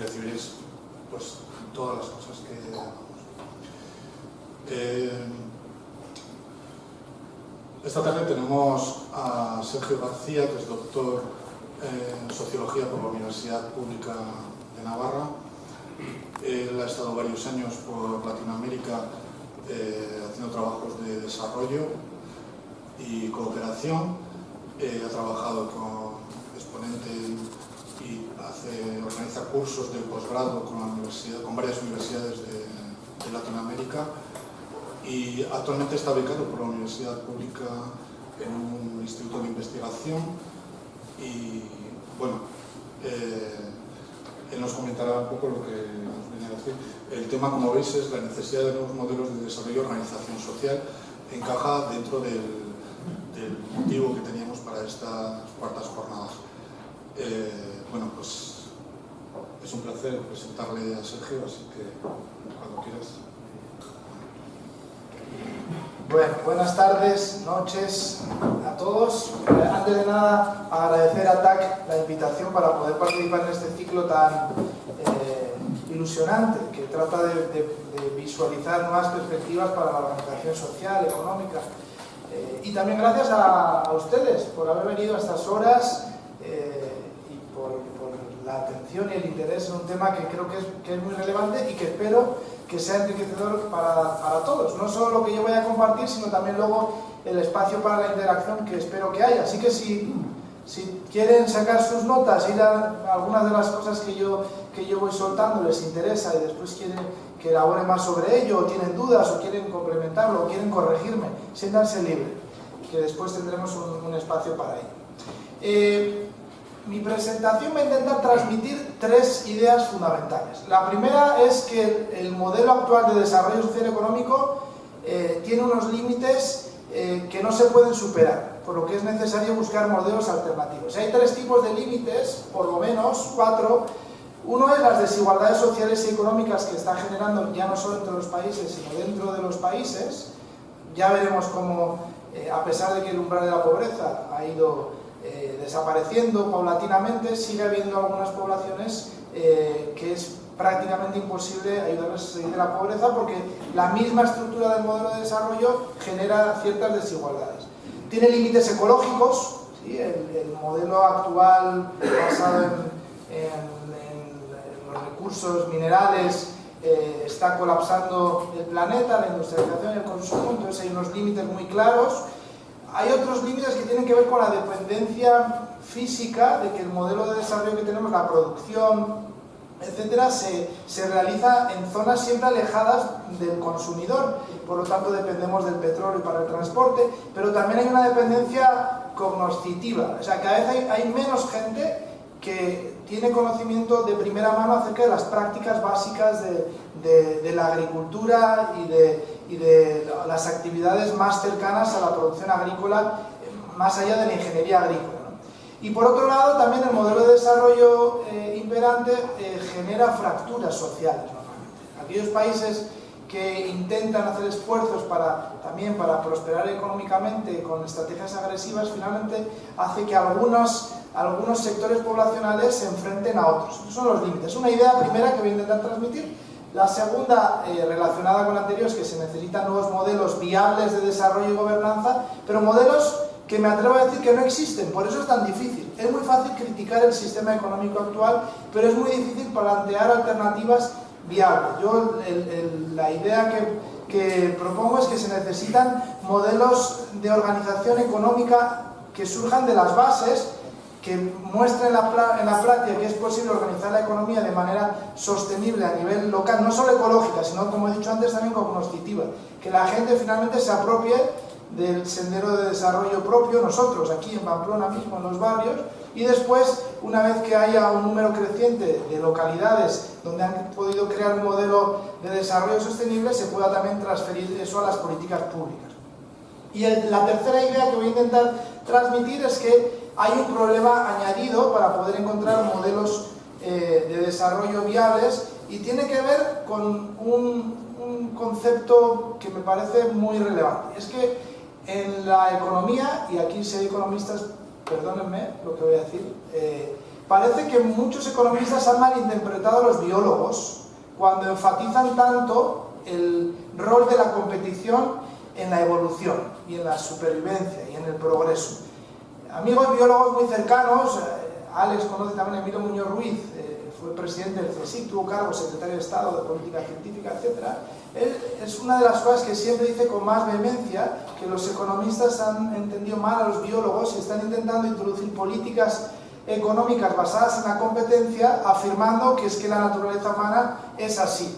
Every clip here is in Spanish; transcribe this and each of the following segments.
recibiréis pues todas las cosas que hagamos. Esta tarde tenemos a Sergio García, que es doctor en Sociología por la Universidad Pública de Navarra. Él ha estado varios años por Latinoamérica haciendo trabajos de desarrollo y cooperación. Ha trabajado con Exponente y organiza cursos de posgrado con varias universidades de Latinoamérica, y actualmente está becado por la Universidad Pública en un instituto de investigación. Y bueno, él nos comentará un poco lo que nos viene a decir. El tema, como veis, es la necesidad de nuevos modelos de desarrollo y organización social. Encaja dentro del motivo que teníamos para estas cuartas jornadas. Bueno, pues es un placer presentarle a Sergio, así que cuando quieras. Bueno, buenas tardes, noches a todos. Antes de nada, agradecer a TAC la invitación para poder participar en este ciclo tan ilusionante, que trata de visualizar nuevas perspectivas para la organización social, económica. Y también gracias a ustedes por haber venido a estas horas y por la atención y el interés en un tema que creo que es muy relevante y que espero que sea enriquecedor para todos. No solo lo que yo voy a compartir, sino también luego el espacio para la interacción que espero que haya. Así que si quieren sacar sus notas, ir a algunas de las cosas que yo voy soltando, les interesa y después quieren que elabore más sobre ello, o tienen dudas, o quieren complementarlo, o quieren corregirme, siéntanse libres, que después tendremos un espacio para ello. Mi presentación va a intentar transmitir tres ideas fundamentales. La primera es que el modelo actual de desarrollo social y económico tiene unos límites que no se pueden superar, por lo que es necesario buscar modelos alternativos. Hay tres tipos de límites, por lo menos cuatro. Uno es las desigualdades sociales y económicas que está generando ya no solo entre los países, sino dentro de los países. Ya veremos cómo, a pesar de que el umbral de la pobreza ha ido desapareciendo paulatinamente, sigue habiendo algunas poblaciones que es prácticamente imposible ayudarles a salir de la pobreza, porque la misma estructura del modelo de desarrollo genera ciertas desigualdades. Tiene límites ecológicos, ¿sí? El modelo actual basado en los recursos minerales está colapsando el planeta, la industrialización y el consumo, entonces hay unos límites muy claros. Hay otros límites que tienen que ver con la dependencia física, de que el modelo de desarrollo que tenemos, la producción, etcétera, se realiza en zonas siempre alejadas del consumidor, por lo tanto dependemos del petróleo para el transporte, pero también hay una dependencia cognoscitiva, o sea, cada vez hay menos gente que tiene conocimiento de primera mano acerca de las prácticas básicas de la agricultura y de las actividades más cercanas a la producción agrícola, más allá de la ingeniería agrícola, ¿no? Y por otro lado, también el modelo de desarrollo imperante genera fracturas sociales normalmente. Aquellos países que intentan hacer esfuerzos también para prosperar económicamente con estrategias agresivas, finalmente hace que algunos sectores poblacionales se enfrenten a otros. Esos son los límites. Una idea primera que voy a intentar transmitir. La segunda, relacionada con la anterior, es que se necesitan nuevos modelos viables de desarrollo y gobernanza, pero modelos que me atrevo a decir que no existen, por eso es tan difícil. Es muy fácil criticar el sistema económico actual, pero es muy difícil plantear alternativas viables. Yo la idea que propongo es que se necesitan modelos de organización económica que surjan de las bases, que muestre en la práctica que es posible organizar la economía de manera sostenible a nivel local, no solo ecológica, sino, como he dicho antes, también cognoscitiva, que la gente finalmente se apropie del sendero de desarrollo propio, nosotros aquí en Pamplona mismo, en los barrios, y después, una vez que haya un número creciente de localidades donde han podido crear un modelo de desarrollo sostenible, se pueda también transferir eso a las políticas públicas. Y la tercera idea que voy a intentar transmitir es que hay un problema añadido para poder encontrar modelos de desarrollo viables, y tiene que ver con un concepto que me parece muy relevante. Es que en la economía, y aquí si hay economistas, perdónenme lo que voy a decir, parece que muchos economistas han malinterpretado a los biólogos cuando enfatizan tanto el rol de la competición en la evolución y en la supervivencia y en el progreso. Amigos biólogos muy cercanos, Alex conoce también a Emilio Muñoz Ruiz, fue presidente del CSIC, tuvo cargo secretario de Estado de Política Científica, etc. Él es una de las cosas que siempre dice con más vehemencia, que los economistas han entendido mal a los biólogos y están intentando introducir políticas económicas basadas en la competencia, afirmando que es que la naturaleza humana es así.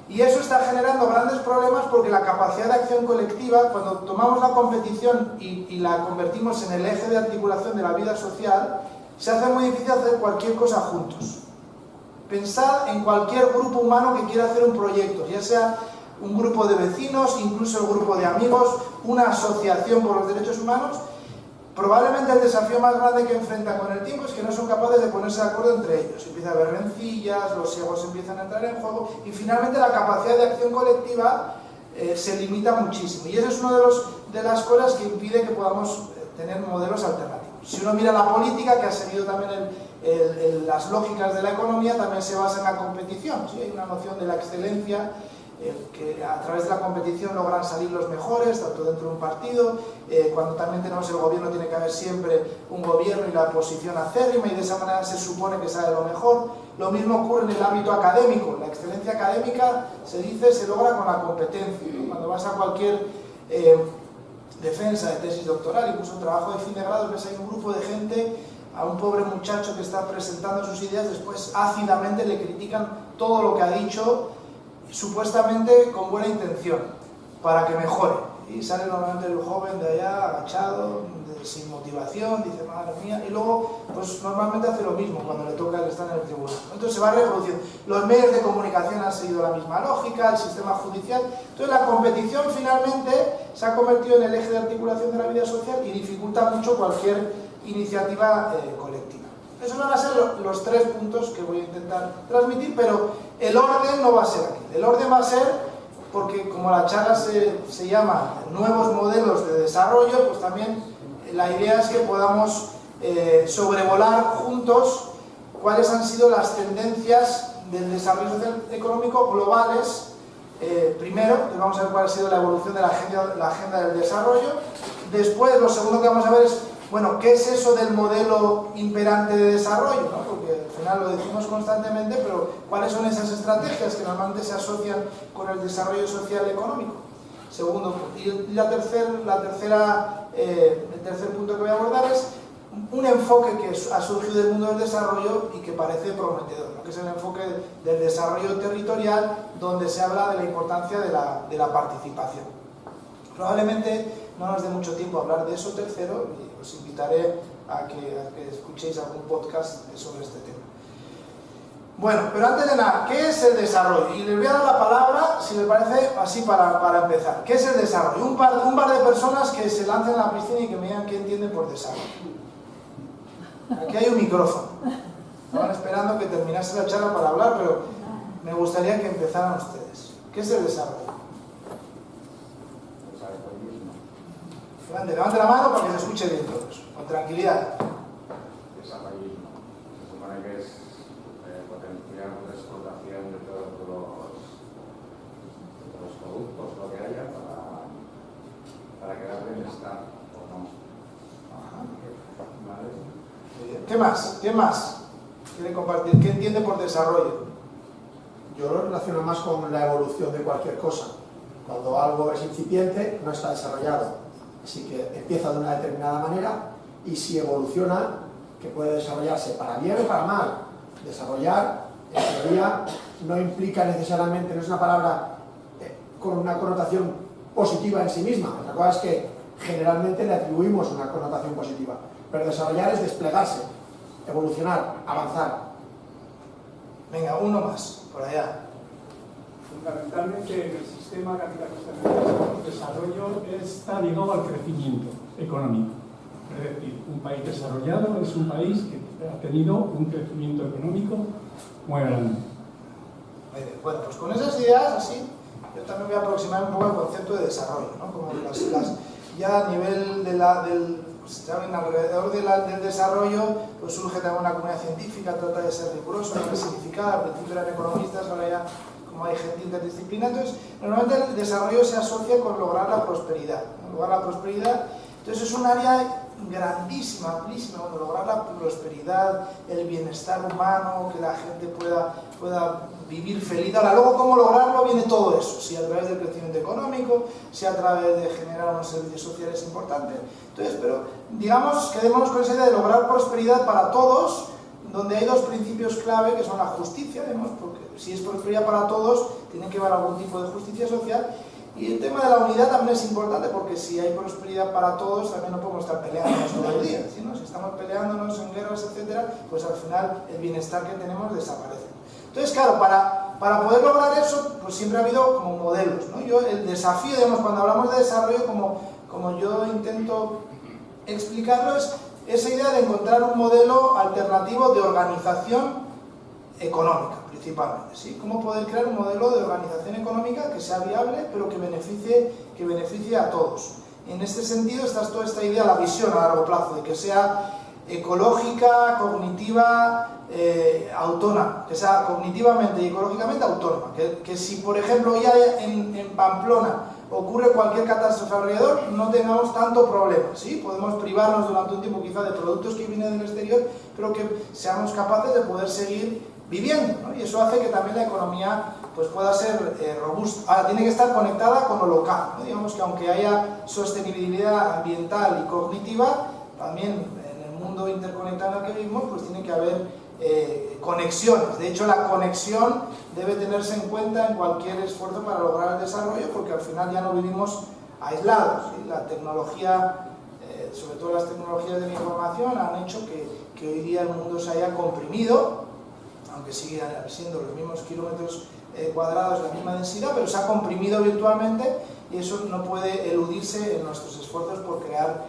Y eso está generando grandes problemas porque la capacidad de acción colectiva, cuando tomamos la competición y la convertimos en el eje de articulación de la vida social, se hace muy difícil hacer cualquier cosa juntos. Pensad en cualquier grupo humano que quiera hacer un proyecto, ya sea un grupo de vecinos, incluso el grupo de amigos, una asociación por los derechos humanos. Probablemente el desafío más grande que enfrentan con el tiempo es que no son capaces de ponerse de acuerdo entre ellos. Empieza a haber rencillas, los egos empiezan a entrar en juego y finalmente la capacidad de acción colectiva se limita muchísimo. Y eso es una de las cosas que impide que podamos tener modelos alternativos. Si uno mira la política, que ha seguido también las lógicas de la economía, también se basa en la competición. ¿Sí? Hay una noción de la excelencia, que a través de la competición logran salir los mejores, tanto dentro de un partido, cuando también tenemos el gobierno tiene que haber siempre un gobierno y la oposición acérrima y de esa manera se supone que sale lo mejor. Lo mismo ocurre en el ámbito académico, la excelencia académica se dice se logra con la competencia, ¿no? Cuando vas a cualquier defensa de tesis doctoral, incluso trabajo de fin de grado, ves hay un grupo de gente, a un pobre muchacho que está presentando sus ideas, después ácidamente le critican todo lo que ha dicho, supuestamente con buena intención, para que mejore. Y sale normalmente el joven de allá, agachado, sin motivación, dice, madre mía, y luego, pues normalmente hace lo mismo cuando le toca el estar en el tribunal. Entonces se va reproduciendo. Los medios de comunicación han seguido la misma lógica, el sistema judicial. Entonces la competición finalmente se ha convertido en el eje de articulación de la vida social y dificulta mucho cualquier iniciativa colectiva. Esos van a ser los 3 puntos que voy a intentar transmitir, pero el orden no va a ser aquí. El orden va a ser, porque como la charla se llama Nuevos Modelos de Desarrollo, pues también la idea es que podamos sobrevolar juntos cuáles han sido las tendencias del desarrollo social económico globales. Primero, vamos a ver cuál ha sido la evolución de la agenda del desarrollo. Después, lo segundo que vamos a ver es, bueno, ¿qué es eso del modelo imperante de desarrollo? ¿No? Porque al final lo decimos constantemente, pero ¿cuáles son esas estrategias que normalmente se asocian con el desarrollo social económico? Segundo, y el tercer punto que voy a abordar es un enfoque que ha surgido del mundo del desarrollo y que parece prometedor, ¿no? Que es el enfoque del desarrollo territorial, donde se habla de la importancia de la participación. Probablemente no nos dé mucho tiempo a hablar de eso tercero, y os invitaré a que escuchéis algún podcast sobre este tema. Bueno, pero antes de nada, ¿qué es el desarrollo? Y les voy a dar la palabra, si les parece, así para empezar. ¿Qué es el desarrollo? Un par de personas que se lancen a la piscina y que me digan qué entienden por desarrollo. Aquí hay un micrófono. Estaban esperando que terminase la charla para hablar, pero me gustaría que empezaran ustedes. ¿Qué es el desarrollo? Levante la mano para que se escuche bien todos, con tranquilidad. Desarrollismo. Se supone que es potenciar la explotación de todos los productos, lo que haya, para crear bienestar o no. ¿Vale? ¿Qué más? ¿Qué más quiere compartir? ¿Qué entiende por desarrollo? Yo lo relaciono más con la evolución de cualquier cosa. Cuando algo es incipiente, no está desarrollado. Así que empieza de una determinada manera y si evoluciona, que puede desarrollarse para bien o para mal. Desarrollar, en teoría, no implica necesariamente, no es una palabra con una connotación positiva en sí misma. Otra cosa es que generalmente le atribuimos una connotación positiva. Pero desarrollar es desplegarse, evolucionar, avanzar. Venga, uno más, por allá. Fundamentalmente en el sistema capitalista de desarrollo está ligado al crecimiento económico. Es decir, un país desarrollado es un país que ha tenido un crecimiento económico muy grande. Bueno, pues con esas ideas, así, yo también voy a aproximar un poco al concepto de desarrollo, ¿no? Como ya a nivel pues saben, alrededor del desarrollo pues surge también una comunidad científica, trata de ser rigurosa, no simplificada. Al principio eran economistas, ahora ya como hay gente interdisciplinaria. Entonces, normalmente el desarrollo se asocia con lograr la prosperidad, ¿no? Lograr la prosperidad, entonces es un área grandísima, amplísima, bueno, lograr la prosperidad, el bienestar humano, que la gente pueda vivir feliz. Ahora, luego, ¿cómo lograrlo? Viene todo eso, si a través del crecimiento económico, si a través de generar unos servicios sociales importantes. Entonces, pero digamos, quedémonos con esa idea de lograr prosperidad para todos, donde hay dos principios clave, que son la justicia, digamos, porque si es prosperidad para todos, tiene que haber algún tipo de justicia social. Y el tema de la unidad también es importante, porque si hay prosperidad para todos, también no podemos estar peleándonos todo el día, ¿sí, no? Si estamos peleándonos en guerras, etcétera, pues al final el bienestar que tenemos desaparece. Entonces, claro, para poder lograr eso, pues siempre ha habido como modelos, ¿no? El desafío, digamos, cuando hablamos de desarrollo, como yo intento explicarlo, es esa idea de encontrar un modelo alternativo de organización económica, principalmente, ¿sí? Cómo poder crear un modelo de organización económica que sea viable, pero que beneficie a todos. En este sentido está toda esta idea, la visión a largo plazo, de que sea ecológica, cognitiva, autónoma, que sea cognitivamente y ecológicamente autónoma, que si por ejemplo ya en Pamplona ocurre cualquier catástrofe alrededor, no tengamos tanto problema, ¿sí? Podemos privarnos durante un tiempo quizá de productos que vienen del exterior, pero que seamos capaces de poder seguir viviendo, ¿no? Y eso hace que también la economía pues pueda ser robusta. Ahora, tiene que estar conectada con lo local, ¿no? Digamos que aunque haya sostenibilidad ambiental y cognitiva, también en el mundo interconectado en el que vivimos, pues tiene que haber conexiones. De hecho, la conexión debe tenerse en cuenta en cualquier esfuerzo para lograr el desarrollo, porque al final ya no vivimos aislados, ¿sí? La tecnología, sobre todo las tecnologías de la información, han hecho que hoy día el mundo se haya comprimido, aunque sigue siendo los mismos kilómetros cuadrados, la misma densidad, pero se ha comprimido virtualmente, y eso no puede eludirse en nuestros esfuerzos por crear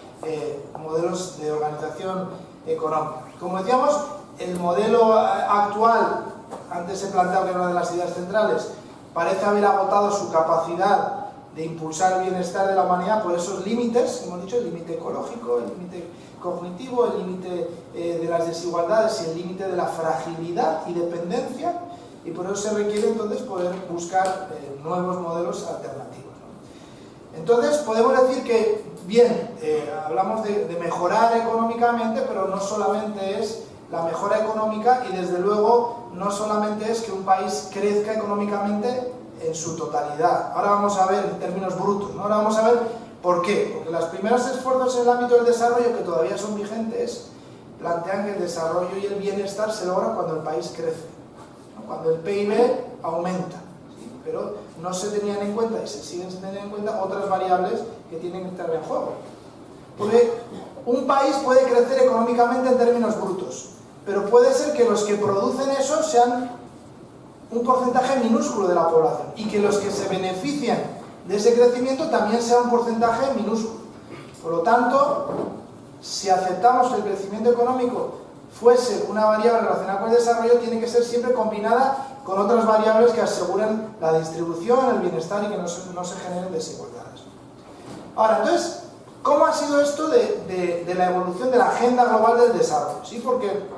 modelos de organización económica. Como decíamos, el modelo actual, antes he planteado que era una de las ideas centrales, parece haber agotado su capacidad de impulsar el bienestar de la humanidad por esos límites, hemos dicho, el límite ecológico, el límite cognitivo, el límite de las desigualdades y el límite de la fragilidad y dependencia, y por eso se requiere entonces poder buscar nuevos modelos alternativos, ¿no? Entonces podemos decir que, bien, hablamos de mejorar económicamente, pero no solamente es la mejora económica, y desde luego no solamente es que un país crezca económicamente en su totalidad. Ahora vamos a ver en términos brutos, ¿no? Ahora vamos a ver por qué. Porque los primeros esfuerzos en el ámbito del desarrollo, que todavía son vigentes, plantean que el desarrollo y el bienestar se logran cuando el país crece, ¿no? Cuando el PIB aumenta, ¿sí? Pero no se tenían en cuenta, y se siguen sin tener en cuenta, otras variables que tienen que estar en juego. Porque un país puede crecer económicamente en términos brutos, pero puede ser que los que producen eso sean un porcentaje minúsculo de la población, y que los que se benefician de ese crecimiento también sea un porcentaje minúsculo. Por lo tanto, si aceptamos que el crecimiento económico fuese una variable relacionada con el desarrollo, tiene que ser siempre combinada con otras variables que aseguren la distribución, el bienestar, y que no se generen desigualdades. Ahora, entonces, ¿cómo ha sido esto de la evolución de la agenda global del desarrollo? ¿Sí? Porque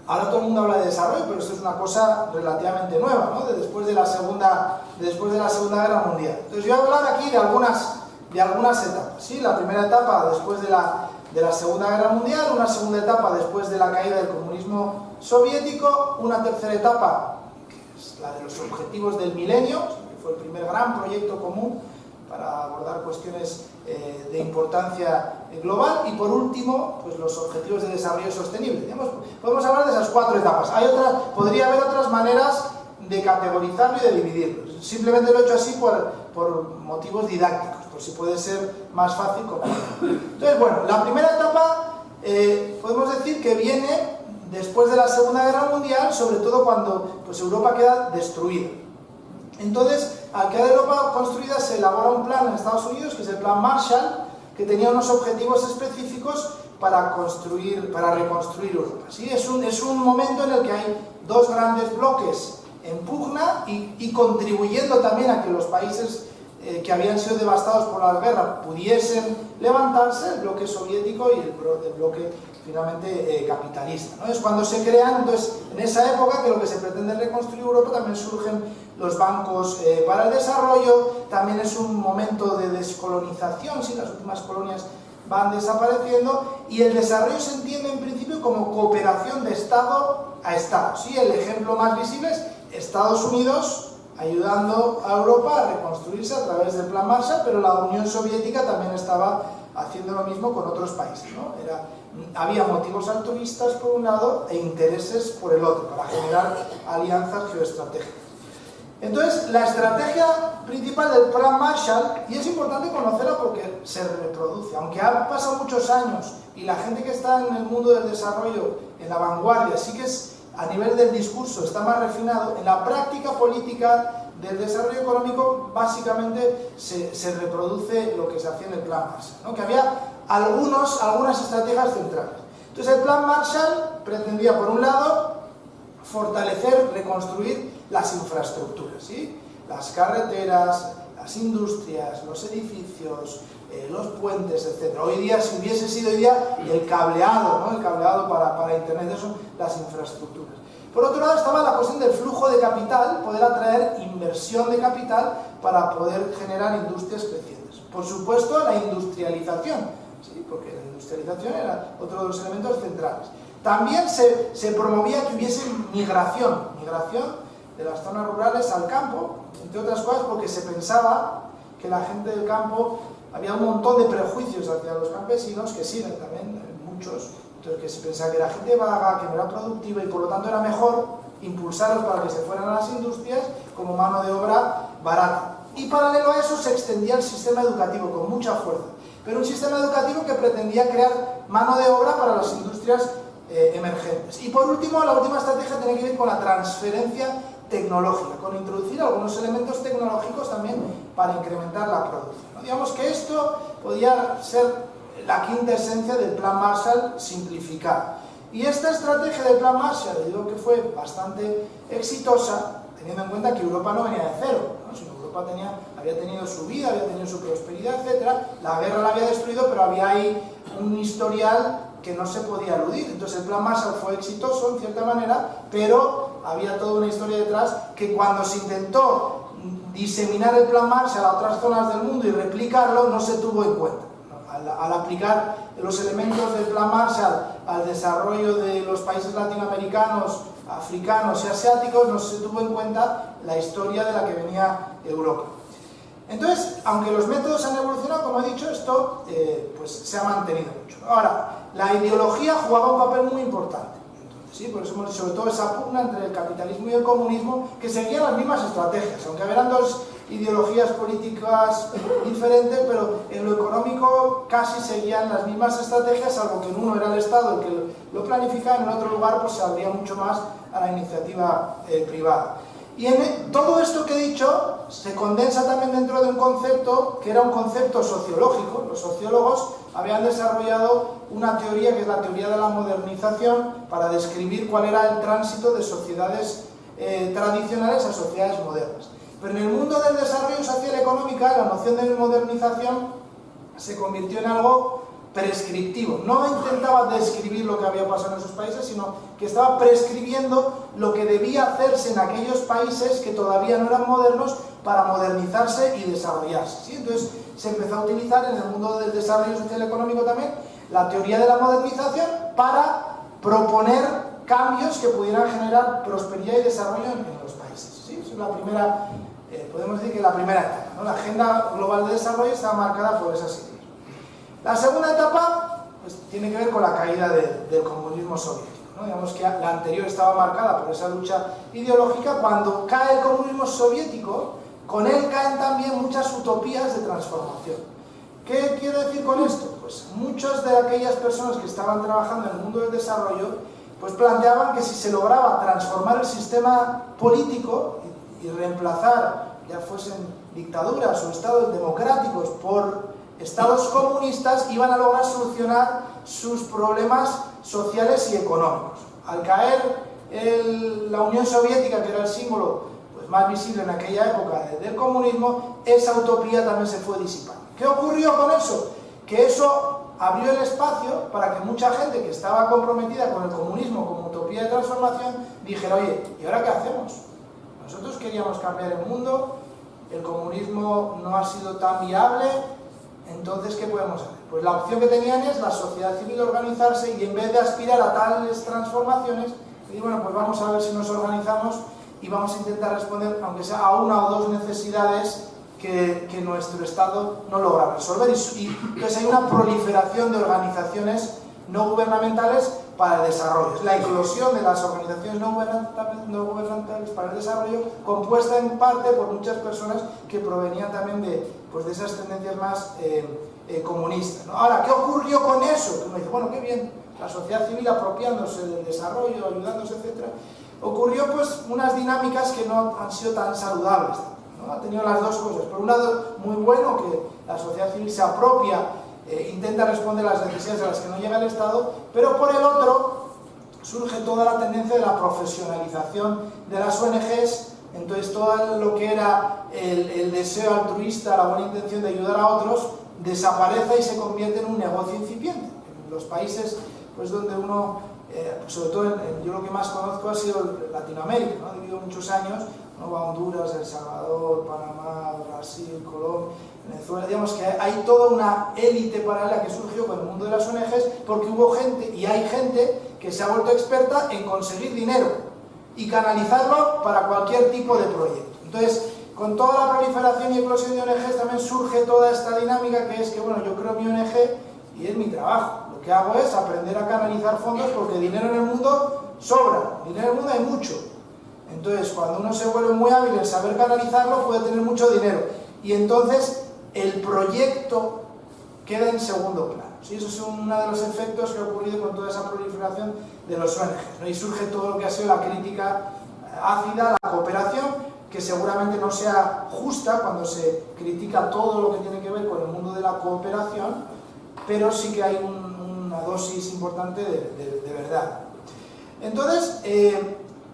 ahora todo el mundo habla de desarrollo, pero esto es una cosa relativamente nueva, ¿no? Después de la Segunda Guerra Mundial. Entonces yo voy a hablar aquí de algunas etapas, ¿sí? La primera etapa después de la Segunda Guerra Mundial, una segunda etapa después de la caída del comunismo soviético, una tercera etapa, que es la de los objetivos del milenio, que fue el primer gran proyecto común para abordar cuestiones de importancia global, y por último, pues los objetivos de desarrollo sostenible. Digamos, podemos hablar de esas cuatro etapas. Podría haber otras maneras de categorizarlo y de dividirlo. Simplemente lo he hecho así por motivos didácticos, por si puede ser más fácil comprender. Entonces, bueno, la primera etapa podemos decir que viene después de la Segunda Guerra Mundial, sobre todo cuando pues, Europa queda destruida. Entonces, al quedar Europa construida, se elabora un plan en Estados Unidos, que es el Plan Marshall, que tenía unos objetivos específicos para reconstruir Europa. ¿Sí? Es un momento en el que hay dos grandes bloques en pugna y contribuyendo también a que los países que habían sido devastados por la guerra pudiesen levantarse, el bloque soviético y el bloque finalmente capitalista, ¿no? Es cuando se crean, entonces, en esa época que lo que se pretende es reconstruir Europa, también surgen los bancos para el desarrollo, también es un momento de descolonización, si las últimas colonias van desapareciendo, y el desarrollo se entiende en principio como cooperación de Estado a Estado, ¿sí? El ejemplo más visible es Estados Unidos ayudando a Europa a reconstruirse a través del Plan Marshall, pero la Unión Soviética también estaba haciendo lo mismo con otros países, ¿no? Había motivos altruistas por un lado e intereses por el otro, para generar alianzas geoestratégicas. Entonces, la estrategia principal del Plan Marshall, y es importante conocerla porque se reproduce, aunque han pasado muchos años y la gente que está en el mundo del desarrollo, en la vanguardia, sí que es a nivel del discurso está más refinado, en la práctica política del desarrollo económico básicamente se reproduce lo que se hacía en el Plan Marshall, ¿no? Que había algunas estrategias centrales. Entonces el Plan Marshall pretendía, por un lado, fortalecer, reconstruir las infraestructuras, ¿sí? Las carreteras, las industrias, los edificios, los puentes, etc. Hoy día, si hubiese sido hoy día, el cableado, ¿no? El cableado para Internet, eso son las infraestructuras. Por otro lado estaba la cuestión del flujo de capital, poder atraer inversión de capital para poder generar industrias crecientes. Por supuesto, la industrialización, ¿sí? Porque la industrialización era otro de los elementos centrales. También se promovía que hubiese migración de las zonas rurales al campo, entre otras cosas porque se pensaba que la gente del campo, había un montón de prejuicios hacia los campesinos, que siguen también, muchos, entonces que se pensaba que era gente vaga, que no era productiva y por lo tanto era mejor impulsarlos para que se fueran a las industrias como mano de obra barata. Y paralelo a eso se extendía el sistema educativo con mucha fuerza, pero un sistema educativo que pretendía crear mano de obra para las industrias emergentes. Y por último, la última estrategia tiene que ver con la transferencia tecnológica, con introducir algunos elementos tecnológicos también para incrementar la producción, ¿no? Digamos que esto podía ser la quinta esencia del Plan Marshall simplificado. Y esta estrategia del Plan Marshall, digo que fue bastante exitosa, teniendo en cuenta que Europa no venía de cero, ¿no? Sino Europa había tenido su vida, había tenido su prosperidad, etc. La guerra la había destruido, pero había ahí un historial que no se podía eludir. Entonces el Plan Marshall fue exitoso en cierta manera, pero había toda una historia detrás que cuando se intentó diseminar el Plan Marshall a otras zonas del mundo y replicarlo, no se tuvo en cuenta. Al aplicar los elementos del Plan Marshall al desarrollo de los países latinoamericanos, africanos y asiáticos, no se tuvo en cuenta la historia de la que venía Europa. Entonces, aunque los métodos han evolucionado, como he dicho, esto pues se ha mantenido mucho. Ahora, la ideología jugaba un papel muy importante. Entonces, ¿sí? Por eso hemos dicho sobre todo esa pugna entre el capitalismo y el comunismo, que seguían las mismas estrategias, aunque eran dos ideologías políticas diferentes, pero en lo económico casi seguían las mismas estrategias, salvo que en uno era el Estado el que lo planificaba, en el otro lugar pues se abría mucho más a la iniciativa privada. Y en todo esto que he dicho se condensa también dentro de un concepto que era un concepto sociológico. Los sociólogos habían desarrollado una teoría que es la teoría de la modernización para describir cuál era el tránsito de sociedades tradicionales a sociedades modernas. Pero en el mundo del desarrollo social y económico la noción de modernización se convirtió en algo prescriptivo. No intentaba describir lo que había pasado en esos países, sino que estaba prescribiendo lo que debía hacerse en aquellos países que todavía no eran modernos para modernizarse y desarrollarse, ¿sí? Entonces se empezó a utilizar en el mundo del desarrollo social y económico también la teoría de la modernización para proponer cambios que pudieran generar prosperidad y desarrollo en los países, ¿sí? Esa es la primera, podemos decir que la primera etapa, ¿no? La agenda global de desarrollo estaba marcada por esas ideas. La segunda etapa pues, tiene que ver con la caída del comunismo soviético, ¿no? Digamos que la anterior estaba marcada por esa lucha ideológica. Cuando cae el comunismo soviético, con él caen también muchas utopías de transformación. ¿Qué quiero decir con esto? Pues muchas de aquellas personas que estaban trabajando en el mundo del desarrollo pues planteaban que si se lograba transformar el sistema político y reemplazar, ya fuesen dictaduras o estados democráticos por estados comunistas, iban a lograr solucionar sus problemas sociales y económicos. Al caer la Unión Soviética, que era el símbolo pues, más visible en aquella época del comunismo, esa utopía también se fue disipando. ¿Qué ocurrió con eso? Que eso abrió el espacio para que mucha gente que estaba comprometida con el comunismo como utopía de transformación dijera, oye, ¿y ahora qué hacemos? Nosotros queríamos cambiar el mundo, el comunismo no ha sido tan viable, entonces ¿qué podemos hacer? Pues la opción que tenían es la sociedad civil organizarse y en vez de aspirar a tales transformaciones, decir, bueno, pues vamos a ver si nos organizamos y vamos a intentar responder, aunque sea a una o dos necesidades que nuestro Estado no logra resolver. Y entonces hay una proliferación de organizaciones no gubernamentales para el desarrollo. Es la eclosión de las organizaciones no gubernamentales para el desarrollo, compuesta en parte por muchas personas que provenían también de esas tendencias más comunistas, ¿no? Ahora, ¿qué ocurrió con eso? Uno dice, bueno, qué bien, la sociedad civil apropiándose del desarrollo, ayudándose, etc. Ocurrió pues unas dinámicas que no han sido tan saludables, ¿no? Ha tenido las dos cosas. Por un lado, muy bueno que la sociedad civil se apropia, intenta responder a las necesidades a las que no llega el Estado, pero por el otro surge toda la tendencia de la profesionalización de las ONGs. Entonces todo lo que era el deseo altruista, la buena intención de ayudar a otros, desaparece y se convierte en un negocio incipiente. En los países pues donde uno, sobre todo yo lo que más conozco ha sido Latinoamérica, ¿no? He vivido muchos años, ¿no? Honduras, El Salvador, Panamá, Brasil, Colombia, Venezuela. Digamos que hay toda una élite paralela que surgió con el mundo de las ONGs porque hubo gente, y hay gente, que se ha vuelto experta en conseguir dinero y canalizarlo para cualquier tipo de proyecto. Entonces, con toda la proliferación y eclosión de ONGs también surge toda esta dinámica que es que, bueno, yo creo mi ONG y es mi trabajo. Lo que hago es aprender a canalizar fondos porque dinero en el mundo sobra, dinero en el mundo hay mucho. Entonces, cuando uno se vuelve muy hábil en saber canalizarlo, puede tener mucho dinero. Y entonces, el proyecto queda en segundo plano. ¿Sí? Eso es uno de los efectos que ha ocurrido con toda esa proliferación de los ONGs, ¿no? Y surge todo lo que ha sido la crítica ácida, la cooperación, que seguramente no sea justa cuando se critica todo lo que tiene que ver con el mundo de la cooperación, pero sí que hay una dosis importante de verdad. Entonces,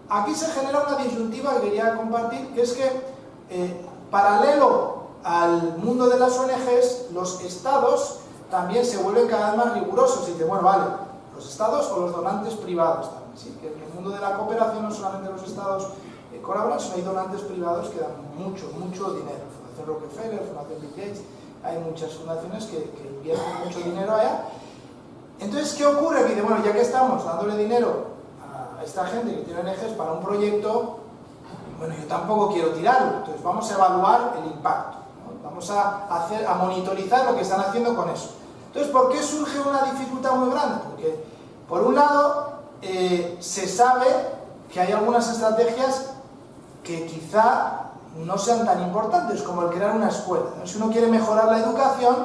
aquí se genera una disyuntiva que quería compartir, que es que, paralelo al mundo de las ONGs, los estados también se vuelven cada vez más rigurosos y dicen, bueno, vale, los estados o los donantes privados también, ¿sí? Que en el mundo de la cooperación no solamente los estados colaboran, sino hay donantes privados que dan mucho dinero. Fundación Rockefeller, Fundación Bill Gates, hay muchas fundaciones que invierten mucho dinero allá. Entonces, ¿qué ocurre? Que dice, bueno, ya que estamos dándole dinero a esta gente que tiene ONGs para un proyecto, bueno, yo tampoco quiero tirarlo, entonces vamos a evaluar el impacto, ¿no? Vamos a monitorizar lo que están haciendo con eso. Entonces, ¿por qué surge una dificultad muy grande? Porque, por un lado, se sabe que hay algunas estrategias que quizá no sean tan importantes como el crear una escuela, ¿no? Si uno quiere mejorar la educación,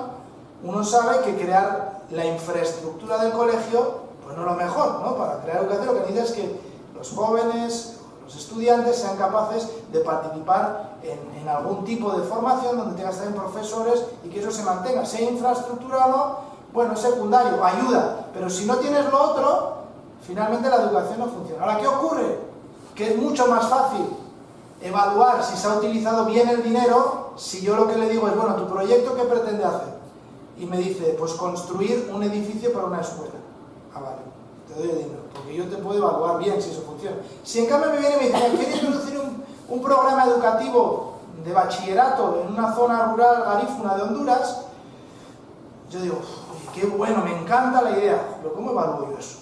uno sabe que crear la infraestructura del colegio, pues no es lo mejor, ¿no? Para crear educación lo que necesita es que los jóvenes, los estudiantes sean capaces de participar en algún tipo de formación donde tengas también profesores y que eso se mantenga, sea infraestructura o no, bueno, es secundario, ayuda, pero si no tienes lo otro, finalmente la educación no funciona. Ahora, ¿qué ocurre? Que es mucho más fácil evaluar si se ha utilizado bien el dinero si yo lo que le digo es, bueno, ¿tu proyecto qué pretende hacer? Y me dice, pues construir un edificio para una escuela. Ah, vale, te doy el dinero, porque yo te puedo evaluar bien si eso funciona. Si en cambio me viene y me dice, ¿quieres introducir un programa educativo de bachillerato en una zona rural garífuna de Honduras? Yo digo, oye, qué bueno, me encanta la idea, pero ¿cómo evalúo yo eso?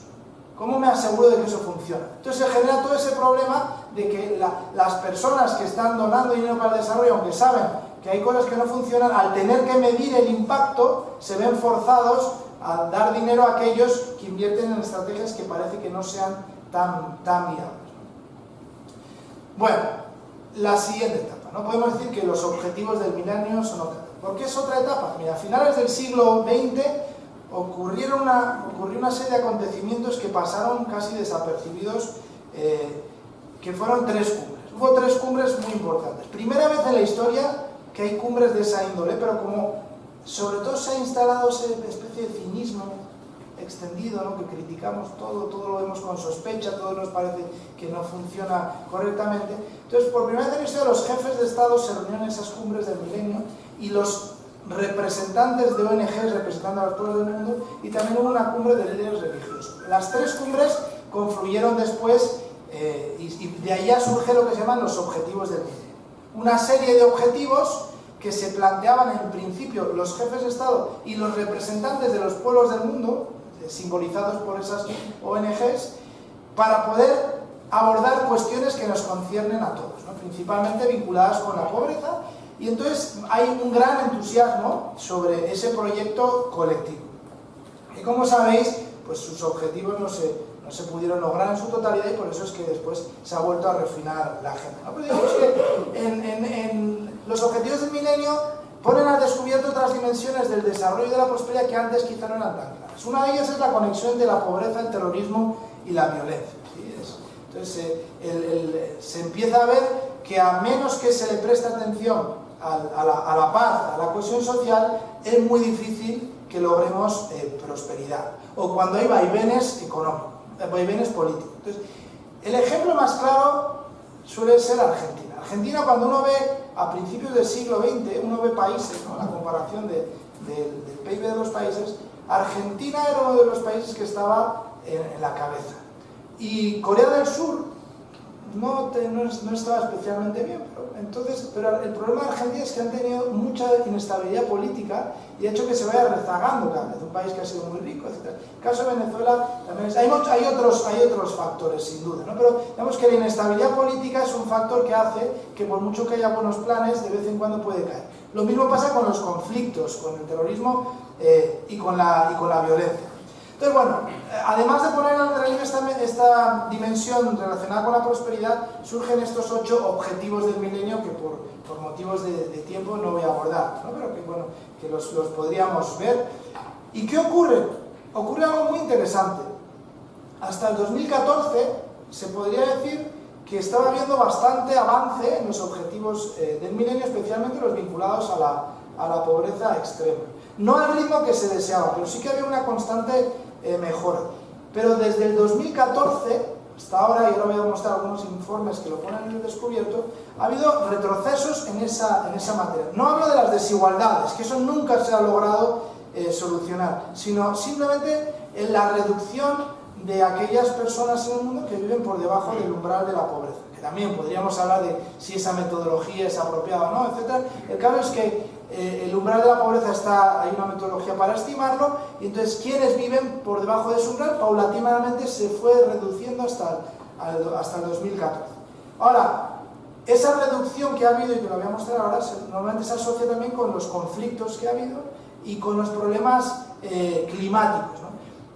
¿Cómo me aseguro de que eso funciona? Entonces se genera todo ese problema de que las personas que están donando dinero para el desarrollo, aunque saben que hay cosas que no funcionan, al tener que medir el impacto, se ven forzados a dar dinero a aquellos que invierten en estrategias que parece que no sean tan viables. Bueno, la siguiente etapa, ¿no? Podemos decir que los objetivos del milenio son otra etapa. ¿Por qué es otra etapa? Mira, a finales del siglo XX ocurrió una serie de acontecimientos que pasaron casi desapercibidos, que fueron 3 cumbres. Hubo 3 cumbres muy importantes. Primera vez en la historia que hay cumbres de esa índole, pero como sobre todo se ha instalado esa especie de cinismo extendido, ¿no? Que criticamos todo lo vemos con sospecha, todo nos parece que no funciona correctamente. Entonces, por primera vez en la historia, los jefes de Estado se reunieron en esas cumbres del milenio y los representantes de ONGs representando a los pueblos del mundo, y también hubo una cumbre de líderes religiosos. Las tres cumbres confluyeron después y de allá surge lo que se llaman los objetivos del milenio. Una serie de objetivos que se planteaban en principio los jefes de Estado y los representantes de los pueblos del mundo, simbolizados por esas ONGs, para poder abordar cuestiones que nos conciernen a todos, ¿no? Principalmente vinculadas con la pobreza, y entonces hay un gran entusiasmo sobre ese proyecto colectivo. Y como sabéis, pues sus objetivos no se pudieron lograr en su totalidad, y por eso es que después se ha vuelto a refinar la agenda, ¿no? Pero digamos que en los objetivos del milenio ponen al descubierto otras dimensiones del desarrollo y de la prosperidad que antes quizá no eran tan claras. Una de ellas es la conexión entre la pobreza, el terrorismo y la violencia, ¿sí? Entonces se empieza a ver que a menos que se le preste atención a la paz, a la cohesión social, es muy difícil que logremos prosperidad, o cuando hay vaivenes económicos, vaivenes políticos. Entonces, el ejemplo más claro suele ser Argentina. Argentina, cuando uno ve a principios del siglo XX, uno ve países, ¿no? La comparación del PIB de los países, Argentina era uno de los países que estaba en la cabeza. Y Corea del Sur no estaba especialmente bien, pero el problema de Argentina es que han tenido mucha inestabilidad política y ha hecho que se vaya rezagando cada vez, un país que ha sido muy rico, etc. El caso de Venezuela también hay otros factores, sin duda, ¿no? Pero digamos que la inestabilidad política es un factor que hace que por mucho que haya buenos planes, de vez en cuando puede caer. Lo mismo pasa con los conflictos, con el terrorismo y con la violencia. Entonces, bueno, además de poner en relieve esta dimensión relacionada con la prosperidad, surgen estos 8 objetivos del milenio que por motivos de tiempo no voy a abordar, ¿no? Pero que, bueno, que los podríamos ver. ¿Y qué ocurre? Ocurre algo muy interesante. Hasta el 2014 se podría decir que estaba habiendo bastante avance en los objetivos del milenio, especialmente los vinculados a la pobreza extrema. No al ritmo que se deseaba, pero sí que había una constante mejora. Pero desde el 2014 hasta ahora, y ahora voy a mostrar algunos informes que lo ponen en el descubierto, ha habido retrocesos en esa materia. No hablo de las desigualdades, que eso nunca se ha logrado solucionar, sino simplemente en la reducción de aquellas personas en el mundo que viven por debajo del umbral de la pobreza. Que también podríamos hablar de si esa metodología es apropiada o no, etc. El caso es que el umbral de la pobreza hay una metodología para estimarlo, y entonces quienes viven por debajo de ese umbral paulatinamente se fue reduciendo hasta el 2014. Ahora, esa reducción que ha habido, y que lo voy a mostrar ahora, normalmente se asocia también con los conflictos que ha habido y con los problemas climáticos, ¿no?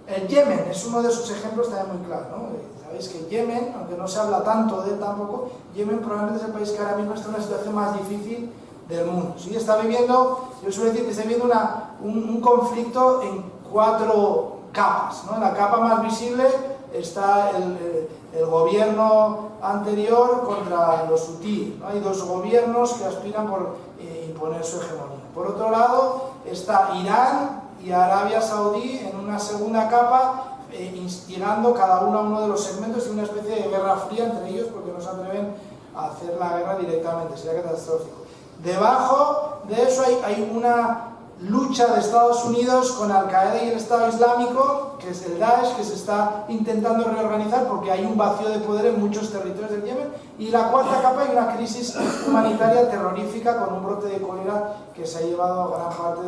El Yemen es uno de esos ejemplos también muy claros, ¿no? Sabéis que Yemen, aunque no se habla tanto de él tampoco, Yemen probablemente es el país que ahora mismo está en una situación más difícil del mundo. ¿Sí? Está viviendo, yo suelo decir que está viviendo un conflicto en 4 capas, ¿no? En la capa más visible está el gobierno anterior contra los hutíes, ¿no? Hay 2 gobiernos que aspiran por imponer su hegemonía. Por otro lado está Irán y Arabia Saudí en una segunda capa, instigando cada uno a uno de los segmentos de una especie de guerra fría entre ellos, porque no se atreven a hacer la guerra directamente, sería catastrófico. Debajo de eso hay una lucha de Estados Unidos con Al-Qaeda y el Estado Islámico, que es el Daesh, que se está intentando reorganizar porque hay un vacío de poder en muchos territorios del Yemen. Y la 4ª capa hay una crisis humanitaria terrorífica con un brote de cólera que se ha llevado a gran parte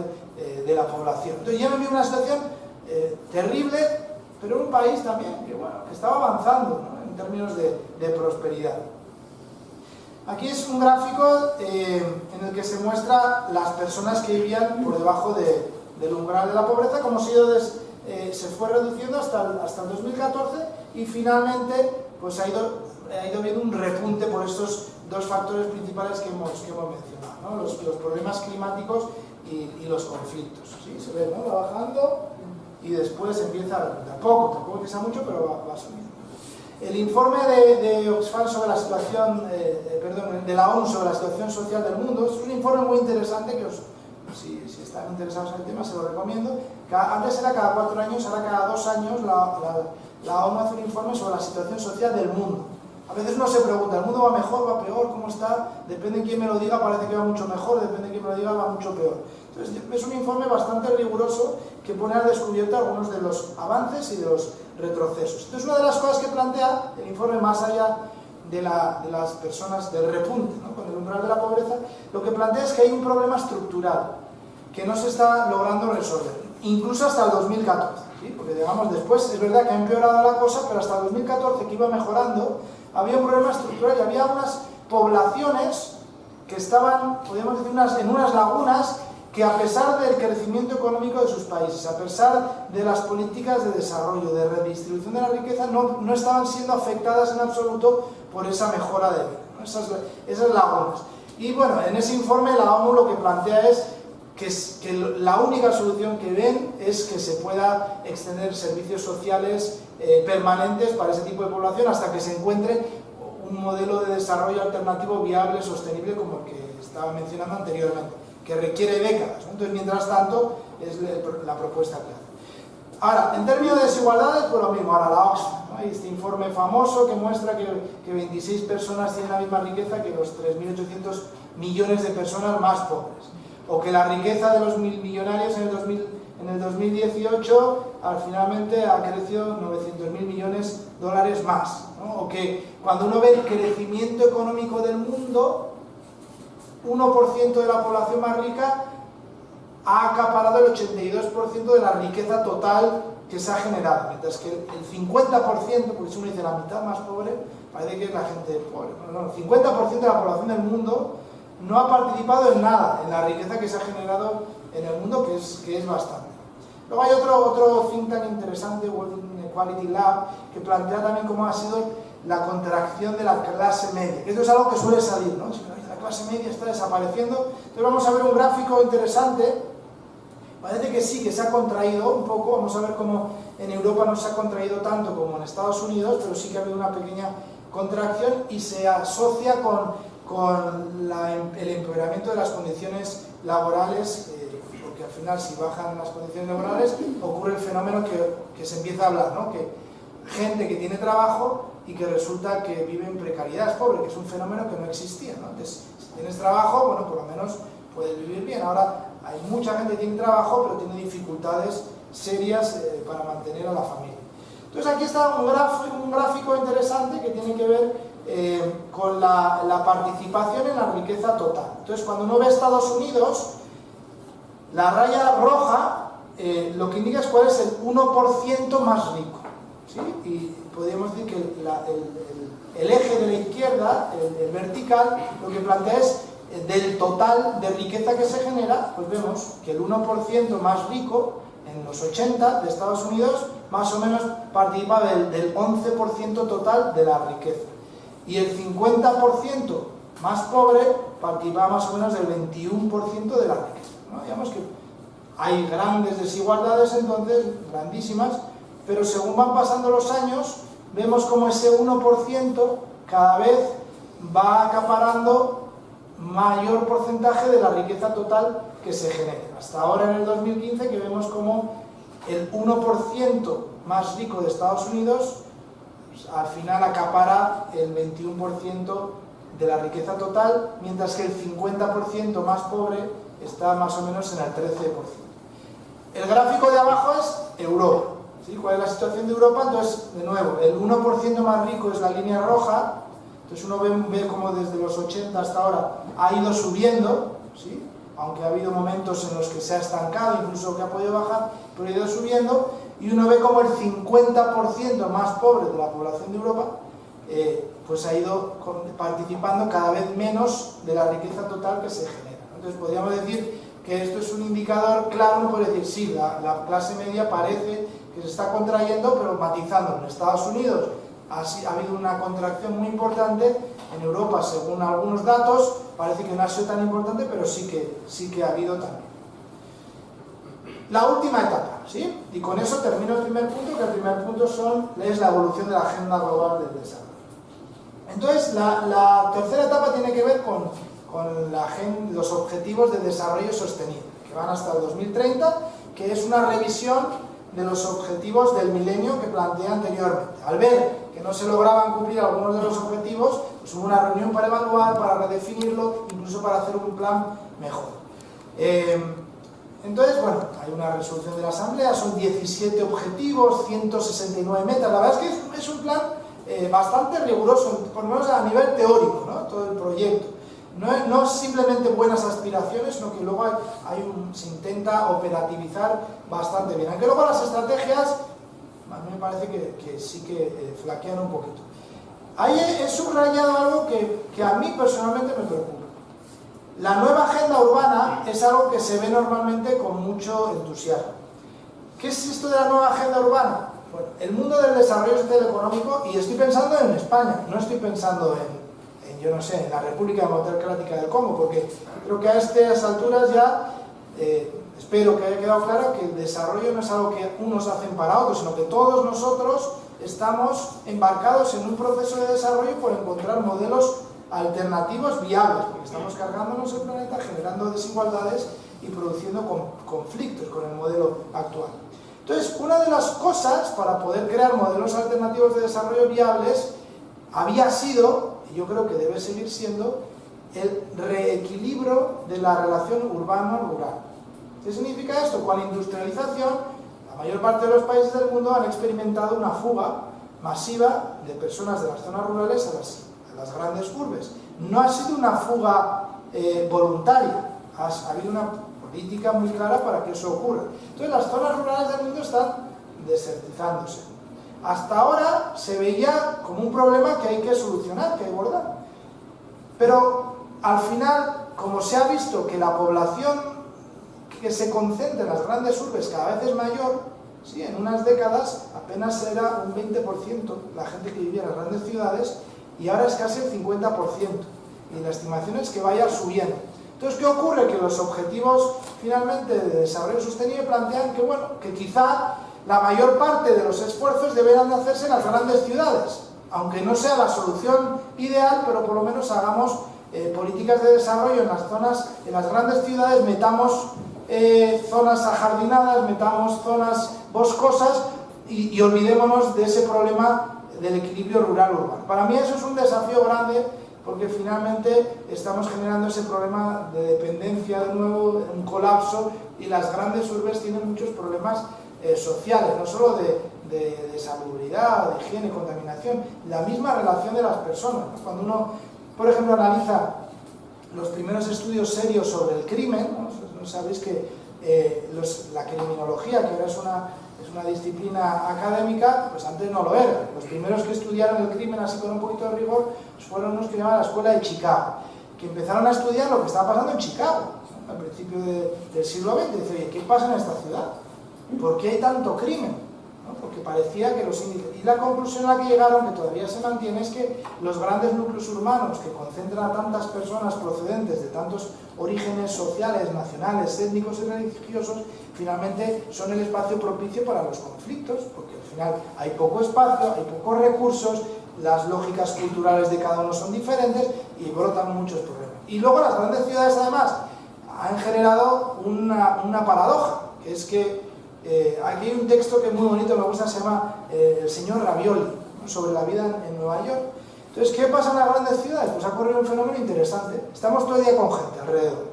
de la población. Entonces Yemen vive una situación terrible, pero un país también que, bueno, que estaba avanzando, ¿no? En términos de prosperidad. Aquí es un gráfico en el que se muestra las personas que vivían por debajo del umbral de la pobreza, cómo se fue reduciendo hasta el 2014, y finalmente pues ha ido viendo un repunte por estos 2 factores principales que hemos mencionado, ¿no? Los problemas climáticos y los conflictos. ¿Sí? Se ve, ¿no? Va bajando y después empieza a repuntar. Tampoco que sea mucho, pero va subiendo. El informe de Oxfam sobre la situación, de la ONU sobre la situación social del mundo, es un informe muy interesante que os si están interesados en el tema, se lo recomiendo. Antes era cada 4 años, ahora cada 2 años la ONU hace un informe sobre la situación social del mundo. A veces uno se pregunta, ¿el mundo va mejor, va peor? ¿Cómo está? Depende de quién me lo diga, parece que va mucho mejor, depende de quién me lo diga, va mucho peor. Entonces es un informe bastante riguroso que pone al descubierto algunos de los avances y de los retrocesos. Entonces una de las cosas que plantea el informe, más allá de las personas del repunte, ¿no?, con el umbral de la pobreza, lo que plantea es que hay un problema estructural que no se está logrando resolver, incluso hasta el 2014, ¿sí? Porque digamos después es verdad que ha empeorado la cosa, pero hasta el 2014, que iba mejorando, había un problema estructural y había unas poblaciones que estaban, podríamos decir, en unas lagunas que, a pesar del crecimiento económico de sus países, a pesar de las políticas de desarrollo, de redistribución de la riqueza, no estaban siendo afectadas en absoluto por esa mejora de vida, ¿no? Esas lagunas. Y bueno, en ese informe la ONU lo que plantea es que la única solución que ven es que se pueda extender servicios sociales permanentes para ese tipo de población hasta que se encuentre un modelo de desarrollo alternativo viable, sostenible, como el que estaba mencionando anteriormente, que requiere décadas, ¿no? Entonces, mientras tanto, es la propuesta que hace. Ahora, en términos de desigualdades, pues lo mismo. Ahora la Oxfam, ¿no? Hay este informe famoso que muestra que 26 personas tienen la misma riqueza que los 3.800 millones de personas más pobres. O que la riqueza de los millonarios en el 2018 finalmente ha crecido 900.000 millones de dólares más, ¿no? O que cuando uno ve el crecimiento económico del mundo, 1% de la población más rica ha acaparado el 82% de la riqueza total que se ha generado, mientras que el 50%, porque si uno dice la mitad más pobre, parece que es la gente pobre. No, el 50% de la población del mundo no ha participado en nada, en la riqueza que se ha generado en el mundo, que es bastante. Luego hay otro think tank interesante, World Inequality Lab, que plantea también cómo ha sido la contracción de la clase media, que esto es algo que suele salir, ¿no? La clase media está desapareciendo. Entonces vamos a ver un gráfico interesante. Parece que sí, que se ha contraído un poco. Vamos a ver cómo en Europa no se ha contraído tanto como en Estados Unidos, pero sí que ha habido una pequeña contracción y se asocia con el empeoramiento de las condiciones laborales, porque al final, si bajan las condiciones laborales, ocurre el fenómeno que se empieza a hablar, ¿no? Que gente que tiene trabajo y que resulta que vive en precariedad, es pobre, que es un fenómeno que no existía, ¿no? Entonces, si tienes trabajo, bueno, por lo menos puedes vivir bien. Ahora hay mucha gente que tiene trabajo, pero tiene dificultades serias para mantener a la familia. Entonces aquí está un gráfico interesante que tiene que ver con la participación en la riqueza total. Entonces, cuando uno ve Estados Unidos, la raya roja lo que indica es cuál es el 1% más rico, ¿sí? Y podríamos decir que el eje de la izquierda, el vertical, lo que plantea es del total de riqueza que se genera, pues vemos que el 1% más rico en los 80 de Estados Unidos más o menos participa del 11% total de la riqueza. Y el 50% más pobre participa más o menos del 21% de la riqueza, ¿no? Digamos que hay grandes desigualdades entonces, grandísimas, pero según van pasando los años, vemos como ese 1% cada vez va acaparando mayor porcentaje de la riqueza total que se genera. Hasta ahora, en el 2015, que vemos como el 1% más rico de Estados Unidos pues, al final acapara el 21% de la riqueza total, mientras que el 50% más pobre está más o menos en el 13%. El gráfico de abajo es Europa, ¿sí? ¿Cuál es la situación de Europa? Entonces, de nuevo, el 1% más rico es la línea roja. Entonces uno ve como desde los 80 hasta ahora ha ido subiendo, ¿sí? Aunque ha habido momentos en los que se ha estancado, incluso que ha podido bajar, pero ha ido subiendo, y uno ve como el 50% más pobre de la población de Europa pues ha ido participando cada vez menos de la riqueza total que se genera. Entonces podríamos decir que esto es un indicador claro. Uno puede decir, sí, la clase media parece que se está contrayendo, pero matizando. En Estados Unidos ha habido una contracción muy importante. En Europa, según algunos datos, parece que no ha sido tan importante, pero sí que ha habido también. La última etapa, ¿sí? Y con eso termino el primer punto, que el primer punto es la evolución de la agenda global del desarrollo. Entonces, la tercera etapa tiene que ver con los objetivos de desarrollo sostenible, que van hasta el 2030, que es una revisión de los objetivos del milenio que planteé anteriormente. Al ver que no se lograban cumplir algunos de los objetivos, pues hubo una reunión para evaluar, para redefinirlo, incluso para hacer un plan mejor. Entonces, bueno, hay una resolución de la Asamblea, son 17 objetivos, 169 metas. La verdad es que es un plan bastante riguroso, por lo menos a nivel teórico, ¿no? Todo el proyecto. No es simplemente buenas aspiraciones, sino que luego se intenta operativizar bastante bien. Aunque luego las estrategias, a mí me parece que sí que flaquean un poquito. Ahí he subrayado algo que a mí personalmente me preocupa. La nueva agenda urbana es algo que se ve normalmente con mucho entusiasmo. ¿Qué es esto de la nueva agenda urbana? Bueno, el mundo del desarrollo social económico, y estoy pensando en España, no estoy pensando yo no sé, en la República Democrática del Congo, porque creo que a estas alturas ya espero que haya quedado claro que el desarrollo no es algo que unos hacen para otros, sino que todos nosotros estamos embarcados en un proceso de desarrollo por encontrar modelos alternativos viables, porque estamos cargándonos el planeta, generando desigualdades y produciendo conflictos con el modelo actual. Entonces, una de las cosas para poder crear modelos alternativos de desarrollo viables había sido, y yo creo que debe seguir siendo, el reequilibrio de la relación urbano-rural. ¿Qué significa esto? Con la industrialización, la mayor parte de los países del mundo han experimentado una fuga masiva de personas de las zonas rurales a las grandes urbes. No ha sido una fuga voluntaria, ha habido una política muy clara para que eso ocurra. Entonces las zonas rurales del mundo están desertizándose. Hasta ahora se veía como un problema que hay que solucionar, que abordar. Pero al final, como se ha visto que la población que se concentra en las grandes urbes cada vez es mayor, sí, en unas décadas apenas era un 20% la gente que vivía en las grandes ciudades y ahora es casi el 50%. Y la estimación es que vaya subiendo. Entonces, ¿qué ocurre? Que los objetivos finalmente de desarrollo sostenible plantean que, bueno, que quizá la mayor parte de los esfuerzos deberán de hacerse en las grandes ciudades, aunque no sea la solución ideal, pero por lo menos hagamos políticas de desarrollo en las zonas, en las grandes ciudades, metamos zonas ajardinadas, metamos zonas boscosas y olvidémonos de ese problema del equilibrio rural-urbano. Para mí eso es un desafío grande, porque finalmente estamos generando ese problema de dependencia de nuevo, un colapso, y las grandes urbes tienen muchos problemas sociales, no solo de salubridad, de higiene, contaminación, la misma relación de las personas. Cuando uno, por ejemplo, analiza los primeros estudios serios sobre el crimen, ¿no? Sabéis que la criminología, que ahora es una disciplina académica, pues antes no lo era. Los primeros que estudiaron el crimen así con un poquito de rigor fueron unos que llamaban la Escuela de Chicago, que empezaron a estudiar lo que estaba pasando en Chicago, ¿no? Al principio del siglo XX. Dice, oye, ¿qué pasa en esta ciudad? ¿Por qué hay tanto crimen? ¿No? Porque parecía que los índices... Y la conclusión a la que llegaron, que todavía se mantiene, es que los grandes núcleos urbanos que concentran a tantas personas procedentes de tantos orígenes sociales, nacionales, étnicos y religiosos, finalmente son el espacio propicio para los conflictos, porque al final hay poco espacio, hay pocos recursos, las lógicas culturales de cada uno son diferentes y brotan muchos problemas. Y luego las grandes ciudades, además, han generado una paradoja, que es que aquí hay un texto que es muy bonito, me gusta, se llama El señor Ravioli, ¿no? Sobre la vida en Nueva York. Entonces, ¿qué pasa en las grandes ciudades? Pues ha ocurrido un fenómeno interesante. Estamos todo el día con gente alrededor,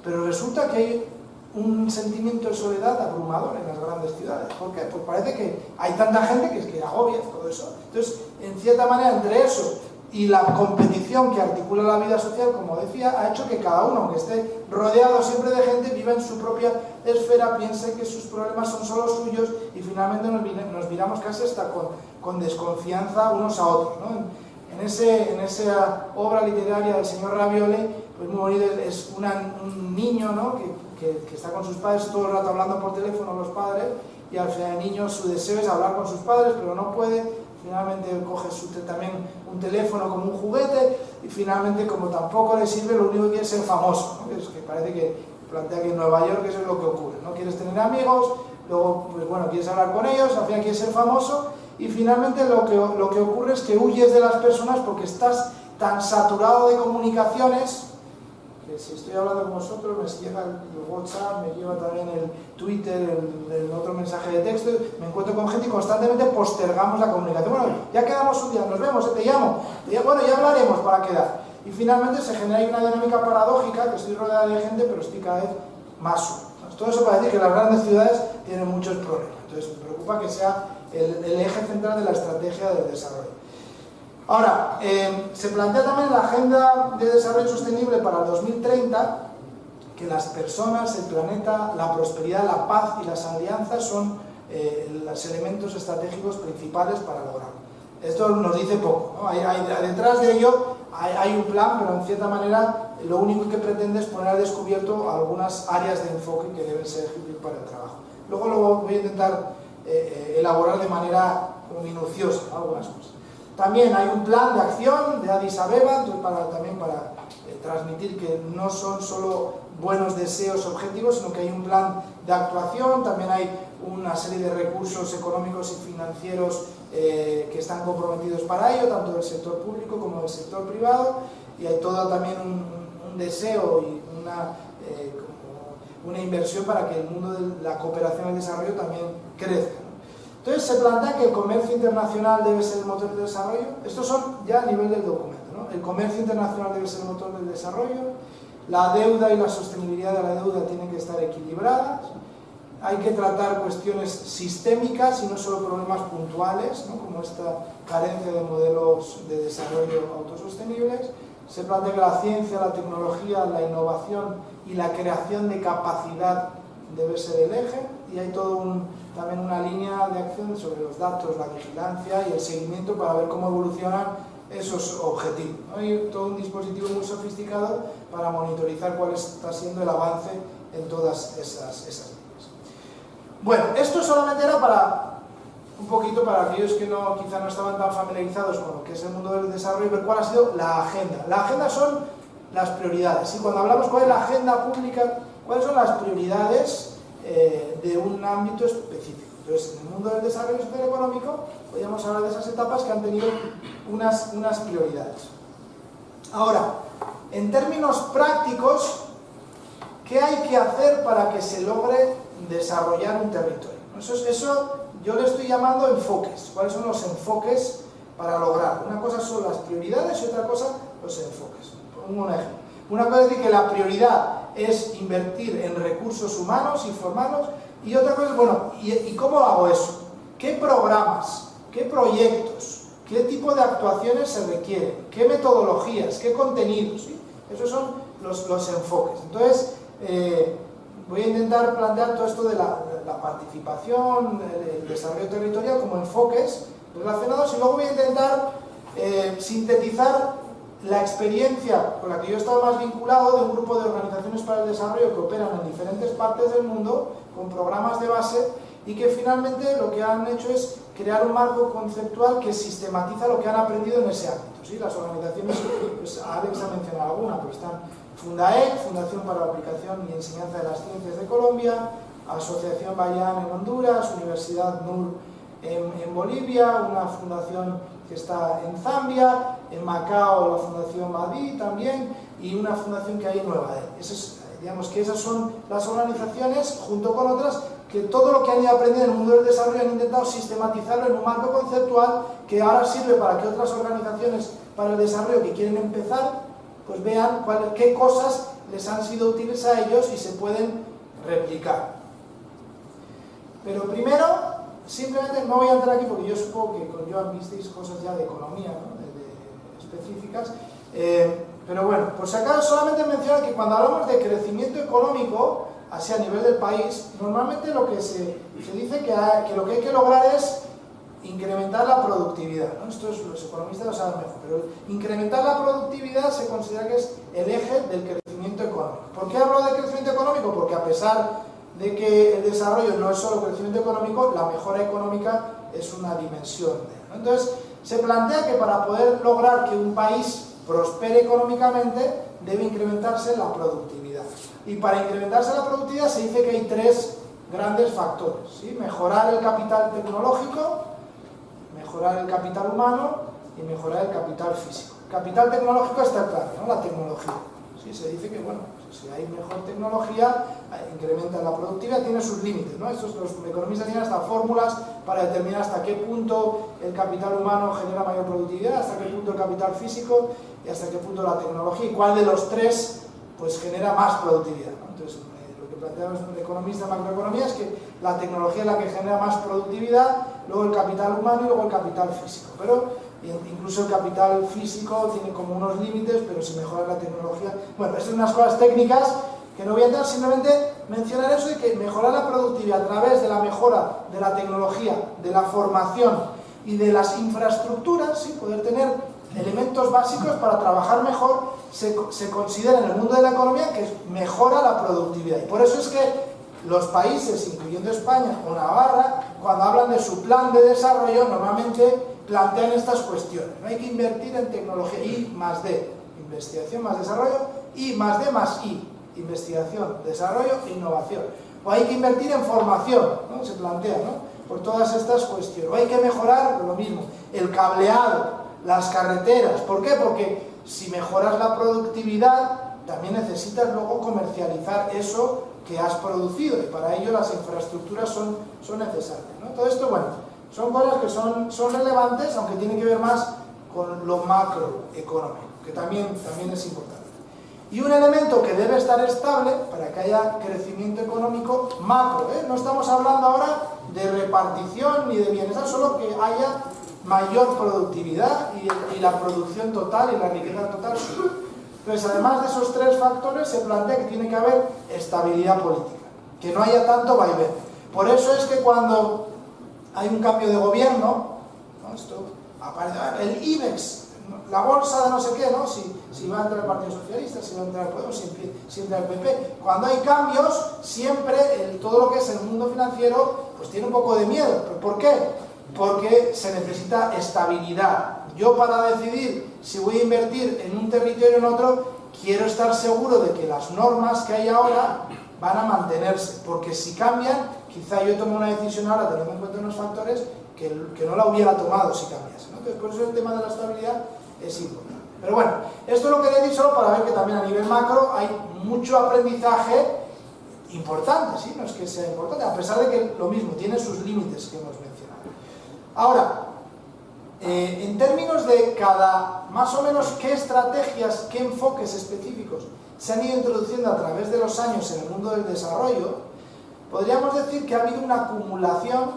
pero resulta que hay un sentimiento de soledad abrumador en las grandes ciudades. ¿Por qué? Pues parece que hay tanta gente que es que agobia todo eso. Entonces, en cierta manera, entre eso y la competición que articula la vida social, como decía, ha hecho que cada uno, aunque esté rodeado siempre de gente, viva en su propia esfera, piense que sus problemas son solo suyos y finalmente nos miramos casi hasta con desconfianza unos a otros, ¿no? En esa obra literaria del señor Ravioli, pues muy bonito, es un niño, ¿no? que está con sus padres todo el rato hablando por teléfono los padres, y al final el niño, su deseo es hablar con sus padres, pero no puede. Finalmente coge también un teléfono como un juguete, y finalmente, como tampoco le sirve, lo único que quiere es ser famoso, ¿no? Es que parece que plantea que en Nueva York eso es lo que ocurre, ¿no? Quieres tener amigos, luego, pues bueno, quieres hablar con ellos, al final quieres ser famoso, y finalmente lo que ocurre es que huyes de las personas porque estás tan saturado de comunicaciones que si estoy hablando con vosotros me llega el WhatsApp, me lleva también el Twitter, el otro mensaje de texto, me encuentro con gente y constantemente postergamos la comunicación. Bueno, ya quedamos un día, nos vemos, te llamo, bueno, ya hablaremos para quedar. Y finalmente se genera ahí una dinámica paradójica, que estoy rodeada de gente, pero estoy cada vez más solo. Todo eso para decir que las grandes ciudades tienen muchos problemas. Entonces me preocupa que sea el eje central de la estrategia del desarrollo. Ahora, se plantea también en la Agenda de Desarrollo Sostenible para el 2030 que las personas, el planeta, la prosperidad, la paz y las alianzas son los elementos estratégicos principales para lograrlo. Esto nos dice poco, ¿no? Detrás de ello hay un plan, pero en cierta manera lo único que pretende es poner al descubierto algunas áreas de enfoque que deben ser útiles para el trabajo. Luego lo voy a intentar elaborar de manera minuciosa, ¿no? Algunas cosas. También hay un plan de acción de Addis Abeba, también para transmitir que no son solo buenos deseos objetivos, sino que hay un plan de actuación. También hay una serie de recursos económicos y financieros que están comprometidos para ello, tanto del sector público como del sector privado, y hay todo también un deseo y una inversión para que el mundo de la cooperación y el desarrollo también crezca. Entonces se plantea que el comercio internacional debe ser el motor del desarrollo. Estos son ya a nivel del documento, ¿no? El comercio internacional debe ser el motor del desarrollo, la deuda y la sostenibilidad de la deuda tienen que estar equilibradas, hay que tratar cuestiones sistémicas y no solo problemas puntuales, ¿no? Como esta carencia de modelos de desarrollo autosostenibles. Se plantea que la ciencia, la tecnología, la innovación y la creación de capacidad debe ser el eje, y hay también una línea de acción sobre los datos, la vigilancia y el seguimiento para ver cómo evolucionan esos objetivos, ¿no? Hay todo un dispositivo muy sofisticado para monitorizar cuál está siendo el avance en todas esas líneas. Bueno, esto solamente era un poquito para aquellos que quizá no estaban tan familiarizados con lo que es el mundo del desarrollo, y ver cuál ha sido la agenda. La agenda son las prioridades, y cuando hablamos cuál es la agenda pública, cuáles son las prioridades de un ámbito específico. Entonces, en el mundo del desarrollo social económico podríamos hablar de esas etapas que han tenido unas prioridades. Ahora, en términos prácticos, ¿qué hay que hacer para que se logre desarrollar un territorio? Eso yo le estoy llamando enfoques. ¿Cuáles son los enfoques para lograrlo? Una cosa son las prioridades y otra cosa los enfoques. Pongo un ejemplo. Una cosa es decir que la prioridad es invertir en recursos humanos y formarlos, y otra cosa es, bueno, ¿y cómo hago eso? ¿Qué programas? ¿Qué proyectos? ¿Qué tipo de actuaciones se requieren? ¿Qué metodologías? ¿Qué contenidos? ¿Sí? Esos son los enfoques. Entonces, voy a intentar plantear todo esto de la participación, el desarrollo territorial como enfoques relacionados, y luego voy a intentar sintetizar la experiencia con la que yo he estado más vinculado de un grupo de organizaciones para el desarrollo que operan en diferentes partes del mundo con programas de base, y que finalmente lo que han hecho es crear un marco conceptual que sistematiza lo que han aprendido en ese ámbito. ¿Sí? Las organizaciones, pues Alex ha mencionado alguna, pero están Fundaec, Fundación para la Aplicación y Enseñanza de las Ciencias de Colombia, Asociación Bayán en Honduras, Universidad NUR en Bolivia, una fundación que está en Zambia, en Macao la Fundación Madí también, y una fundación que hay en Nueva Delhi. Digamos que esas son las organizaciones, junto con otras, que todo lo que han ido aprendiendo en el mundo del desarrollo han intentado sistematizarlo en un marco conceptual que ahora sirve para que otras organizaciones para el desarrollo que quieren empezar, pues vean qué cosas les han sido útiles a ellos y se pueden replicar. Pero primero, simplemente no voy a entrar aquí porque yo supongo que con Joan visteis cosas ya de economía, ¿no? de específicas, pero bueno, por si acaso solamente mencionar que cuando hablamos de crecimiento económico, así a nivel del país, normalmente lo que se dice que lo que hay que lograr es incrementar la productividad, ¿no? Esto los economistas lo saben mejor, pero incrementar la productividad se considera que es el eje del crecimiento económico. ¿Por qué hablo de crecimiento económico? Porque a pesar de que el desarrollo no es solo crecimiento económico, la mejora económica es una dimensión de él, ¿no? Entonces, se plantea que para poder lograr que un país prospere económicamente, debe incrementarse la productividad. Y para incrementarse la productividad se dice que hay tres grandes factores, ¿sí? Mejorar el capital tecnológico, mejorar el capital humano y mejorar el capital físico. Capital tecnológico está claro, ¿no? La tecnología. ¿sí? Se dice que, bueno, si hay mejor tecnología, incrementa la productividad, tiene sus límites, ¿no? Estos, los economistas tienen hasta fórmulas para determinar hasta qué punto el capital humano genera mayor productividad, hasta qué punto el capital físico y hasta qué punto la tecnología, y cuál de los tres pues genera más productividad, ¿no? Entonces, lo que plantean los economistas de macroeconomía es que la tecnología es la que genera más productividad, luego el capital humano y luego el capital físico. Pero incluso el capital físico tiene como unos límites, pero si mejora la tecnología... Bueno, estas son unas cosas técnicas que no voy a entrar, simplemente mencionar eso de que mejorar la productividad a través de la mejora de la tecnología, de la formación y de las infraestructuras, ¿sí? Poder tener elementos básicos para trabajar mejor, se considera en el mundo de la economía que mejora la productividad. Y por eso es que los países, incluyendo España o Navarra, cuando hablan de su plan de desarrollo, normalmente plantean estas cuestiones. No hay que invertir en tecnología, I más D, investigación más desarrollo, I más D más I, investigación, desarrollo e innovación. O hay que invertir en formación, ¿no? Se plantea, ¿no? Por todas estas cuestiones. O hay que mejorar, lo mismo, el cableado, las carreteras. ¿Por qué? Porque si mejoras la productividad, también necesitas luego comercializar eso que has producido, y para ello las infraestructuras son necesarias, ¿no? Todo esto, bueno, son cosas que son relevantes, aunque tienen que ver más con lo macroeconómico, que también es importante. Y un elemento que debe estar estable para que haya crecimiento económico macro, ¿eh? No estamos hablando ahora de repartición ni de bienestar, solo que haya mayor productividad y la producción total y la riqueza total sube. Entonces, además de esos tres factores, se plantea que tiene que haber estabilidad política, que no haya tanto vaivén. Por eso es que cuando hay un cambio de gobierno, ¿no? Esto aparece, el IBEX, la bolsa de no sé qué, ¿no? Si va a entrar el Partido Socialista, si va a entrar el Podemos, si entra el PP. Cuando hay cambios, siempre todo lo que es el mundo financiero pues tiene un poco de miedo. ¿Por qué? Porque se necesita estabilidad. Yo, para decidir si voy a invertir en un territorio o en otro, quiero estar seguro de que las normas que hay ahora van a mantenerse, porque si cambian, quizá yo tomo una decisión ahora teniendo en cuenta unos factores que no la hubiera tomado si cambiase, ¿no? Entonces, por eso el tema de la estabilidad es importante. Pero bueno, esto lo quería decir solo para ver que también a nivel macro hay mucho aprendizaje importante, ¿sí? No es que sea importante, a pesar de que lo mismo, tiene sus límites que hemos mencionado. Ahora, en términos de más o menos qué estrategias, qué enfoques específicos se han ido introduciendo a través de los años en el mundo del desarrollo, podríamos decir que ha habido una acumulación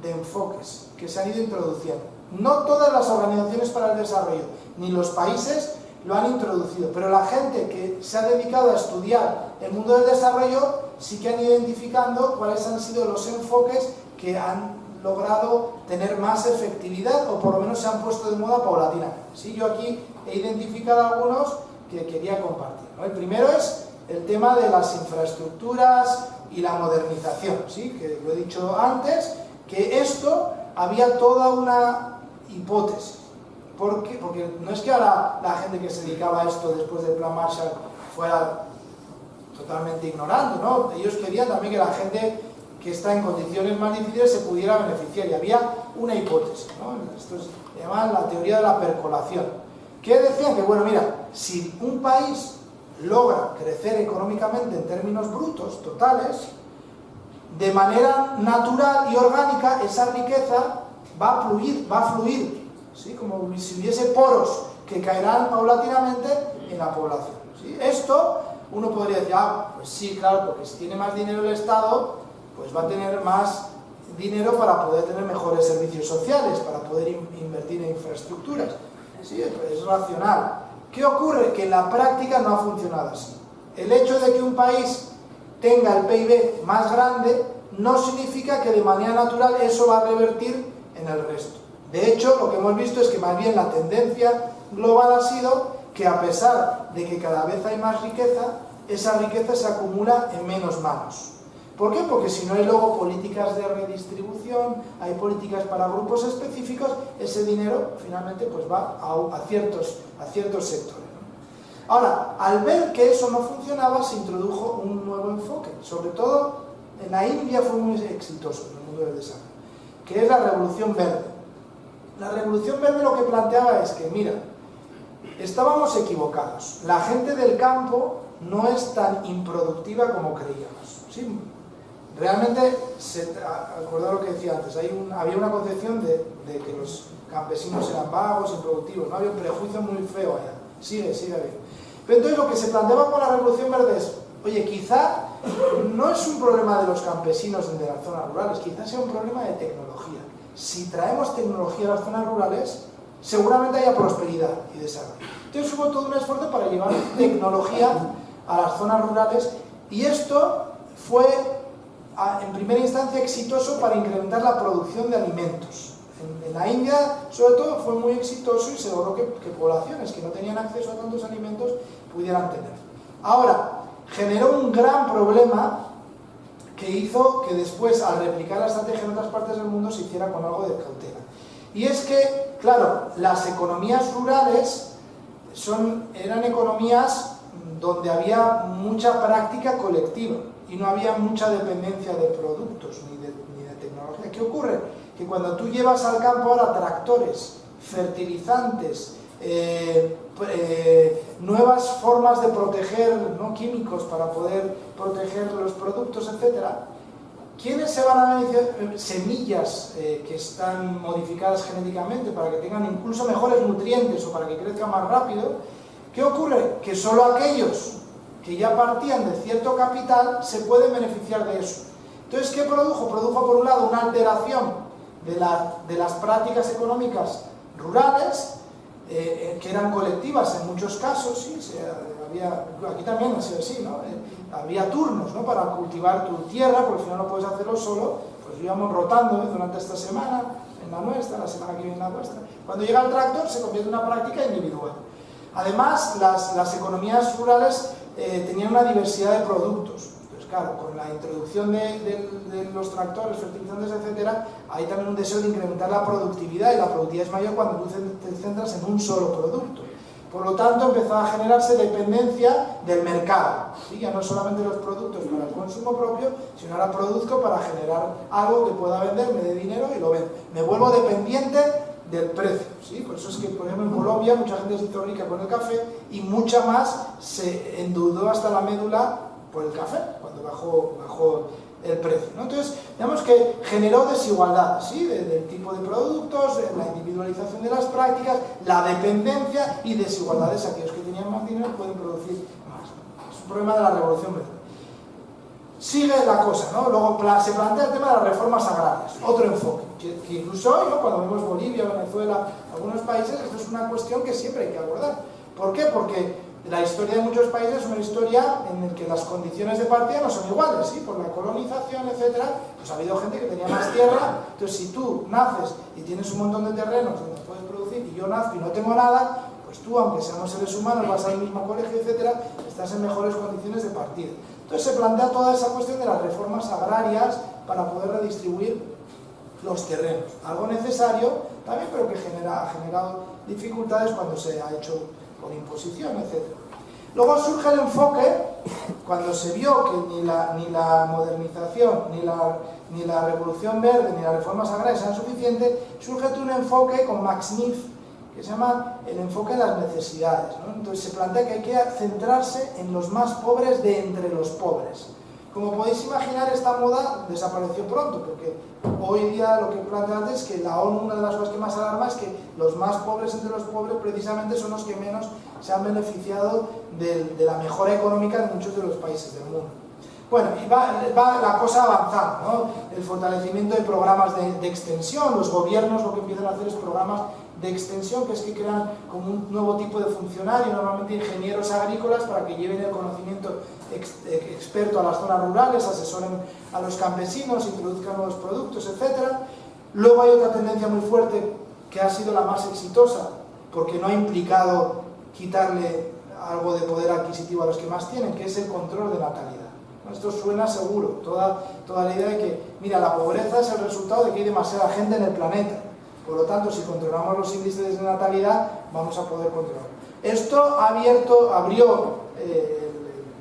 de enfoques que se han ido introduciendo. No todas las organizaciones para el desarrollo, ni los países lo han introducido, pero la gente que se ha dedicado a estudiar el mundo del desarrollo sí que han ido identificando cuáles han sido los enfoques que han logrado tener más efectividad, o por lo menos se han puesto de moda paulatinamente. ¿Sí? Yo aquí he identificado algunos que quería compartir, ¿no? El primero es el tema de las infraestructuras y la modernización, ¿sí? Que lo he dicho antes, que esto había toda una hipótesis. ¿Por qué? Porque no es que ahora la gente que se dedicaba a esto después del Plan Marshall fuera totalmente ignorante, ¿no? Ellos querían también que la gente que está en condiciones más difíciles se pudiera beneficiar, y había una hipótesis, ¿no? Esto se llama la teoría de la percolación, que decían que, bueno, mira, si un país logra crecer económicamente en términos brutos, totales, de manera natural y orgánica, esa riqueza va a fluir, ¿sí? Como si hubiese poros que caerán paulatinamente en la población, ¿sí? Esto, uno podría decir, pues sí, claro, porque si tiene más dinero el Estado, pues va a tener más dinero para poder tener mejores servicios sociales, para poder invertir en infraestructuras. Sí, es racional. ¿Qué ocurre? Que en la práctica no ha funcionado así. El hecho de que un país tenga el PIB más grande no significa que de manera natural eso va a revertir en el resto. De hecho, lo que hemos visto es que más bien la tendencia global ha sido que, a pesar de que cada vez hay más riqueza, esa riqueza se acumula en menos manos. ¿Por qué? Porque si no hay luego políticas de redistribución, hay políticas para grupos específicos, ese dinero finalmente pues va a ciertos sectores, ¿no? Ahora, al ver que eso no funcionaba, se introdujo un nuevo enfoque. Sobre todo en la India fue muy exitoso en el mundo del desarrollo, que es la Revolución Verde. La Revolución Verde lo que planteaba es que, mira, estábamos equivocados. La gente del campo no es tan improductiva como creíamos. ¿Sí? Realmente, acordad lo que decía antes, había una concepción de que los campesinos eran vagos, improductivos, ¿no? Había un prejuicio muy feo allá. Sigue bien. Pero entonces lo que se planteaba con la Revolución Verde es, oye, quizá no es un problema de los campesinos de las zonas rurales, quizá sea un problema de tecnología. Si traemos tecnología a las zonas rurales, seguramente haya prosperidad y desarrollo. Entonces hubo todo un esfuerzo para llevar tecnología a las zonas rurales y esto fue en primera instancia exitoso para incrementar la producción de alimentos. En la India, sobre todo, fue muy exitoso y se logró que poblaciones que no tenían acceso a tantos alimentos pudieran tener. Ahora, generó un gran problema que hizo que después, al replicar la estrategia en otras partes del mundo, se hiciera con algo de cautela. Y es que, claro, las economías rurales eran economías donde había mucha práctica colectiva y no había mucha dependencia de productos ni de tecnología. ¿Qué ocurre? Que cuando tú llevas al campo ahora tractores, fertilizantes, nuevas formas de proteger, ¿no? Químicos para poder proteger los productos, etc., ¿quiénes se van a beneficiar? Semillas que están modificadas genéticamente para que tengan incluso mejores nutrientes o para que crezcan más rápido. ¿Qué ocurre? Que solo aquellos que ya partían de cierto capital se pueden beneficiar de eso. Entonces, ¿qué produjo? Produjo, por un lado, una alteración de las prácticas económicas rurales, que eran colectivas en muchos casos, ¿sí? Aquí también ha sido así, ¿no? Había turnos, ¿no? Para cultivar tu tierra, porque al final no puedes hacerlo solo, pues íbamos rotando, ¿eh? Durante esta semana, en la nuestra, la semana que viene en la vuestra. Cuando llega el tractor se convierte en una práctica individual. Además, las economías rurales tenían una diversidad de productos. Claro, con la introducción de los tractores, fertilizantes, etcétera, hay también un deseo de incrementar la productividad, y la productividad es mayor cuando tú te centras en un solo producto. Por lo tanto, empezó a generarse dependencia del mercado, ¿sí? Ya no solamente los productos para el consumo propio, sino ahora produzco para generar algo que pueda vender, me dé dinero y lo vendo. Me vuelvo dependiente del precio, ¿sí? Por eso es que, por ejemplo, en Colombia mucha gente se hizo rica con el café y mucha más se endeudó hasta la médula por el café, cuando bajó el precio, ¿no? Entonces, digamos que generó desigualdad, ¿sí? Del tipo de productos, la individualización de las prácticas, la dependencia y desigualdades. Aquellos que tenían más dinero pueden producir más. Es un problema de la Revolución Verde. Sigue la cosa, ¿no? Luego se plantea el tema de las reformas agrarias, otro enfoque, que incluso hoy, ¿no? Cuando vemos Bolivia, Venezuela, algunos países, esto es una cuestión que siempre hay que abordar. ¿Por qué? Porque la historia de muchos países es una historia en la que las condiciones de partida no son iguales, ¿sí? Por la colonización, etcétera, pues ha habido gente que tenía más tierra. Entonces, si tú naces y tienes un montón de terrenos donde puedes producir, y yo nazco y no tengo nada, pues tú, aunque seamos seres humanos, vas al mismo colegio, etcétera, estás en mejores condiciones de partida. Entonces se plantea toda esa cuestión de las reformas agrarias para poder redistribuir los terrenos. Algo necesario también, pero que ha generado dificultades cuando se ha hecho por imposición, etc. Luego surge el enfoque, cuando se vio que ni la modernización, ni la revolución verde, ni las reformas agrarias eran suficientes, surge un enfoque con Max Neff, que se llama el enfoque de las necesidades, ¿no? Entonces se plantea que hay que centrarse en los más pobres de entre los pobres. Como podéis imaginar, esta moda desapareció pronto, porque hoy día lo que plantea antes es que la ONU, una de las cosas que más alarma es que los más pobres entre los pobres precisamente son los que menos se han beneficiado de la mejora económica de muchos de los países del mundo. Bueno, y va la cosa avanzando, ¿no? El fortalecimiento de programas de extensión. Los gobiernos lo que empiezan a hacer es programas de extensión, que es que crean como un nuevo tipo de funcionario, normalmente ingenieros agrícolas, para que lleven el conocimiento experto a las zonas rurales, asesoren a los campesinos, introduzcan nuevos productos, etc. Luego hay otra tendencia muy fuerte que ha sido la más exitosa, porque no ha implicado quitarle algo de poder adquisitivo a los que más tienen, que es el control de natalidad. Esto suena seguro, toda la idea de que, mira, la pobreza es el resultado de que hay demasiada gente en el planeta. Por lo tanto, si controlamos los índices de natalidad, vamos a poder controlarlo. Esto abrió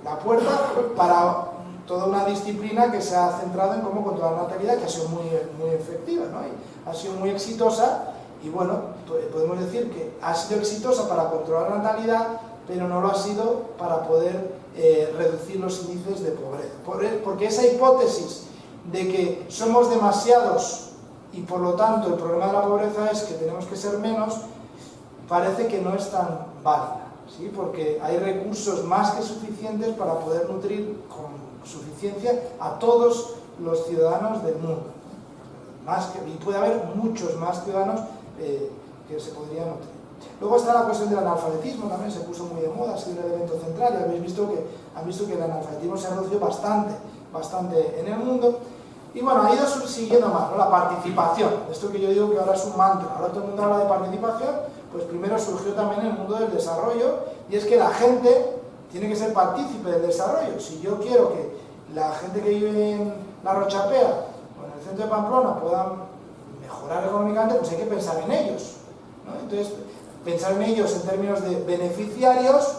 la puerta para toda una disciplina que se ha centrado en cómo controlar la natalidad, que ha sido muy efectiva, ¿no? Y ha sido muy exitosa, Y bueno, podemos decir que ha sido exitosa para controlar la natalidad, pero no lo ha sido para poder reducir los índices de pobreza. Porque esa hipótesis de que somos demasiados y por lo tanto el problema de la pobreza es que tenemos que ser menos, parece que no es tan válida, ¿sí? Porque hay recursos más que suficientes para poder nutrir con suficiencia a todos los ciudadanos del mundo. Y puede haber muchos más ciudadanos que se podrían nutrir. Luego está la cuestión del analfabetismo, también se puso muy de moda, ha sido un elemento central, y han visto que el analfabetismo se ha reducido bastante en el mundo. Y bueno, ha ido siguiendo más, ¿no? La participación, esto que yo digo que ahora es un mantra, ahora todo el mundo habla de participación, pues primero surgió también en el mundo del desarrollo, y es que la gente tiene que ser partícipe del desarrollo. Si yo quiero que la gente que vive en La Rochapea o en el centro de Pamplona puedan mejorar económicamente, pues hay que pensar en ellos, ¿no? Entonces, pensar en ellos en términos de beneficiarios,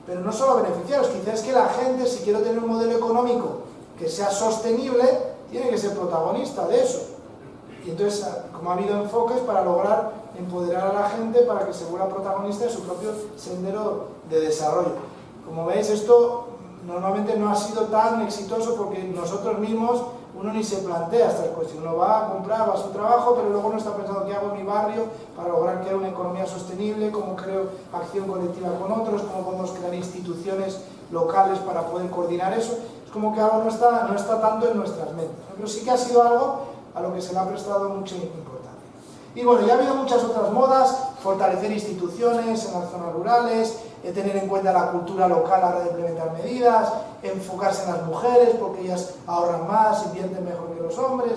pero no solo beneficiarios, quizás es que la gente, si quiero tener un modelo económico que sea sostenible, tiene que ser protagonista de eso. Y entonces, como ha habido enfoques para lograr empoderar a la gente para que se vuelva protagonista de su propio sendero de desarrollo. Como veis, esto normalmente no ha sido tan exitoso porque nosotros mismos, uno ni se plantea estas cuestiones. Uno va a comprar, va a su trabajo, pero luego no está pensando qué hago en mi barrio para lograr crear una economía sostenible, cómo creo acción colectiva con otros, cómo podemos crear instituciones locales para poder coordinar eso. Es como que algo no está tanto en nuestras mentes, ¿no? Pero sí que ha sido algo a lo que se le ha prestado mucha importancia. Y bueno, ya ha habido muchas otras modas: fortalecer instituciones en las zonas rurales, tener en cuenta la cultura local a la hora de implementar medidas, enfocarse en las mujeres porque ellas ahorran más, invierten mejor que los hombres,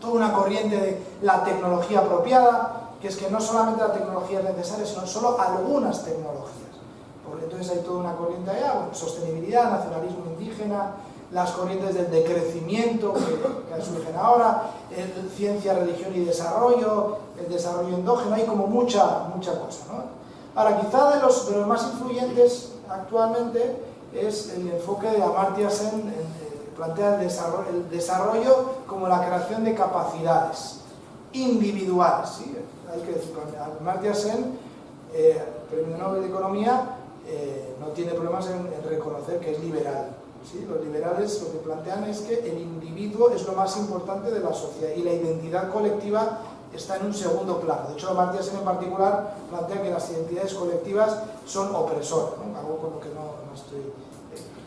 toda una corriente de la tecnología apropiada, que es que no solamente la tecnología es necesaria, sino solo algunas tecnologías. Porque entonces hay toda una corriente allá, bueno, sostenibilidad, nacionalismo indígena, las corrientes del decrecimiento que surgen ahora, ciencia, religión y desarrollo, el desarrollo endógeno, hay como mucha cosa, ¿no? Ahora, quizá de los más influyentes actualmente es el enfoque de Amartya Sen, plantea el desarrollo como la creación de capacidades individuales, ¿sí? Hay que decir, Amartya Sen, Premio Nobel de Economía, no tiene problemas en reconocer que es liberal, ¿sí? Los liberales lo que plantean es que el individuo es lo más importante de la sociedad y la identidad colectiva está en un segundo plano. De hecho, Amartya Sen en particular plantea que las identidades colectivas son opresoras, ¿no? Algo con lo que no estoy...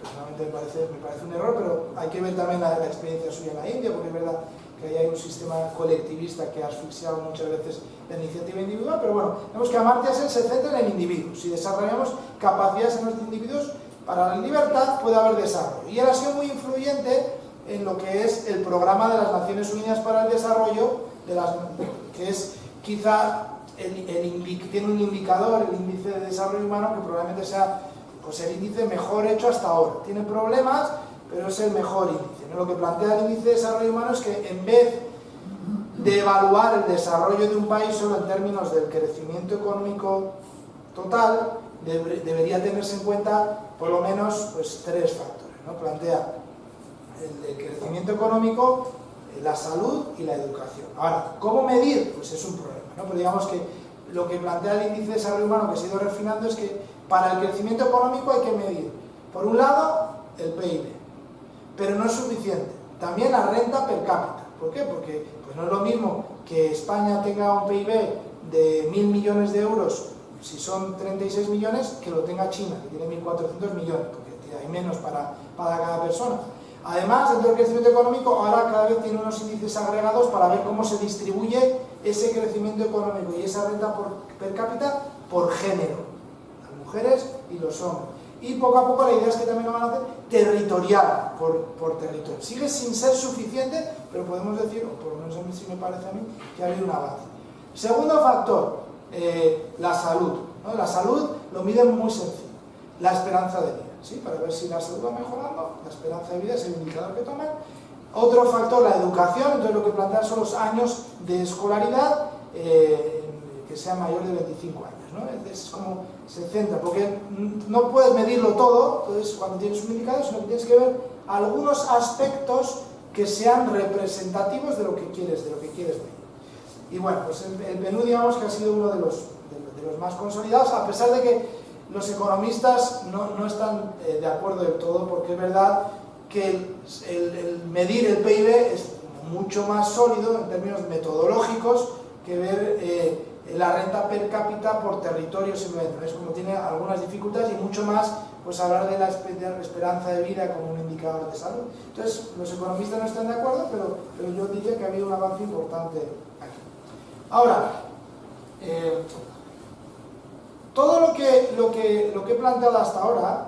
personalmente me parece un error, pero hay que ver también la experiencia suya en la India, porque es verdad que ahí hay un sistema colectivista que ha asfixiado muchas veces la iniciativa individual, pero bueno, vemos que Amartya Sen se centra en el individuo. Si desarrollamos capacidades en los individuos, para la libertad puede haber desarrollo. Y él ha sido muy influyente en lo que es el programa de las Naciones Unidas para el Desarrollo, que es quizá tiene un indicador, el índice de desarrollo humano, que probablemente sea pues, el índice mejor hecho hasta ahora. Tiene problemas, pero es el mejor índice, ¿no? Lo que plantea el índice de desarrollo humano es que en vez de evaluar el desarrollo de un país solo en términos del crecimiento económico total, debería tenerse en cuenta por lo menos pues, 3 factores, ¿no? Plantea el crecimiento económico, la salud y la educación. Ahora, ¿cómo medir? Pues es un problema, ¿no? Pero digamos que lo que plantea el índice de desarrollo humano, que se ha ido refinando, es que para el crecimiento económico hay que medir, por un lado, el PIB, pero no es suficiente. También la renta per cápita. ¿Por qué? Porque pues no es lo mismo que España tenga un PIB de 1.000 millones de euros, si son 36 millones, que lo tenga China, que tiene 1.400 millones, porque hay menos para cada persona. Además, dentro del crecimiento económico, ahora cada vez tiene unos índices agregados para ver cómo se distribuye ese crecimiento económico y esa renta per cápita por género, las mujeres y los hombres. Y poco a poco la idea es que también lo van a hacer territorial, por territorio. Sigue sin ser suficiente, pero podemos decir, o por lo menos a mí sí me parece a mí, que ha habido un avance. Segundo factor, la salud, ¿no? La salud lo miden muy sencillo, la esperanza de vida. ¿Sí? Para ver si la salud va mejorando, la esperanza de vida es el indicador que toman. Otro factor, la educación, entonces lo que plantean son los años de escolaridad que sean mayor de 25 años, ¿no? Es como se centra, porque no puedes medirlo todo, entonces cuando tienes un indicador, sino que tienes que ver algunos aspectos que sean representativos de lo que quieres medir. Y bueno, pues el PNUD digamos que ha sido uno de los más consolidados, a pesar de que los economistas no están de acuerdo del todo, porque es verdad que el medir el PIB es mucho más sólido en términos metodológicos que ver la renta per cápita por territorio simplemente. Es como tiene algunas dificultades y mucho más pues hablar de la esperanza de vida como un indicador de salud. Entonces los economistas no están de acuerdo, pero yo diría que ha habido un avance importante aquí. Ahora, todo lo que he planteado hasta ahora,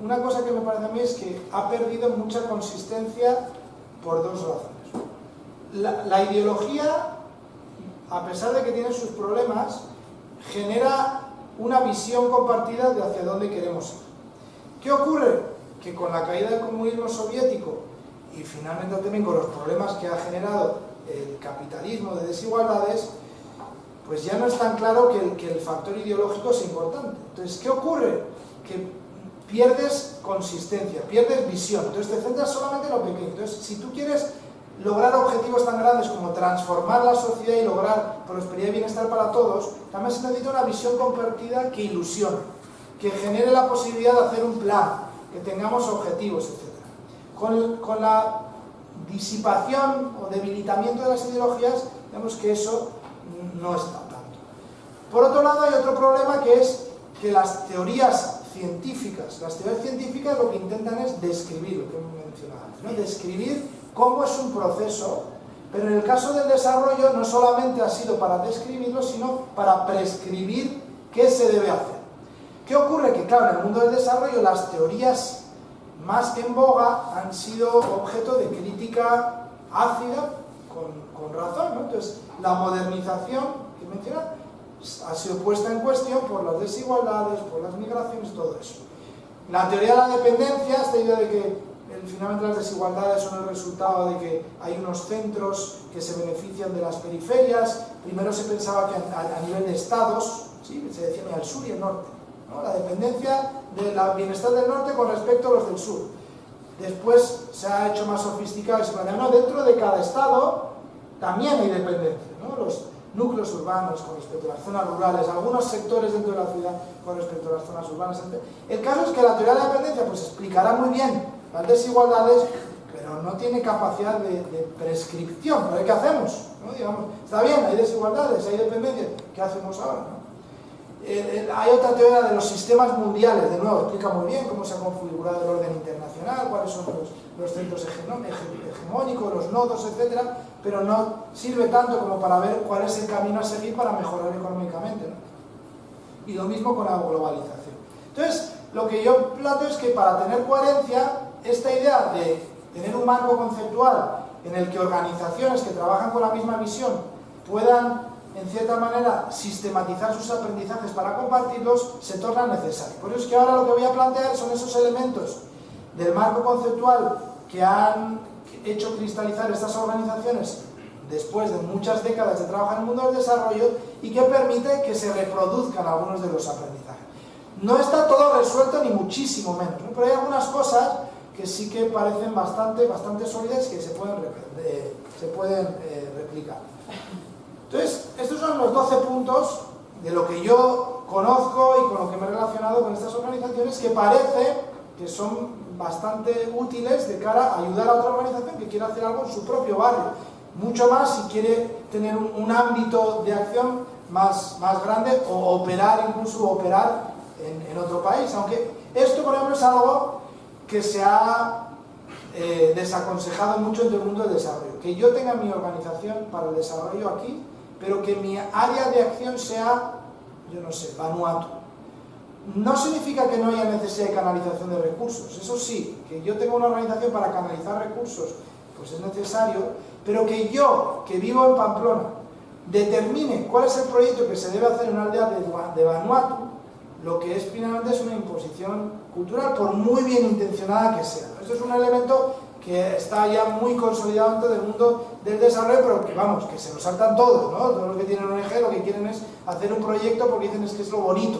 una cosa que me parece a mí es que ha perdido mucha consistencia por dos razones. La ideología, a pesar de que tiene sus problemas, genera una visión compartida de hacia dónde queremos ir. ¿Qué ocurre? Que con la caída del comunismo soviético y finalmente también con los problemas que ha generado el capitalismo de desigualdades, pues ya no es tan claro que el factor ideológico es importante. Entonces, ¿qué ocurre? Que pierdes consistencia, pierdes visión, entonces te centras solamente en lo pequeño. Entonces, si tú quieres lograr objetivos tan grandes como transformar la sociedad y lograr prosperidad y bienestar para todos, también se necesita una visión compartida que ilusione, que genere la posibilidad de hacer un plan, que tengamos objetivos, etc. Con la disipación o debilitamiento de las ideologías, vemos que eso no está tanto. Por otro lado, hay otro problema, que es que las teorías científicas lo que intentan es describir lo que hemos mencionado antes, ¿no? Describir cómo es un proceso, pero en el caso del desarrollo no solamente ha sido para describirlo, sino para prescribir qué se debe hacer. ¿Qué ocurre? Que claro, en el mundo del desarrollo las teorías más en boga han sido objeto de crítica ácida, con razón, ¿no? Entonces, la modernización que menciona ha sido puesta en cuestión por las desigualdades, por las migraciones, todo eso. La teoría de la dependencia, esta idea de que finalmente las desigualdades son el resultado de que hay unos centros que se benefician de las periferias. Primero se pensaba que a nivel de estados, ¿sí? Se decía el sur y el norte, ¿no? La dependencia del bienestar del norte con respecto a los del sur. Después se ha hecho más sofisticado y se plantea, no, dentro de cada estado también hay dependencia, ¿no? Los núcleos urbanos con respecto a las zonas rurales, algunos sectores dentro de la ciudad con respecto a las zonas urbanas. El caso es que la teoría de la dependencia pues explicará muy bien las desigualdades, pero no tiene capacidad de prescripción. ¿Pero qué hacemos? ¿No? Digamos, está bien, hay desigualdades, hay dependencia, ¿qué hacemos ahora? ¿No? Hay otra teoría de los sistemas mundiales, de nuevo, explica muy bien cómo se ha configurado el orden internacional, cuáles son los centros hegemónicos, los nodos, etc., pero no sirve tanto como para ver cuál es el camino a seguir para mejorar económicamente, ¿no? Y lo mismo con la globalización. Entonces, lo que yo planteo es que para tener coherencia, esta idea de tener un marco conceptual en el que organizaciones que trabajan con la misma visión puedan, en cierta manera, sistematizar sus aprendizajes para compartirlos, se torna necesario. Por eso es que ahora lo que voy a plantear son esos elementos del marco conceptual que han hecho cristalizar estas organizaciones después de muchas décadas de trabajo en el mundo del desarrollo y que permite que se reproduzcan algunos de los aprendizajes. No está todo resuelto, ni muchísimo menos, ¿no? Pero hay algunas cosas que sí que parecen bastante sólidas y que se pueden replicar. Entonces, estos son los 12 puntos de lo que yo conozco y con lo que me he relacionado con estas organizaciones, que parece que son bastante útiles de cara a ayudar a otra organización que quiera hacer algo en su propio barrio. Mucho más si quiere tener un ámbito de acción más grande o operar en otro país. Aunque esto, por ejemplo, es algo que se ha desaconsejado mucho en el mundo del desarrollo. Que yo tenga mi organización para el desarrollo aquí, pero que mi área de acción sea, yo no sé, Vanuatu. No significa que no haya necesidad de canalización de recursos. Eso sí, que yo tenga una organización para canalizar recursos, pues es necesario, pero que yo, que vivo en Pamplona, determine cuál es el proyecto que se debe hacer en una aldea de Vanuatu, lo que es finalmente es una imposición cultural, por muy bien intencionada que sea. Esto es un elemento que está ya muy consolidado dentro del mundo del desarrollo, pero que vamos, que se lo saltan todos, ¿no? Todos los que tienen ONG lo que quieren es hacer un proyecto porque dicen es que es lo bonito.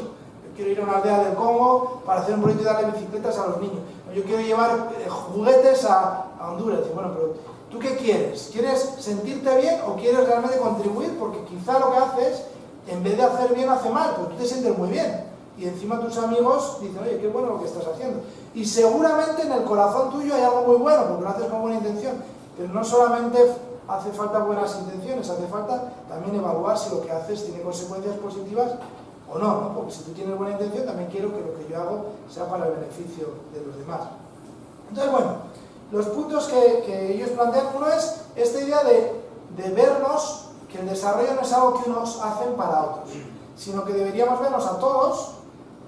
quiero ir a una aldea del Congo para hacer un proyecto de darle bicicletas a los niños. Yo quiero llevar juguetes a Honduras. Y bueno, pero ¿tú qué quieres? ¿Quieres sentirte bien o quieres realmente contribuir? Porque quizá lo que haces, en vez de hacer bien, hace mal, pero tú te sientes muy bien. Y encima tus amigos dicen, oye, qué bueno lo que estás haciendo. Y seguramente en el corazón tuyo hay algo muy bueno, porque lo haces con buena intención. Pero no solamente hace falta buenas intenciones, hace falta también evaluar si lo que haces tiene consecuencias positivas o no, ¿no? Porque si tú tienes buena intención, también quiero que lo que yo hago sea para el beneficio de los demás. Entonces, bueno, los puntos que ellos plantean, uno es esta idea de vernos que el desarrollo no es algo que unos hacen para otros, sino que deberíamos vernos a todos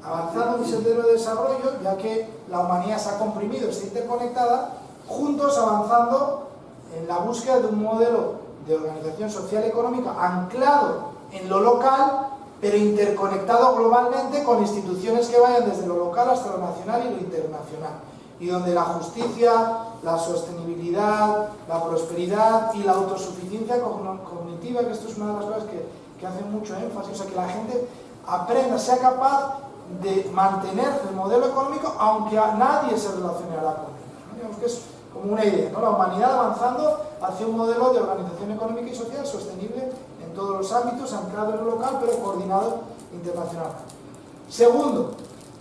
avanzando en un sendero de desarrollo, ya que la humanidad se ha comprimido, está interconectada, juntos avanzando en la búsqueda de un modelo de organización social y económica anclado en lo local, pero interconectado globalmente con instituciones que vayan desde lo local hasta lo nacional y lo internacional, y donde la justicia, la sostenibilidad, la prosperidad y la autosuficiencia cognitiva, que esto es una de las cosas que hacen mucho énfasis, o sea, que la gente aprenda, sea capaz de mantener el modelo económico aunque a nadie se relacionará con él, ¿no? Digamos que es como una idea, ¿no? La humanidad avanzando hacia un modelo de organización económica y social sostenible en todos los ámbitos, anclado en lo local pero coordinado internacionalmente. Segundo,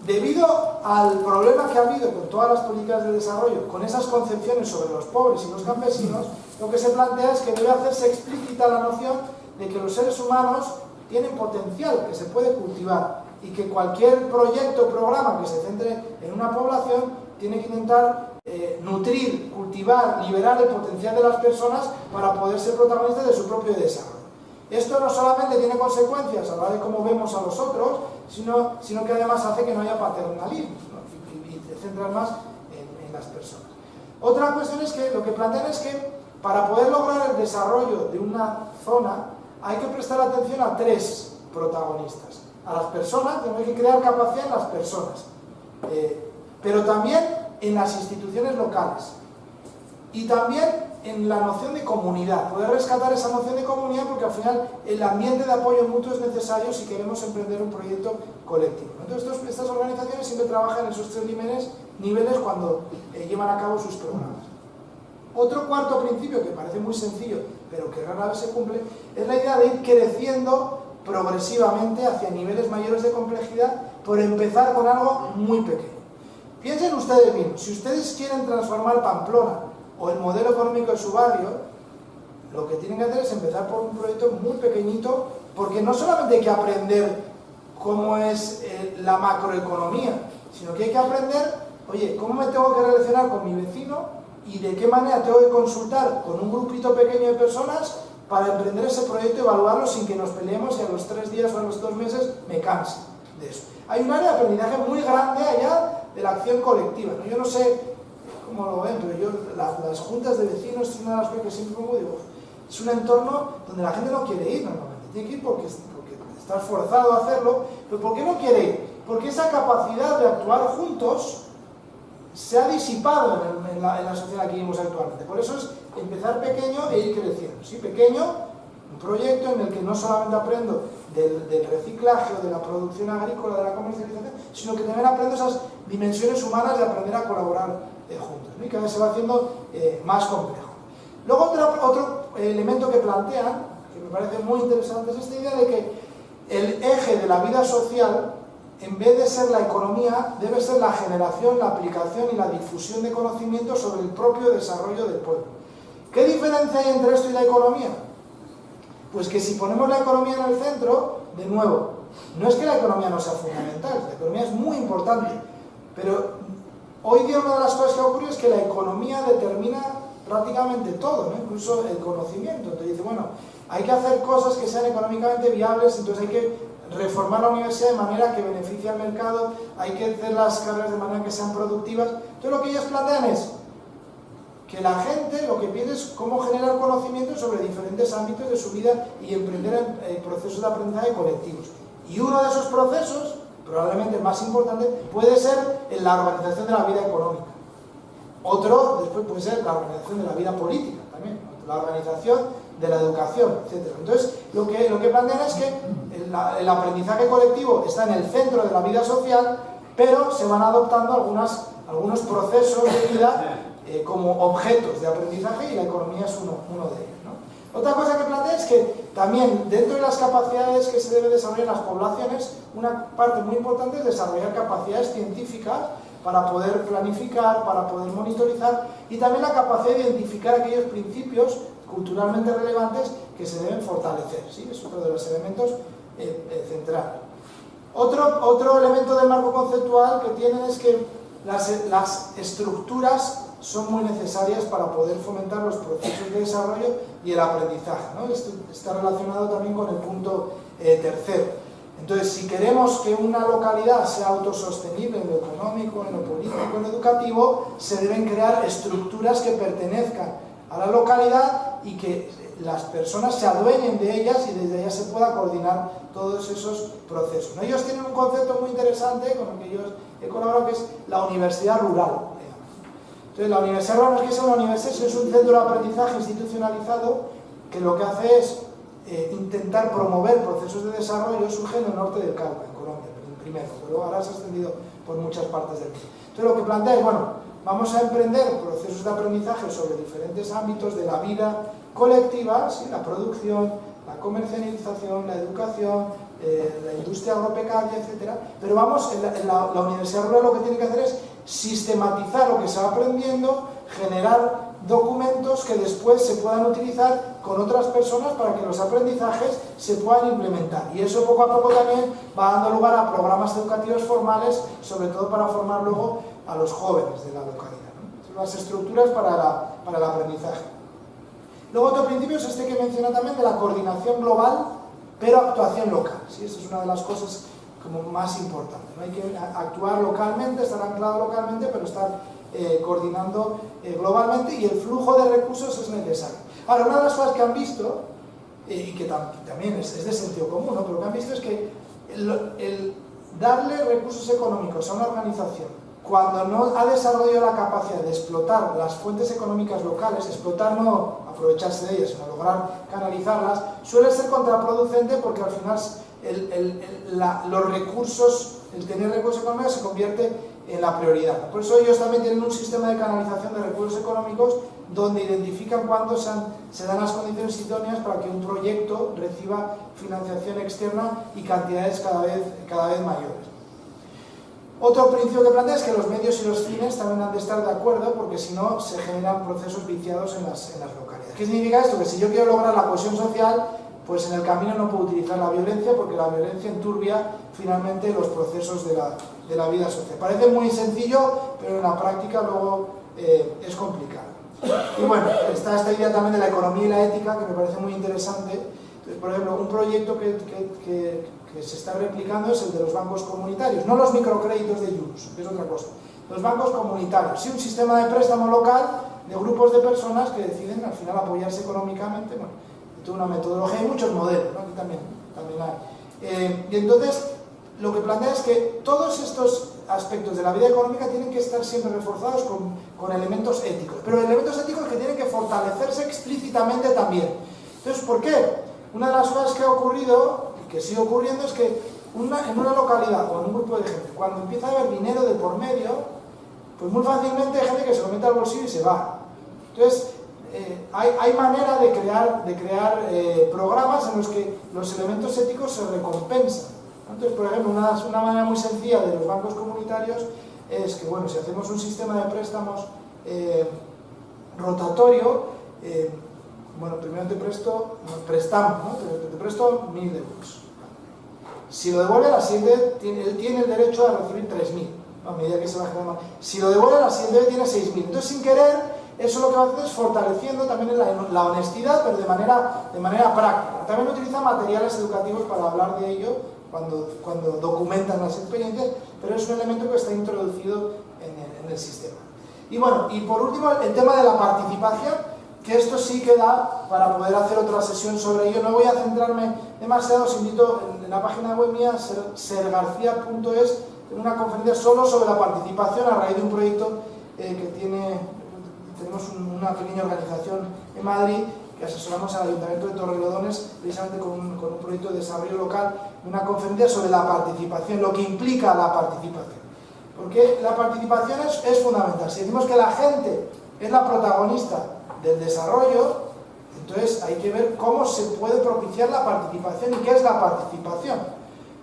debido al problema que ha habido con todas las políticas de desarrollo, con esas concepciones sobre los pobres y los campesinos, lo que se plantea es que debe hacerse explícita la noción de que los seres humanos tienen potencial que se puede cultivar y que cualquier proyecto o programa que se centre en una población tiene que intentar nutrir, cultivar, liberar el potencial de las personas para poder ser protagonistas de su propio desarrollo. Esto no solamente tiene consecuencias a la hora de cómo vemos a los otros, sino que además hace que no haya paternalismo, ¿no? y te centras más en las personas. Otra cuestión es que lo que plantean es que para poder lograr el desarrollo de una zona hay que prestar atención a tres protagonistas. A las personas, hay que crear capacidad en las personas, pero también en las instituciones locales y también en la noción de comunidad, poder rescatar esa noción de comunidad, porque al final el ambiente de apoyo mutuo es necesario si queremos emprender un proyecto colectivo. Entonces estas organizaciones siempre trabajan en esos tres niveles cuando llevan a cabo sus programas. Otro cuarto principio que parece muy sencillo pero que rara vez se cumple es la idea de ir creciendo progresivamente hacia niveles mayores de complejidad por empezar con algo muy pequeño. Piensen ustedes bien, si ustedes quieren transformar Pamplona o el modelo económico de su barrio, lo que tienen que hacer es empezar por un proyecto muy pequeñito, porque no solamente hay que aprender cómo es la macroeconomía, sino que hay que aprender, oye, cómo me tengo que relacionar con mi vecino y de qué manera tengo que consultar con un grupito pequeño de personas para emprender ese proyecto y evaluarlo sin que nos peleemos y a los 3 días o a los 2 meses me canse de eso. Hay un área de aprendizaje muy grande allá de la acción colectiva, ¿no? Yo no sé cómo lo ven, pero yo las juntas de vecinos es una de las cosas que siempre pongo, digo, es un entorno donde la gente no quiere ir normalmente, tiene que ir porque está forzado a hacerlo, pero ¿por qué no quiere ir? Porque esa capacidad de actuar juntos se ha disipado en la sociedad que vivimos actualmente. Por eso es empezar pequeño e ir creciendo. ¿Sí? Pequeño, un proyecto en el que no solamente aprendo del reciclaje o de la producción agrícola, de la comercialización, sino que también aprendo esas dimensiones humanas de aprender a colaborar juntos, ¿no? Y cada vez se va haciendo más complejo. Luego otro elemento que plantean, que me parece muy interesante, es esta idea de que el eje de la vida social, en vez de ser la economía, debe ser la generación, la aplicación y la difusión de conocimientos sobre el propio desarrollo del pueblo. ¿Qué diferencia hay entre esto y la economía? Pues que si ponemos la economía en el centro, de nuevo, no es que la economía no sea fundamental, la economía es muy importante, pero hoy día una de las cosas que ha ocurrido es que la economía determina prácticamente todo, ¿no? Incluso el conocimiento. Entonces dice, bueno, hay que hacer cosas que sean económicamente viables, entonces hay que reformar la universidad de manera que beneficie al mercado, hay que hacer las carreras de manera que sean productivas. Entonces lo que ellos plantean es que la gente lo que pide es cómo generar conocimiento sobre diferentes ámbitos de su vida y emprender procesos de aprendizaje colectivos. Y uno de esos procesos, probablemente el más importante, puede ser en la organización de la vida económica. Otro, después, puede ser la organización de la vida política también. la organización de la educación, etc. Entonces, lo que plantean es que el aprendizaje colectivo está en el centro de la vida social, pero se van adoptando algunos procesos de vida como objetos de aprendizaje, y la economía es uno de ellos, ¿no? Otra cosa que plantea es que también dentro de las capacidades que se deben desarrollar en las poblaciones, una parte muy importante es desarrollar capacidades científicas para poder planificar, para poder monitorizar, y también la capacidad de identificar aquellos principios culturalmente relevantes que se deben fortalecer, ¿sí? Es otro de los elementos centrales. Otro elemento del marco conceptual que tienen es que las estructuras son muy necesarias para poder fomentar los procesos de desarrollo y el aprendizaje, ¿no? Esto está relacionado también con el punto tercero. Entonces, si queremos que una localidad sea autosostenible en lo económico, en lo político, en lo educativo, se deben crear estructuras que pertenezcan a la localidad y que las personas se adueñen de ellas y desde ellas se pueda coordinar todos esos procesos, ¿no? Ellos tienen un concepto muy interesante con el que yo he colaborado, que es la universidad rural. Entonces, la universidad rural no es que sea una universidad, sino es un centro de aprendizaje institucionalizado que lo que hace es intentar promover procesos de desarrollo. Surge en el norte del Cauca, en Colombia, primero, pero ahora se ha extendido por muchas partes del mundo. Entonces, lo que plantea es, bueno, vamos a emprender procesos de aprendizaje sobre diferentes ámbitos de la vida colectiva, ¿sí? La producción, la comercialización, la educación, la industria agropecuaria, etc. Pero vamos, la universidad rural lo que tiene que hacer es sistematizar lo que se va aprendiendo, generar documentos que después se puedan utilizar con otras personas para que los aprendizajes se puedan implementar. Y eso poco a poco también va dando lugar a programas educativos formales, sobre todo para formar luego a los jóvenes de la localidad, ¿no? Las estructuras para el aprendizaje. Luego otro principio es este que menciona también, de la coordinación global, pero actuación local, ¿sí? Eso es una de las cosas como más importantes, ¿no? Hay que actuar localmente, estar anclado localmente, pero estar coordinando globalmente, y el flujo de recursos es necesario. Ahora, una de las cosas que han visto, y que también es de sentido común, ¿no? Pero lo que han visto es que el darle recursos económicos a una organización cuando no ha desarrollado la capacidad de explotar las fuentes económicas locales, explotar no aprovecharse de ellas, sino lograr canalizarlas, suele ser contraproducente, porque al final los recursos, el tener recursos económicos se convierte en la prioridad. Por eso ellos también tienen un sistema de canalización de recursos económicos donde identifican cuándo se dan las condiciones idóneas para que un proyecto reciba financiación externa y cantidades cada vez mayores. Otro principio que plantea es que los medios y los fines también han de estar de acuerdo, porque si no se generan procesos viciados en las localidades. ¿Qué significa esto? Que si yo quiero lograr la cohesión social, pues en el camino no puedo utilizar la violencia, porque la violencia enturbia finalmente los procesos de la vida social. Parece muy sencillo, pero en la práctica luego es complicado. Y bueno, está esta idea también de la economía y la ética, que me parece muy interesante. Entonces, por ejemplo, un proyecto que se está replicando es el de los bancos comunitarios, no los microcréditos de Yunus, que es otra cosa. Los bancos comunitarios, sí, un sistema de préstamo local de grupos de personas que deciden al final apoyarse económicamente. Bueno, toda una metodología, hay muchos modelos, ¿no? Aquí también hay. Y entonces, lo que plantea es que todos estos aspectos de la vida económica tienen que estar siempre reforzados con elementos éticos, pero elementos éticos que tienen que fortalecerse explícitamente también. Entonces, ¿por qué? Una de las cosas que ha ocurrido, y que sigue ocurriendo, es que en una localidad o en un grupo de gente, cuando empieza a haber dinero de por medio, pues muy fácilmente hay gente que se lo mete al bolsillo y se va. Entonces, hay manera de crear programas en los que los elementos éticos se recompensan. Entonces, por ejemplo, una manera muy sencilla de los bancos comunitarios es que, bueno, si hacemos un sistema de préstamos rotatorio, bueno, primero te presto 1.000 euros. Si lo devuelve a la siguiente, él tiene el derecho a recibir 3.000, a medida que se va generando. Si lo devuelve a la siguiente, tiene 6.000. Entonces, sin querer, eso lo que va a hacer es fortaleciendo también la honestidad, pero de manera práctica. También utilizan materiales educativos para hablar de ello cuando documentan las experiencias, pero es un elemento que está introducido en el sistema. Y bueno, y por último, el tema de la participación, que esto sí que da para poder hacer otra sesión sobre ello. No voy a centrarme demasiado, os invito en la página web mía, sergarcia.es, en una conferencia solo sobre la participación a raíz de un proyecto que tiene tenemos una pequeña organización en Madrid que asesoramos al Ayuntamiento de Torrelodones precisamente con un proyecto de desarrollo local, una conferencia sobre la participación, lo que implica la participación. Porque la participación es fundamental. Si decimos que la gente es la protagonista del desarrollo, entonces hay que ver cómo se puede propiciar la participación y qué es la participación.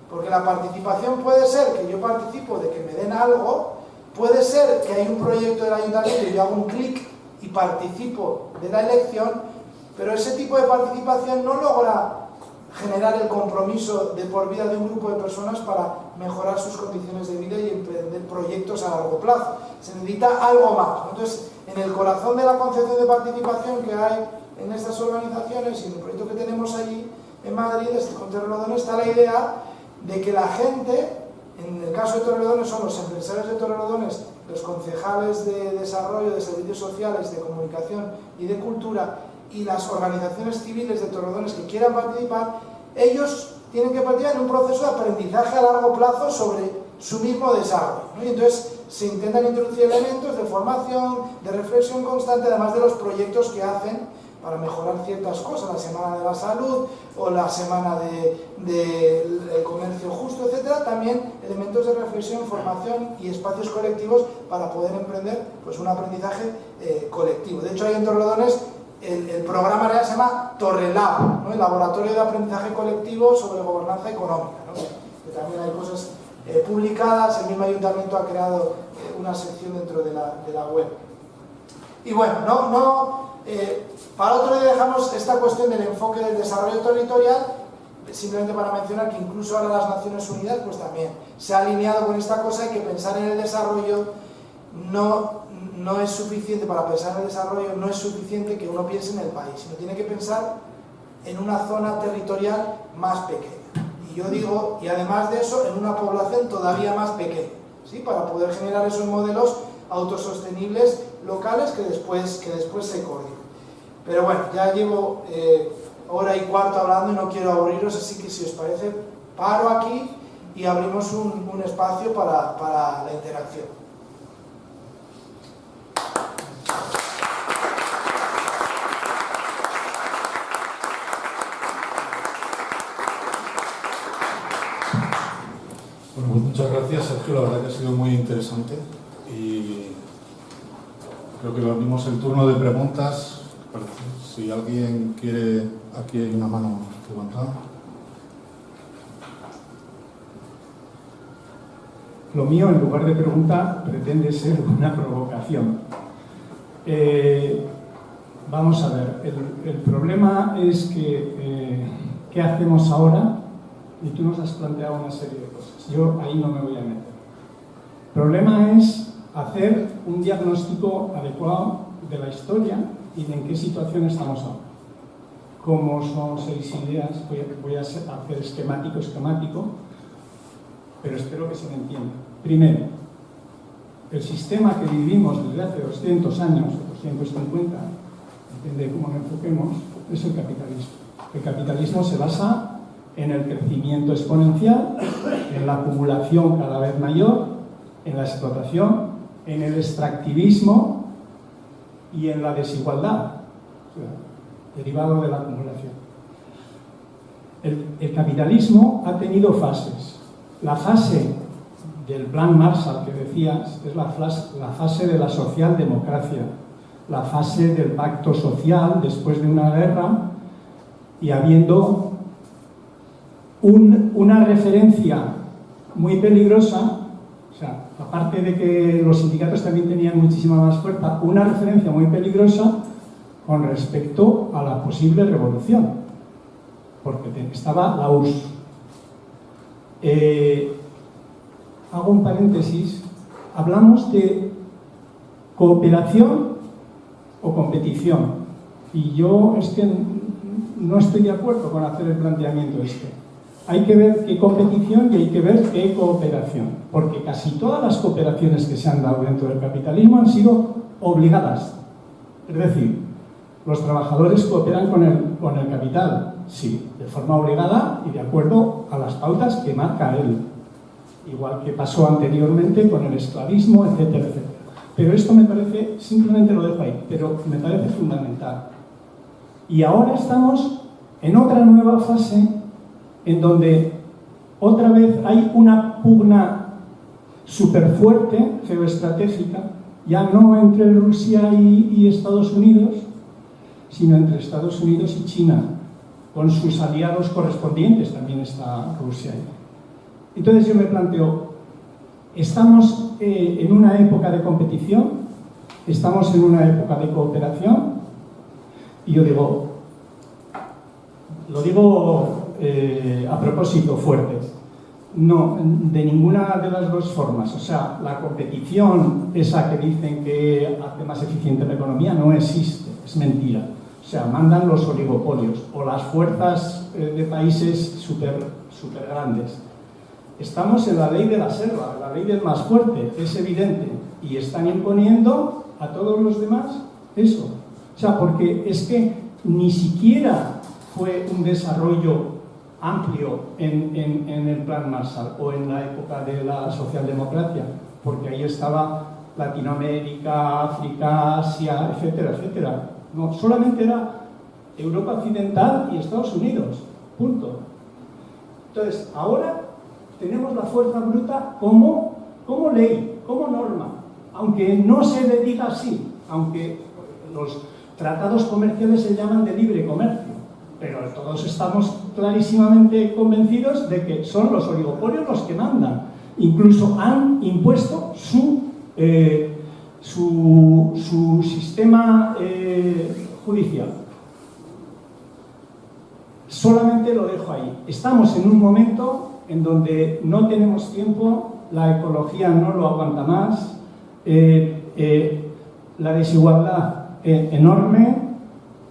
Porque la participación puede ser que yo participo de que me den algo, puede ser que hay un proyecto del ayuntamiento y yo hago un clic y participo de la elección, pero ese tipo de participación no logra generar el compromiso de por vida de un grupo de personas para mejorar sus condiciones de vida y emprender proyectos a largo plazo. Se necesita algo más. Entonces, en el corazón de la concepción de participación que hay en estas organizaciones y en el proyecto que tenemos allí en Madrid, con Torrelodones, está la idea de que la gente, en el caso de Torrelodones son los empresarios de Torrelodones, los concejales de desarrollo, de servicios sociales, de comunicación y de cultura, y las organizaciones civiles de Torrelodones que quieran participar, ellos tienen que participar en un proceso de aprendizaje a largo plazo sobre su mismo desarrollo, ¿no? Y entonces se intentan introducir elementos de formación, de reflexión constante, además de los proyectos que hacen para mejorar ciertas cosas, la semana de la salud o la semana del comercio justo, etcétera. También elementos de reflexión, formación y espacios colectivos para poder emprender pues, un aprendizaje colectivo. De hecho, hay en Torrelodones el programa real se llama Torrelab, ¿no? El laboratorio de aprendizaje colectivo sobre gobernanza económica, ¿no? Que también hay cosas publicadas. El mismo ayuntamiento ha creado una sección dentro de la web. Y bueno, para otro día dejamos esta cuestión del enfoque del desarrollo territorial, simplemente para mencionar que incluso ahora las Naciones Unidas pues también se ha alineado con esta cosa de que pensar en el desarrollo no es suficiente. Para pensar en el desarrollo no es suficiente que uno piense en el país, sino tiene que pensar en una zona territorial más pequeña. Y yo digo, y además de eso, en una población todavía más pequeña, ¿sí? Para poder generar esos modelos autosostenibles locales que después se coordinen. Pero bueno, ya llevo hora y cuarto hablando y no quiero aburriros, así que si os parece, paro aquí y abrimos un espacio para la interacción. Bueno, pues muchas gracias, Sergio. La verdad que ha sido muy interesante y creo que abrimos el turno de preguntas. Si alguien quiere, aquí hay una mano levantada. Lo mío, en lugar de pregunta, pretende ser una provocación. Vamos a ver, el problema es que ¿qué hacemos ahora? Y tú nos has planteado una serie de cosas. Yo ahí no me voy a meter. El problema es hacer un diagnóstico adecuado de la historia y de en qué situación estamos ahora. Como son 6 ideas, voy a hacer esquemático, pero espero que se me entienda. Primero, el sistema que vivimos desde hace 200 años, o 250, depende de cómo lo enfoquemos, es el capitalismo. El capitalismo se basa en el crecimiento exponencial, en la acumulación cada vez mayor, en la explotación, en el extractivismo y en la desigualdad, o sea, derivado de la acumulación. El capitalismo ha tenido fases. La fase del plan Marshall que decías es la fase de la socialdemocracia, la fase del pacto social después de una guerra y habiendo una referencia muy peligrosa, o sea, aparte de que los sindicatos también tenían muchísima más fuerza, una referencia muy peligrosa con respecto a la posible revolución, porque estaba la URSS. Hago un paréntesis, hablamos de cooperación o competición, y yo es que no estoy de acuerdo con hacer el planteamiento este. Hay que ver qué competición y hay que ver qué cooperación, porque casi todas las cooperaciones que se han dado dentro del capitalismo han sido obligadas. Es decir, los trabajadores cooperan con el capital, sí, de forma obligada y de acuerdo a las pautas que marca él, igual que pasó anteriormente con el esclavismo, etcétera, etcétera. Pero esto me parece, simplemente lo dejo ahí, pero me parece fundamental. Y ahora estamos en otra nueva fase en donde otra vez hay una pugna súper fuerte, geoestratégica, ya no entre Rusia y Estados Unidos, sino entre Estados Unidos y China, con sus aliados correspondientes, también está Rusia ahí. Entonces yo me planteo, ¿estamos en una época de competición? ¿Estamos en una época de cooperación? Y yo digo, lo digo a propósito fuerte, no, de ninguna de las dos formas. O sea, la competición, esa que dicen que hace más eficiente la economía, no existe, es mentira. O sea, mandan los oligopolios o las fuerzas de países súper grandes. Estamos en la ley de la selva, la ley del más fuerte, es evidente, y están imponiendo a todos los demás eso. O sea, porque es que ni siquiera fue un desarrollo amplio en el plan Marshall o en la época de la socialdemocracia, porque ahí estaba Latinoamérica, África, Asia, etcétera, etcétera. No, solamente era Europa Occidental y Estados Unidos, punto. Entonces, ahora tenemos la fuerza bruta como ley, como norma, aunque no se le diga así, aunque los tratados comerciales se llaman de libre comercio, pero todos estamos clarísimamente convencidos de que son los oligopolios los que mandan. Incluso han impuesto su sistema judicial. Solamente lo dejo ahí. Estamos en un momento en donde no tenemos tiempo, la ecología no lo aguanta más, la desigualdad enorme,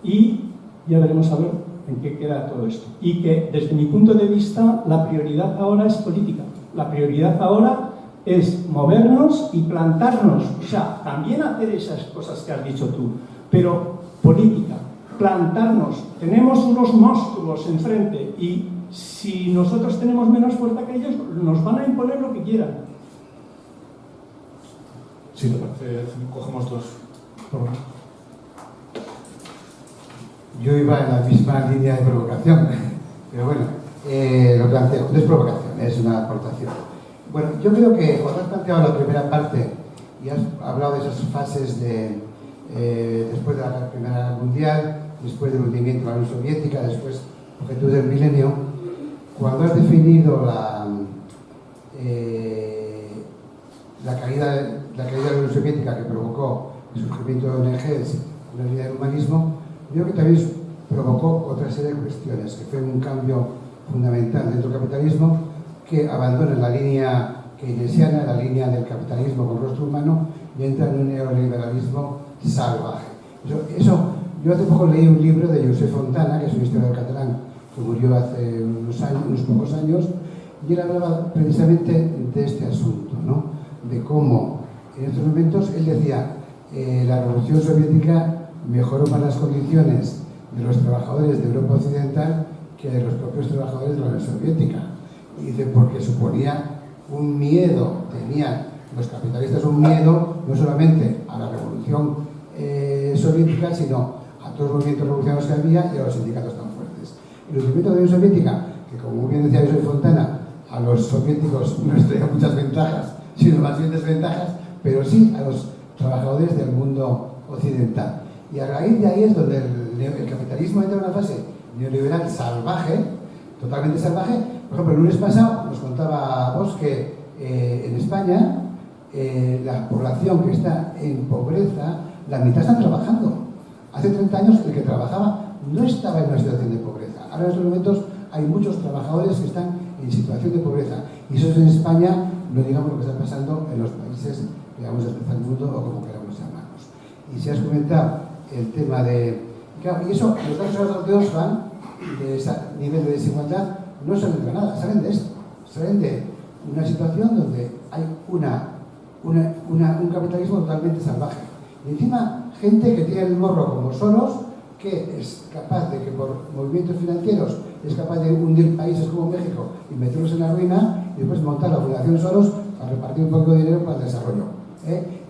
y ya veremos a ver en qué queda todo esto. Y que desde mi punto de vista la prioridad ahora es política. La prioridad ahora es movernos y plantarnos, o sea, también hacer esas cosas que has dicho tú, pero política, plantarnos. Tenemos unos monstruos enfrente y si nosotros tenemos menos fuerza que ellos, nos van a imponer lo que quieran. Sí, te parece, cogemos dos. Yo iba en la misma línea de provocación, pero bueno, lo planteo. No es provocación, es una aportación. Bueno, yo creo que cuando has planteado la primera parte y has hablado de esas fases después de la Primera Guerra Mundial, después del hundimiento de la Unión Soviética, después objetivos del milenio, cuando has definido la caída de la Unión Soviética que provocó el surgimiento de ONGs, una línea del humanismo, yo creo que también provocó otra serie de cuestiones, que fue un cambio fundamental dentro del capitalismo, que abandona la línea keynesiana, la línea del capitalismo con rostro humano, y entra en un neoliberalismo salvaje. Yo hace poco leí un libro de Josep Fontana, que es un historiador catalán que murió hace unos pocos años, y él hablaba precisamente de este asunto, ¿no? De cómo en estos momentos, él decía, la revolución soviética mejoró más las condiciones de los trabajadores de Europa Occidental que de los propios trabajadores de la Unión Soviética. Y dice, porque suponía un miedo, tenían los capitalistas un miedo no solamente a la revolución soviética, sino a todos los movimientos revolucionarios que había y a los sindicatos tan fuertes. El hundimiento de la Unión Soviética, que como muy bien decía Josep Fontana, a los soviéticos no les traía muchas ventajas, sino más bien desventajas, pero sí a los trabajadores del mundo occidental. Y a raíz de ahí es donde el capitalismo entra en una fase neoliberal salvaje, totalmente salvaje. Por ejemplo, el lunes pasado nos contaba vos que en España la población que está en pobreza, la mitad están trabajando. Hace 30 años el que trabajaba no estaba en una situación de pobreza. Ahora en estos momentos hay muchos trabajadores que están en situación de pobreza. Y eso es en España, no digamos lo que está pasando en los países, digamos, del tercer mundo o como queramos llamarlos. Y si has comentado el tema de... Claro, y eso, los datos europeos van de ese nivel de desigualdad, no salen de nada, salen de esto. Salen de una situación donde hay un capitalismo totalmente salvaje. Y encima, gente que tiene el morro como Soros, que es capaz de que por movimientos financieros es capaz de hundir países como México y meterlos en la ruina y después montar la Fundación Soros para repartir un poco de dinero para el desarrollo.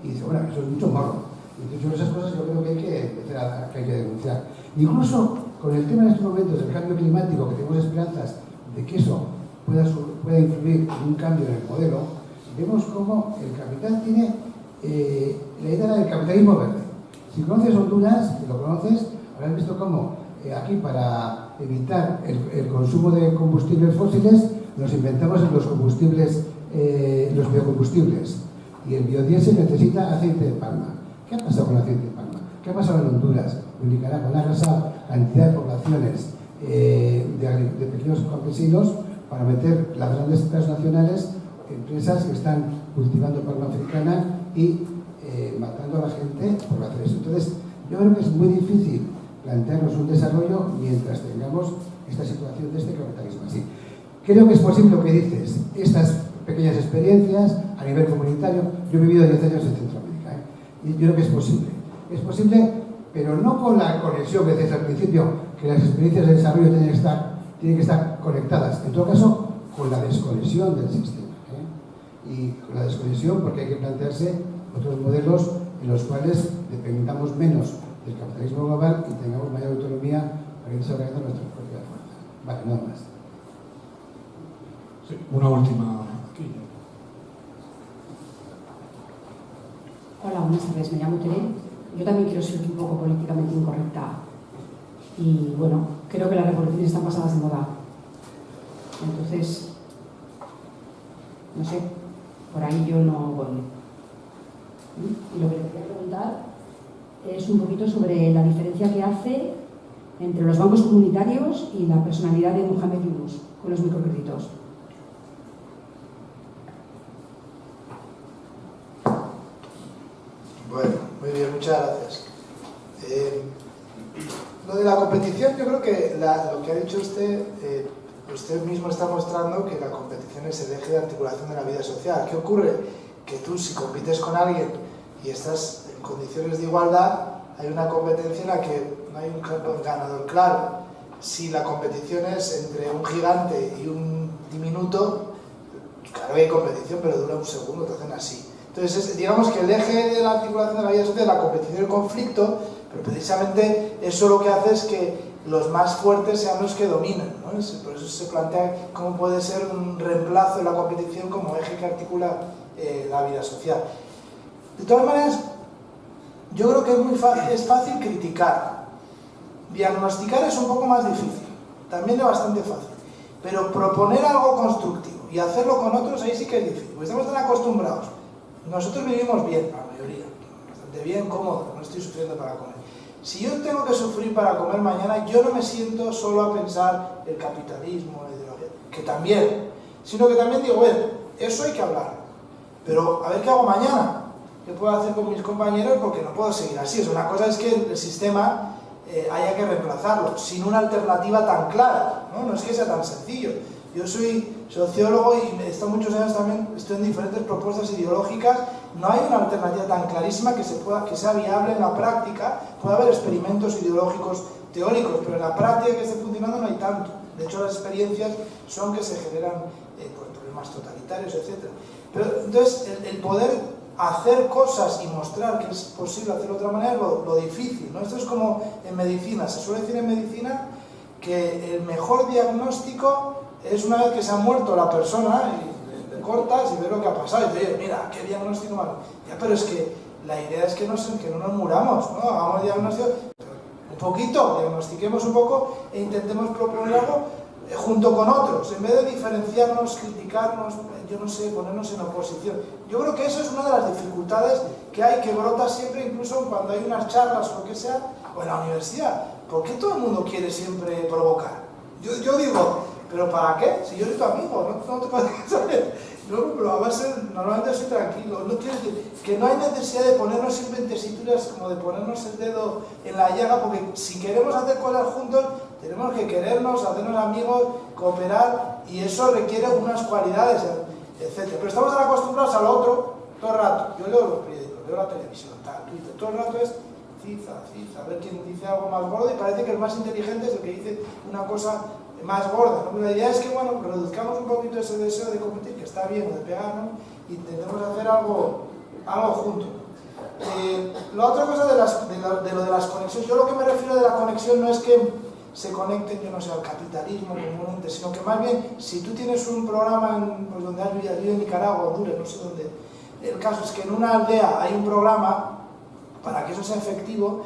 y dice, bueno, eso es mucho morro. Entonces, esas cosas yo creo que hay que empezar que hay que denunciar. Incluso con el tema en estos momentos del cambio climático, que tenemos esperanzas de que eso pueda influir en un cambio en el modelo, vemos cómo el capital tiene la idea del capitalismo verde. Si conoces Honduras, que lo conoces, habrás visto cómo aquí para evitar el consumo de combustibles fósiles nos inventamos los combustibles, los biocombustibles, y el biodiesel necesita aceite de palma. ¿Qué ha pasado con el aceite de palma? ¿Qué ha pasado en Honduras, en Nicaragua? Han arrasado cantidad de poblaciones de pequeños campesinos para meter las grandes transnacionales, empresas que están cultivando palma africana y matando a la gente por hacer eso. Entonces, yo creo que es muy difícil plantearnos un desarrollo mientras tengamos esta situación de este capitalismo así. Creo que es posible lo que dices, estas pequeñas experiencias a nivel comunitario. Yo he vivido 10 años en Centroamérica, y yo creo que es posible. Es posible, pero no con la conexión que decías al principio, que las experiencias de desarrollo tienen que estar conectadas. En todo caso, con la desconexión del sistema. Y con la desconexión porque hay que plantearse otros modelos en los cuales dependamos menos del capitalismo global y tengamos mayor autonomía para ir desarrollando nuestras propias fuerzas. Vale, nada más. Sí, una última aquí. Hola, buenas tardes, me llamo Tere. Yo también quiero ser un poco políticamente incorrecta y bueno, creo que las revoluciones están pasadas de moda. Entonces, no sé, por ahí yo no voy. Y lo que le quería preguntar es un poquito sobre la diferencia que hace entre los bancos comunitarios y la personalidad de Mohamed Yunus con los microcréditos. Bueno, muy bien, muchas gracias. Lo de la competición, yo creo que lo que ha dicho usted, usted mismo está mostrando que la competición es el eje de articulación de la vida social. ¿Qué ocurre? Que tú, si compites con alguien y estás en condiciones de igualdad, hay una competencia en la que no hay un ganador claro. Si la competición es entre un gigante y un diminuto, claro que hay competición, pero dura un segundo, te hacen así. Entonces, digamos que el eje de la articulación de la vida social es la competición y el conflicto, pero precisamente eso lo que hace es que los más fuertes sean los que dominan, ¿no? Por eso se plantea cómo puede ser un reemplazo de la competición como eje que articula la vida social. De todas maneras, yo creo que es fácil criticar. Diagnosticar es un poco más difícil, también es bastante fácil, pero proponer algo constructivo y hacerlo con otros, ahí sí que es difícil, porque estamos tan acostumbrados. Nosotros vivimos bien, la mayoría, bastante bien, cómodo, no estoy sufriendo para comer. Si yo tengo que sufrir para comer mañana, yo no me siento solo a pensar el capitalismo, la ideología, que también, sino que también digo, bueno, eso hay que hablar, pero a ver qué hago mañana, qué puedo hacer con mis compañeros, porque no puedo seguir así. O sea, una cosa es que el sistema haya que reemplazarlo, sin una alternativa tan clara, ¿no? No es que sea tan sencillo. Yo soy sociólogo y he estado muchos años también, estoy en diferentes propuestas ideológicas. No hay una alternativa tan clarísima que sea viable en la práctica. Puede haber experimentos ideológicos teóricos, pero en la práctica que esté funcionando no hay tanto. De hecho, las experiencias son que se generan problemas totalitarios, etc. Pero entonces, el poder hacer cosas y mostrar que es posible hacerlo de otra manera es lo difícil, ¿no? Esto es como en medicina. Se suele decir en medicina que el mejor diagnóstico es una vez que se ha muerto la persona y le cortas y ves lo que ha pasado y te dices, mira, qué diagnóstico malo. Ya, pero es que la idea es que no nos muramos, ¿no? Hagamos diagnóstico un poquito, diagnostiquemos un poco e intentemos proponer algo junto con otros, en vez de diferenciarnos, criticarnos, yo no sé, ponernos en oposición. Yo creo que eso es una de las dificultades que hay, que brota siempre, incluso cuando hay unas charlas o lo que sea, o en la universidad. ¿Por qué todo el mundo quiere siempre provocar? Yo digo, ¿pero para qué? Si yo soy tu amigo, no te puedes saber. No, pero a base, normalmente soy tranquilo. No quiero decir que no hay necesidad de ponernos siempre en tesituras como de ponernos el dedo en la llaga, porque si queremos hacer cosas juntos, tenemos que querernos, hacernos amigos, cooperar, y eso requiere unas cualidades, etc. Pero estamos acostumbrados al otro todo el rato. Yo leo los periódicos, leo la televisión, Twitter, todo el rato es ciza, a ver quién dice algo más gordo, y parece que el más inteligente es el que dice una cosa más gorda, ¿no? La idea es que, bueno, reduzcamos un poquito ese deseo de competir, que está bien, o de pegarnos, y intentemos hacer algo juntos. La otra cosa de lo de las conexiones, yo lo que me refiero de la conexión no es que se conecten, yo no sé, al capitalismo comúnmente, sino que más bien, si tú tienes un programa pues, donde has vivido en Nicaragua, Honduras, no sé dónde, el caso es que en una aldea hay un programa para que eso sea efectivo,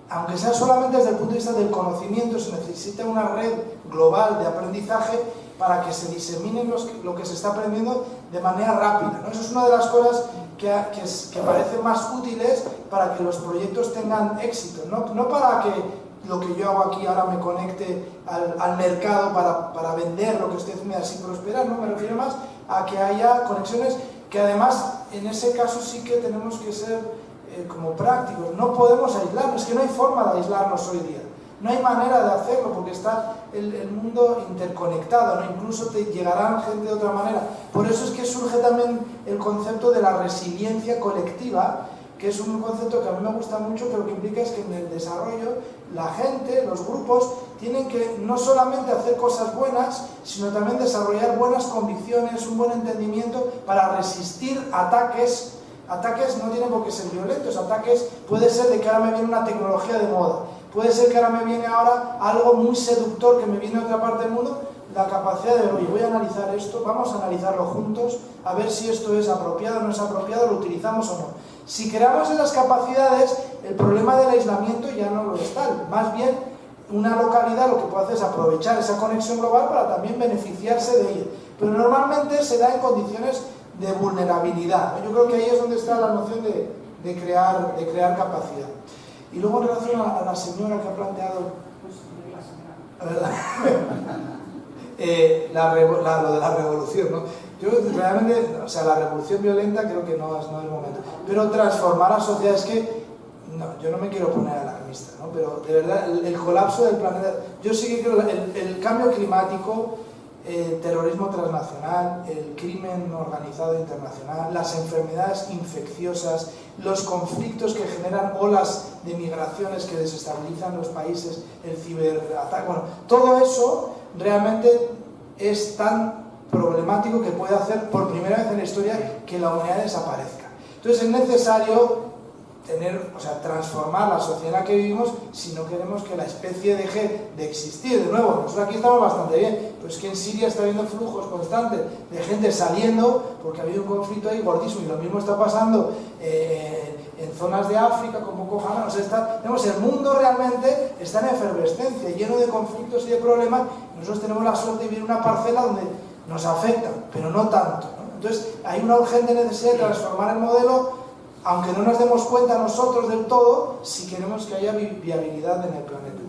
aunque sea solamente desde el punto de vista del conocimiento, se necesita una red global de aprendizaje para que se disemine lo que se está aprendiendo de manera rápida, ¿no? Eso es una de las cosas que parecen más útiles para que los proyectos tengan éxito, no para que lo que yo hago aquí ahora me conecte al mercado para vender lo que usted me así prosperar, ¿no? Me refiero más a que haya conexiones que además en ese caso sí que tenemos que ser como prácticos, no podemos aislarnos, es que no hay forma de aislarnos hoy día, no hay manera de hacerlo porque está el mundo interconectado, ¿no? Incluso te llegarán gente de otra manera. Por eso es que surge también el concepto de la resiliencia colectiva, que es un concepto que a mí me gusta mucho, pero que implica es que en el desarrollo la gente, los grupos, tienen que no solamente hacer cosas buenas, sino también desarrollar buenas convicciones, un buen entendimiento para resistir ataques. Ataques no tienen por qué ser violentos, ataques puede ser de que ahora me viene una tecnología de moda, puede ser que ahora me viene ahora algo muy seductor que me viene de otra parte del mundo, la capacidad de, oye, voy a analizar esto, vamos a analizarlo juntos, a ver si esto es apropiado o no es apropiado, lo utilizamos o no. Si creamos esas capacidades, el problema del aislamiento ya no lo es tal, más bien una localidad lo que puede hacer es aprovechar esa conexión global para también beneficiarse de ella, pero normalmente se da en condiciones de vulnerabilidad, ¿no? Yo creo que ahí es donde está la noción de crear capacidad. Y luego en relación a la señora que ha planteado lo de la revolución, ¿no? Yo realmente, o sea, la revolución violenta creo que no es el momento, pero transformar la sociedad es que, no, yo no me quiero poner alarmista, ¿no? Pero de verdad el colapso del planeta, yo sí que creo el cambio climático, el terrorismo transnacional, el crimen organizado internacional, las enfermedades infecciosas, los conflictos que generan olas de migraciones que desestabilizan los países, el ciberataque, bueno, todo eso realmente es tan problemático que puede hacer por primera vez en la historia que la humanidad desaparezca. Entonces es necesario transformar la sociedad en la que vivimos si no queremos que la especie deje de existir. De nuevo, nosotros aquí estamos bastante bien, pero es que en Siria está habiendo flujos constantes de gente saliendo porque ha habido un conflicto ahí gordísimo, y lo mismo está pasando en zonas de África con Boko Haram. O sea, el mundo realmente está en efervescencia, lleno de conflictos y de problemas. Nosotros tenemos la suerte de vivir en una parcela donde nos afecta, pero no tanto, ¿no? Entonces hay una urgente necesidad de transformar el modelo, aunque no nos demos cuenta nosotros del todo, si queremos que haya viabilidad en el planeta.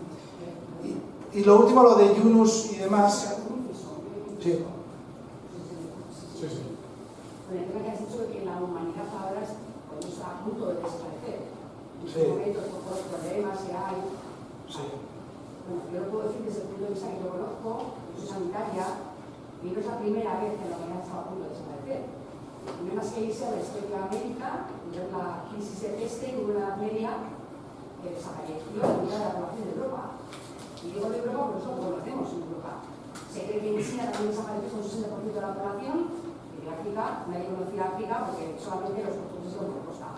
Y lo último, lo de Yunus y demás. Sí. Bueno, el tema que has dicho que la humanidad ahora está a punto de desaparecer. En Sí. estos momentos, por los problemas que hay. Sí. Bueno, yo lo puedo decir desde el punto de vista que yo conozco, yo soy sanitaria, y no es la primera vez que la humanidad está a punto de desaparecer. No hay más que irse a la historia de América, y ver la crisis de peste en una edad media que desapareció la mitad de la población de Europa. Y digo de Europa porque nosotros lo conocemos en Europa. Se cree que en China también desapareció con un 60% de la población, y de África, nadie conocía África porque solamente los portugueses lo costa.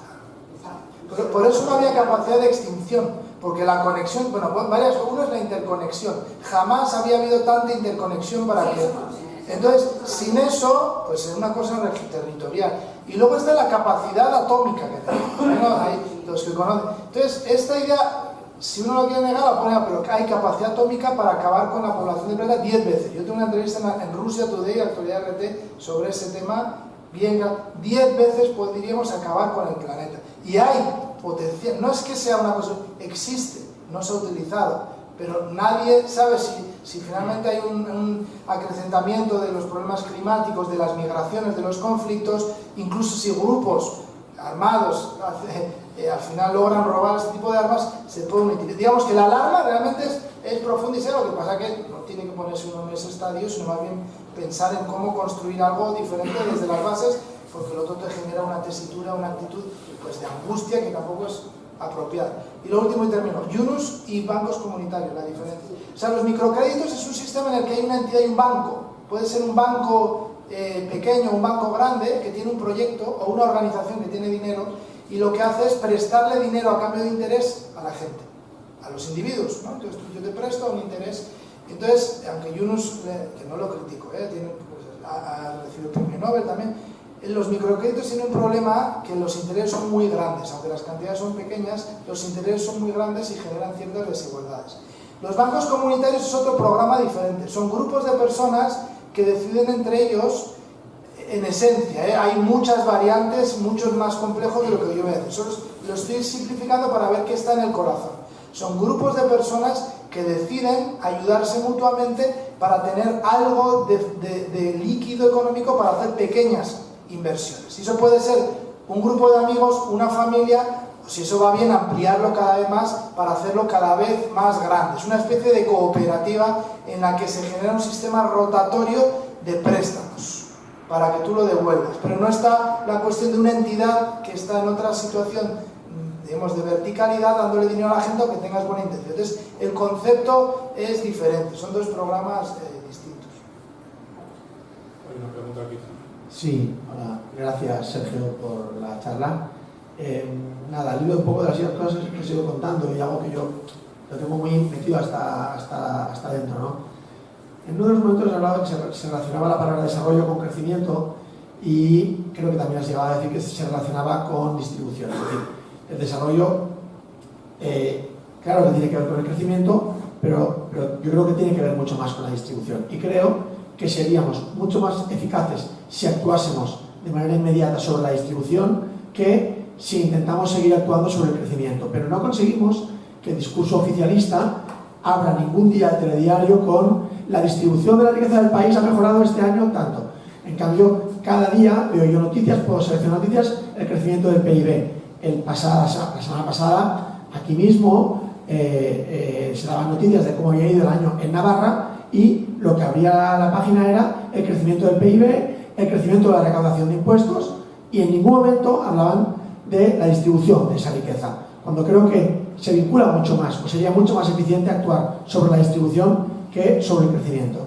Pero por eso no había capacidad de extinción, porque la conexión, bueno, varias, uno es la interconexión. Jamás había habido tanta interconexión para que... Entonces, sin eso, pues es una cosa territorial. Y luego está la capacidad atómica que tenemos, ¿no? Hay los que conocen. Entonces, esta idea, si uno lo quiere negar, la pone, pero hay capacidad atómica para acabar con la población del planeta 10 veces. Yo tengo una entrevista en Rusia Today, Actualidad RT, sobre ese tema, bien, 10 veces podríamos acabar con el planeta. Y hay potencial, no es que sea una cosa, existe, no se ha utilizado, pero nadie sabe si finalmente hay un acrecentamiento de los problemas climáticos, de las migraciones, de los conflictos, incluso si grupos armados al final logran robar este tipo de armas, se pueden utilizar. Digamos que la alarma realmente es profundizar, lo que pasa que no tiene que ponerse uno en ese estadio, sino más bien pensar en cómo construir algo diferente desde las bases, porque lo otro te genera una tesitura, una actitud pues, de angustia que tampoco es apropiada. Y lo último y termino, Yunus y bancos comunitarios, la diferencia. O sea, los microcréditos es un sistema en el que hay una entidad y un banco. Puede ser un banco pequeño, un banco grande que tiene un proyecto o una organización que tiene dinero y lo que hace es prestarle dinero a cambio de interés a la gente, a los individuos, ¿no? Entonces yo te presto a un interés. Entonces, aunque Yunus, que no lo critico, ha recibido el premio Nobel también, los microcréditos tienen un problema que los intereses son muy grandes, aunque las cantidades son pequeñas, los intereses son muy grandes y generan ciertas desigualdades. Los bancos comunitarios es otro programa diferente, son grupos de personas que deciden entre ellos, en esencia, hay muchas variantes, muchos más complejos de lo que yo voy a decir, solo lo estoy simplificando para ver qué está en el corazón. Son grupos de personas que deciden ayudarse mutuamente para tener algo de líquido económico para hacer pequeñas inversiones. Y eso puede ser un grupo de amigos, una familia, o si eso va bien, ampliarlo cada vez más para hacerlo cada vez más grande. Es una especie de cooperativa en la que se genera un sistema rotatorio de préstamos para que tú lo devuelvas. Pero no está la cuestión de una entidad que está en otra situación, digamos, de verticalidad, dándole dinero a la gente o que tengas buena intención. Entonces, el concepto es diferente, son dos programas distintos. Hay una pregunta aquí. Sí, hola, gracias Sergio por la charla. Nada, al hilo un poco de las cosas que os he ido contando y algo que yo lo tengo muy metido hasta dentro, ¿no? En uno de los momentos he hablado que se relacionaba la palabra desarrollo con crecimiento y creo que también has llegado a decir que se relacionaba con distribución. Es decir, el desarrollo, claro que tiene que ver con el crecimiento, pero yo creo que tiene que ver mucho más con la distribución. Y creo que seríamos mucho más eficaces si actuásemos de manera inmediata sobre la distribución que si intentamos seguir actuando sobre el crecimiento. Pero no conseguimos que el discurso oficialista abra ningún día el telediario con la distribución de la riqueza del país ha mejorado este año tanto. En cambio, cada día veo yo noticias, puedo seleccionar noticias, el crecimiento del PIB. La semana pasada, aquí mismo, se daban noticias de cómo había ido el año en Navarra y lo que abría la página era el crecimiento del PIB, el crecimiento de la recaudación de impuestos y en ningún momento hablaban de la distribución de esa riqueza, cuando creo que se vincula mucho más, o sería mucho más eficiente actuar sobre la distribución que sobre el crecimiento.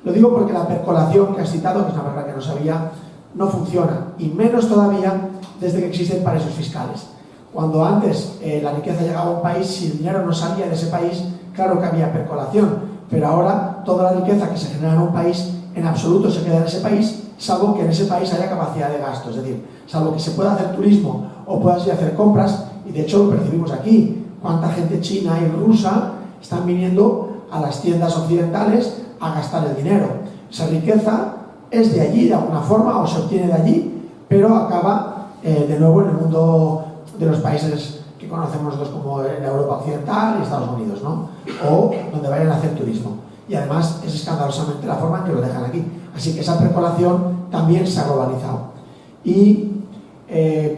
Lo digo porque la percolación que has citado, que es una palabra que no sabía, no funciona, y menos todavía desde que existen paraísos fiscales. Cuando antes la riqueza llegaba a un país, si el dinero no salía de ese país, claro que había percolación, pero ahora toda la riqueza que se genera en un país en absoluto se queda en ese país, salvo que en ese país haya capacidad de gasto, es decir, salvo que se pueda hacer turismo o puedas ir a hacer compras, y de hecho lo percibimos aquí, cuánta gente china y rusa están viniendo a las tiendas occidentales a gastar el dinero. Esa riqueza es de allí de alguna forma o se obtiene de allí, pero acaba de nuevo en el mundo de los países que conocemos nosotros como la Europa Occidental y Estados Unidos, ¿no? O donde vayan a hacer turismo. Y además es escandalosamente la forma en que lo dejan aquí. Así que esa percolación también se ha globalizado. Y,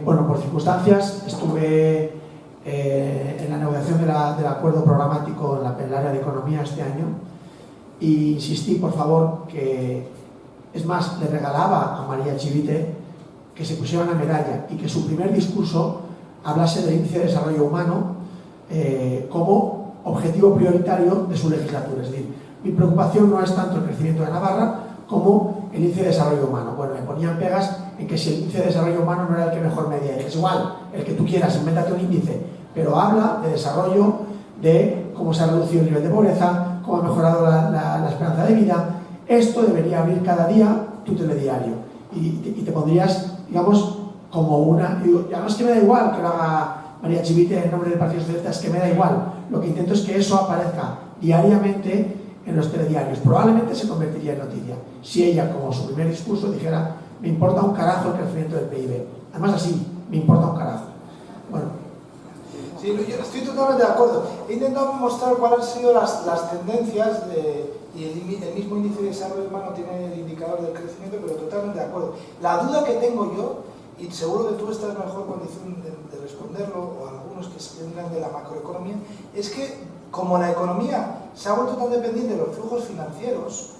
bueno, por circunstancias estuve en la negociación del acuerdo programático en el área de economía este año y insistí, por favor, que, es más, le regalaba a María Chivite que se pusiera una medalla y que su primer discurso hablase del índice de desarrollo humano como objetivo prioritario de su legislatura. Es decir, mi preocupación no es tanto el crecimiento de Navarra como el índice de desarrollo humano. Bueno, me ponían pegas en que si el índice de desarrollo humano no era el que mejor medía, es igual, el que tú quieras, invéntate un índice, pero habla de desarrollo, de cómo se ha reducido el nivel de pobreza, cómo ha mejorado la esperanza de vida. Esto debería abrir cada día tu telediario y te pondrías, digamos, como una... Y además que me da igual que lo haga María Chivite en nombre del Partido Socialista, es que me da igual. Lo que intento es que eso aparezca diariamente en los telediarios. Probablemente se convertiría en noticia si ella, como su primer discurso, dijera me importa un carajo el crecimiento del PIB. Además así, me importa un carajo. Bueno. Sí, yo estoy totalmente de acuerdo. He intentado mostrar cuáles han sido las tendencias y el mismo índice de desarrollo humano tiene el indicador del crecimiento, pero totalmente de acuerdo. La duda que tengo yo, y seguro que tú estás en mejor condición de responderlo, o algunos que se vendrán de la macroeconomía, es que como la economía se ha vuelto tan dependiente de los flujos financieros,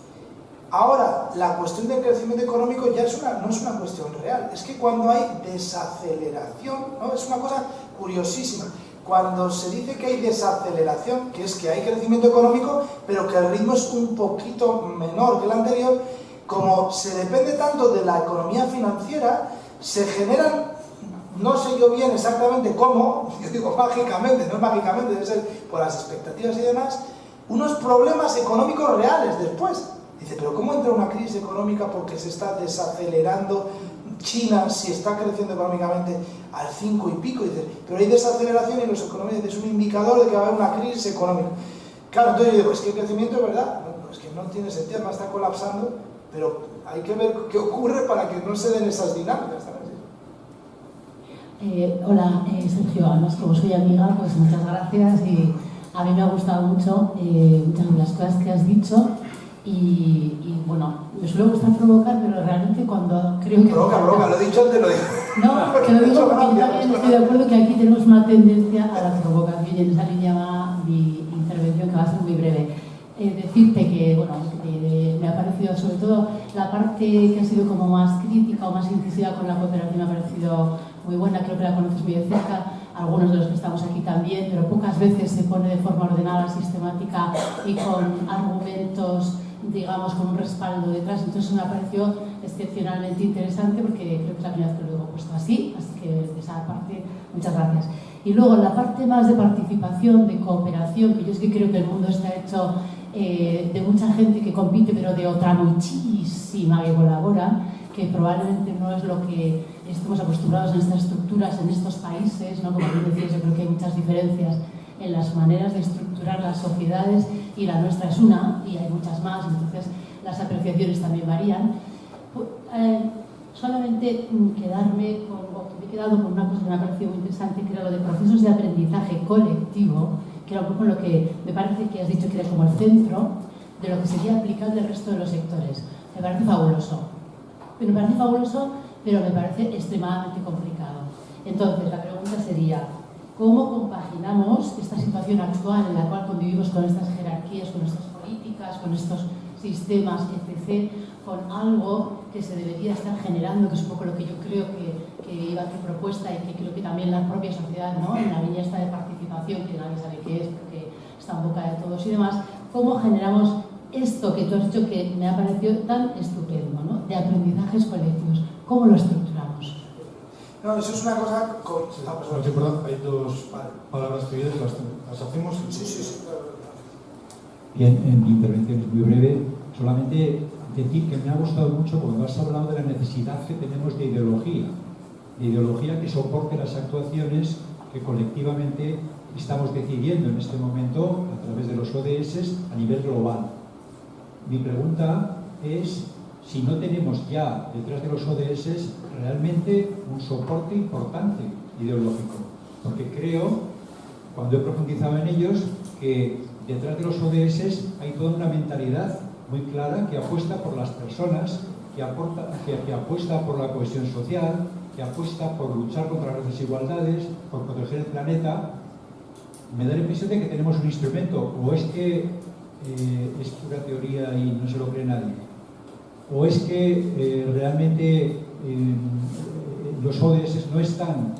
ahora la cuestión del crecimiento económico ya no es una cuestión real. Es que cuando hay desaceleración, ¿no? Es una cosa curiosísima. Cuando se dice que hay desaceleración, que es que hay crecimiento económico, pero que el ritmo es un poquito menor que el anterior, como se depende tanto de la economía financiera, se generan no sé yo bien exactamente cómo, yo digo mágicamente, no es mágicamente, debe ser por las expectativas y demás, unos problemas económicos reales después. Dice, pero ¿cómo entra una crisis económica porque se está desacelerando China si está creciendo económicamente al 5 y pico? Dice, pero hay desaceleración y los economistas es un indicador de que va a haber una crisis económica. Claro, entonces yo digo, es que el crecimiento es verdad, no, es que no tiene sentido, además está colapsando, pero hay que ver qué ocurre para que no se den esas dinámicas también. Hola, Sergio, además como soy amiga, pues muchas gracias y a mí me ha gustado mucho muchas de las cosas que has dicho y bueno, me suele gustar provocar, pero realmente cuando creo que... Provoca, lo he dicho antes, lo digo. No, que lo digo porque yo también estoy de acuerdo que aquí tenemos una tendencia a la provocación y en esa línea va mi intervención, que va a ser muy breve. Decirte que, bueno, me ha parecido sobre todo la parte que ha sido como más crítica o más incisiva con la cooperación, me ha parecido muy buena, creo que la conoces muy de cerca, algunos de los que estamos aquí también, pero pocas veces se pone de forma ordenada, sistemática y con argumentos, digamos, con un respaldo detrás. Entonces me ha parecido excepcionalmente interesante porque creo que es la primera vez que lo he puesto así que de esa parte, muchas gracias. Y luego la parte más de participación, de cooperación, que yo es que creo que el mundo está hecho de mucha gente que compite, pero de otra muchísima que colabora, que probablemente no es lo que estamos acostumbrados en estas estructuras, en estos países, ¿no? Como tú decías, yo creo que hay muchas diferencias en las maneras de estructurar las sociedades y la nuestra es una y hay muchas más, entonces las apreciaciones también varían. Solamente quedarme me he quedado con una cosa que me ha parecido muy interesante, que era lo de procesos de aprendizaje colectivo, que era un poco lo que me parece que has dicho que era como el centro de lo que sería aplicable al resto de los sectores. Me parece fabuloso. Me parece fabuloso, pero me parece extremadamente complicado. Entonces, la pregunta sería, ¿cómo compaginamos esta situación actual en la cual convivimos con estas jerarquías, con estas políticas, con estos sistemas, etc., con algo que se debería estar generando, que es un poco lo que yo creo que iba a tu propuesta y que creo que también la propia sociedad, ¿no? En la línea esta de participación, que nadie sabe qué es, porque está en boca de todos y demás, ¿cómo generamos esto que tú has dicho que me ha parecido tan estupendo, ¿no? De aprendizajes colectivos? ¿Cómo lo estructuramos? No, eso es una cosa... Hay dos palabras que las hacemos. Sí. Bien, en mi intervención es muy breve, solamente decir que me ha gustado mucho cuando has hablado de la necesidad que tenemos de ideología que soporte las actuaciones que colectivamente estamos decidiendo en este momento a través de los ODS a nivel global. Mi pregunta es si no tenemos ya detrás de los ODS realmente un soporte importante ideológico, porque creo, cuando he profundizado en ellos, que detrás de los ODS hay toda una mentalidad muy clara que apuesta por las personas, que apuesta por la cohesión social, que apuesta por luchar contra las desigualdades, por proteger el planeta. Me da la impresión de que tenemos un instrumento, o es que es pura teoría y no se lo cree nadie, o es que realmente los ODS no están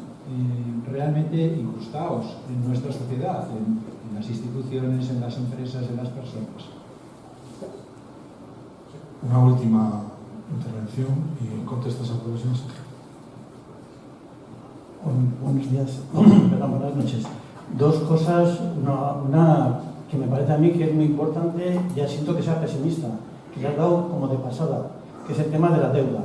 realmente incrustados en nuestra sociedad, en las instituciones, en las empresas, en las personas. Una última intervención y contestas a profesores. Buenos días, perdón, buenas noches. Dos cosas, una que me parece a mí que es muy importante, ya siento que sea pesimista, que le has dado como de pasada, que es el tema de la deuda.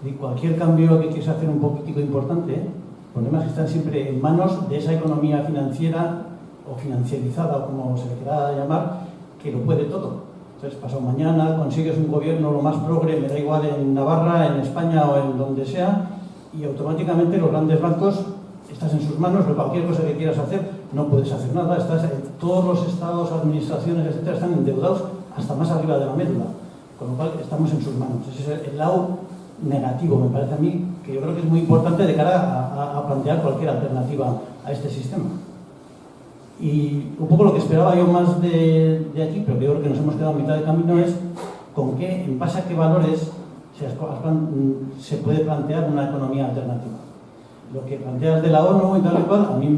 Y cualquier cambio que quieras hacer un poquitico importante, problemas que están siempre en manos de esa economía financiera o financiarizada, o como se le quiera llamar, que lo puede todo. Entonces, pasado mañana consigues un gobierno lo más progre, me da igual en Navarra, en España o en donde sea, y automáticamente los grandes bancos, estás en sus manos, cualquier cosa que quieras hacer, no puedes hacer nada, todos los estados, administraciones, etcétera, están endeudados hasta más arriba de la médula, con lo cual estamos en sus manos. Ese es el lado negativo, me parece a mí, que yo creo que es muy importante de cara a plantear cualquier alternativa a este sistema. Y un poco lo que esperaba yo más de aquí, pero que yo creo que nos hemos quedado a mitad de camino, es con qué, en base a qué valores se puede plantear una economía alternativa. Lo que planteas de la ONU y tal y cual, a mí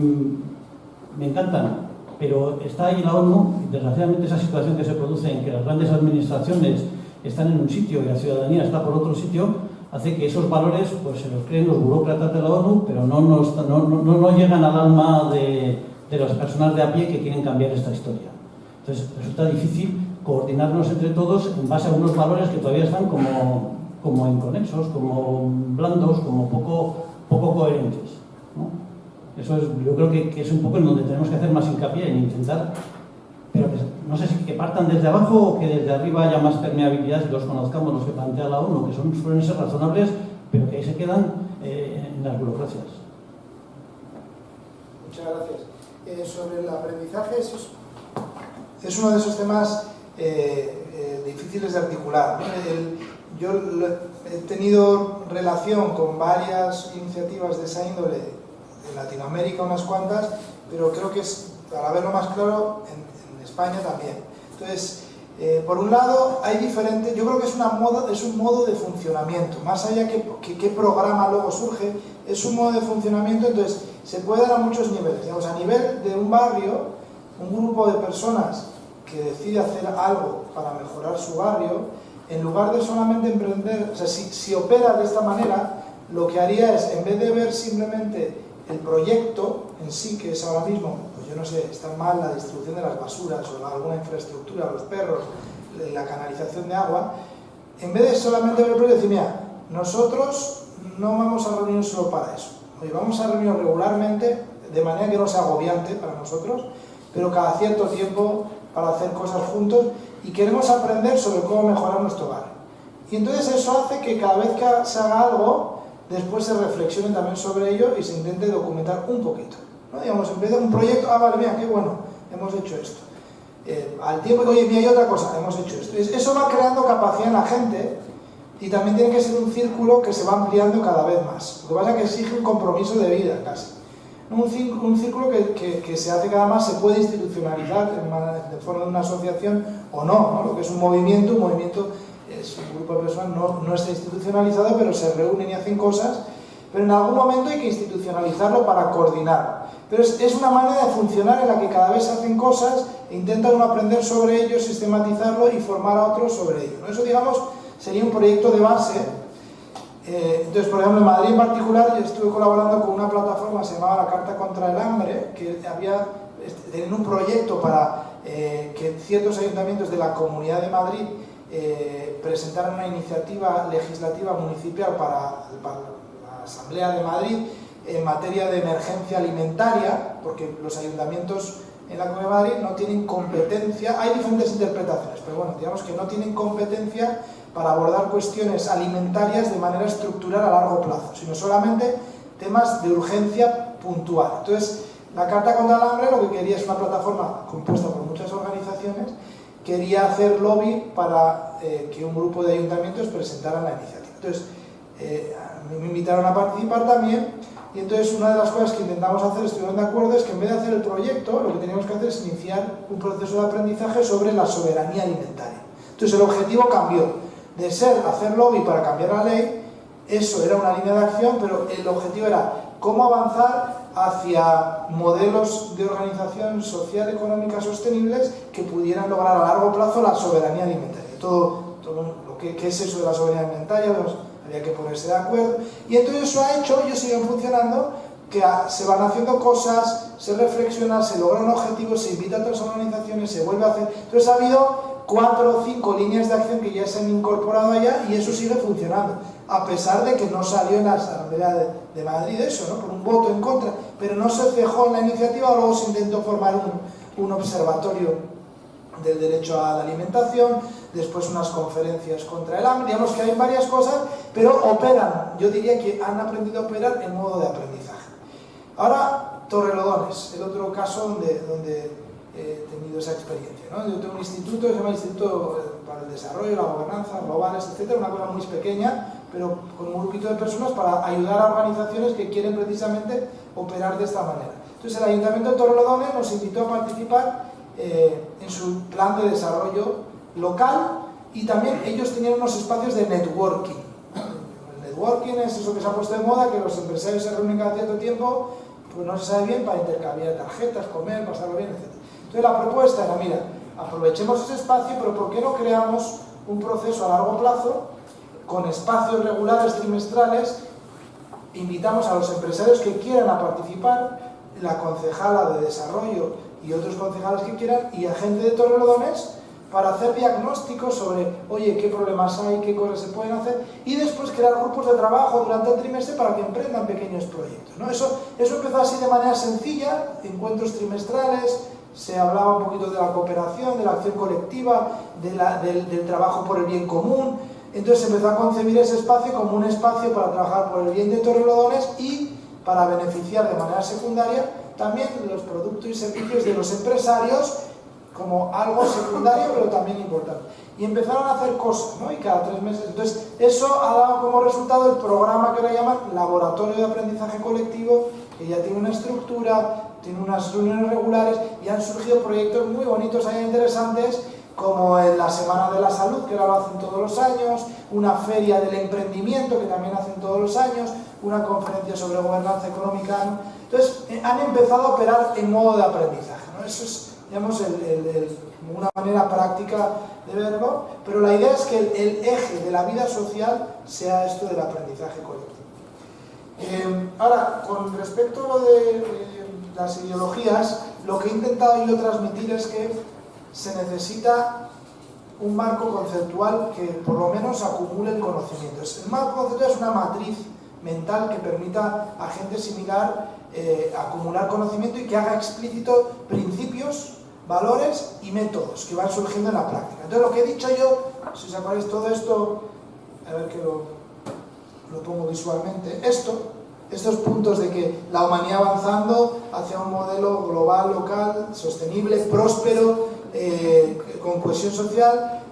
me encantan, pero está ahí la ONU, y desgraciadamente esa situación que se produce en que las grandes administraciones están en un sitio y la ciudadanía está por otro sitio, hace que esos valores pues, se los creen los burócratas de la ONU, pero no llegan al alma de las personas de a pie que quieren cambiar esta historia. Entonces resulta difícil coordinarnos entre todos en base a unos valores que todavía están como inconexos, como blandos, como poco coherentes, ¿no? Eso es, yo creo que es un poco en donde tenemos que hacer más hincapié, en intentar, pero que, no sé si que partan desde abajo o que desde arriba haya más permeabilidad y los conozcamos, los que plantea la ONU, que suelen ser razonables, pero que ahí se quedan en las burocracias. Muchas gracias. Sobre el aprendizaje, es uno de esos temas difíciles de articular, ¿no? Yo he tenido relación con varias iniciativas de esa índole, en Latinoamérica unas cuantas, pero creo que es, para verlo más claro, en España también. Entonces, por un lado, hay diferentes, yo creo que es un modo de funcionamiento, más allá que qué programa luego surge, es un modo de funcionamiento, entonces se puede dar a muchos niveles. Digamos, a nivel de un barrio, un grupo de personas que decide hacer algo para mejorar su barrio, en lugar de solamente emprender, o sea, si opera de esta manera, lo que haría es, en vez de ver simplemente el proyecto en sí, que es ahora mismo, pues yo no sé, está mal la distribución de las basuras o alguna infraestructura, los perros, la canalización de agua, en vez de solamente ver el proyecto, decir, mira, nosotros no vamos a reunirnos solo para eso, oye, vamos a reunirnos regularmente, de manera que no sea agobiante para nosotros, pero cada cierto tiempo para hacer cosas juntos, y queremos aprender sobre cómo mejorar nuestro barrio. Y entonces eso hace que cada vez que se haga algo, después se reflexione también sobre ello y se intente documentar un poquito, ¿no? Digamos, en vez de un proyecto, vale, mira, qué bueno, hemos hecho esto. Al tiempo que, oye, mira, hay otra cosa, hemos hecho esto. Eso va creando capacidad en la gente y también tiene que ser un círculo que se va ampliando cada vez más. Lo que pasa es que exige un compromiso de vida, casi. Un círculo que se hace cada más, se puede institucionalizar de forma de una asociación o no, ¿no? Lo que es un movimiento es un grupo de personas, no está institucionalizado, pero se reúnen y hacen cosas, pero en algún momento hay que institucionalizarlo para coordinarlo. Pero es una manera de funcionar en la que cada vez se hacen cosas e intenta uno aprender sobre ello, sistematizarlo y formar a otros sobre ello, ¿no? Eso, digamos, sería un proyecto de base. Entonces, por ejemplo, en Madrid en particular, yo estuve colaborando con una plataforma que se llamaba La Carta contra el Hambre, que tenían un proyecto para que ciertos ayuntamientos de la Comunidad de Madrid presentaran una iniciativa legislativa municipal para la Asamblea de Madrid en materia de emergencia alimentaria, porque los ayuntamientos en la Comunidad de Madrid no tienen competencia, hay diferentes interpretaciones, pero bueno, digamos que no tienen competencia para abordar cuestiones alimentarias de manera estructural a largo plazo, sino solamente temas de urgencia puntual. Entonces, la Carta contra el Hambre lo que quería es una plataforma compuesta por muchas organizaciones, quería hacer lobby para que un grupo de ayuntamientos presentaran la iniciativa. Entonces, me invitaron a participar también, y entonces una de las cosas que intentamos hacer, estuvieron de acuerdo, es que en vez de hacer el proyecto, lo que teníamos que hacer es iniciar un proceso de aprendizaje sobre la soberanía alimentaria. Entonces, el objetivo cambió. De ser hacer lobby para cambiar la ley, eso era una línea de acción, pero el objetivo era cómo avanzar hacia modelos de organización social económica sostenibles que pudieran lograr a largo plazo la soberanía alimentaria. Todo lo que es eso de la soberanía alimentaria, había que ponerse de acuerdo. Y entonces eso ha hecho, ellos siguen funcionando, que se van haciendo cosas, se reflexiona, se logran objetivos, se invita a otras organizaciones, se vuelve a hacer. Entonces ha habido 4 o 5 líneas de acción que ya se han incorporado allá y eso sigue funcionando, a pesar de que no salió en la Asamblea de Madrid eso, ¿no? Por un voto en contra, pero no se cejó en la iniciativa, luego se intentó formar un observatorio del derecho a la alimentación, después unas conferencias contra el hambre, digamos que hay varias cosas, pero operan, yo diría que han aprendido a operar en modo de aprendizaje. Ahora, Torrelodones, el otro caso donde he tenido esa experiencia, ¿no? Yo tengo un instituto que se llama Instituto para el Desarrollo, la Gobernanza, Globales, etcétera, una cosa muy pequeña, pero con un grupito de personas para ayudar a organizaciones que quieren precisamente operar de esta manera. Entonces, el Ayuntamiento de Torrelodones nos invitó a participar en su plan de desarrollo local y también ellos tenían unos espacios de networking. El networking es eso que se ha puesto de moda, que los empresarios se reúnen cada cierto tiempo, pues no se sabe bien, para intercambiar tarjetas, comer, pasarlo bien, etc. Entonces la propuesta era, mira, aprovechemos ese espacio, pero ¿por qué no creamos un proceso a largo plazo con espacios regulares trimestrales, invitamos a los empresarios que quieran a participar, la concejala de desarrollo y otros concejales que quieran, y a gente de Torrelodones, para hacer diagnósticos sobre, oye, qué problemas hay, qué cosas se pueden hacer, y después crear grupos de trabajo durante el trimestre para que emprendan pequeños proyectos, ¿no? Eso empezó así de manera sencilla, encuentros trimestrales, se hablaba un poquito de la cooperación, de la acción colectiva, del trabajo por el bien común. Entonces se empezó a concebir ese espacio como un espacio para trabajar por el bien de Torrelodones y para beneficiar de manera secundaria también los productos y servicios de los empresarios, como algo secundario pero también importante. Y empezaron a hacer cosas, ¿no? Y cada 3 meses. Entonces eso ha dado como resultado el programa que ahora llaman Laboratorio de Aprendizaje Colectivo, que ya tiene una estructura, tiene unas reuniones regulares y han surgido proyectos muy bonitos e interesantes, como en la Semana de la Salud, que ahora lo hacen todos los años, una feria del emprendimiento, que también hacen todos los años, una conferencia sobre gobernanza económica, ¿no? Entonces, han empezado a operar en modo de aprendizaje, ¿no? Eso es, digamos, una manera práctica de verlo, pero la idea es que el eje de la vida social sea esto del aprendizaje colectivo. Ahora, con respecto a lo de las ideologías, lo que he intentado yo transmitir es que se necesita un marco conceptual que por lo menos acumule el conocimiento. El marco conceptual es una matriz mental que permita a gente similar acumular conocimiento y que haga explícito principios, valores y métodos que van surgiendo en la práctica. Entonces lo que he dicho yo, si os acordáis todo esto, a ver que lo pongo visualmente, estos puntos de que la humanidad avanzando hacia un modelo global, local, sostenible, próspero, con cohesión social,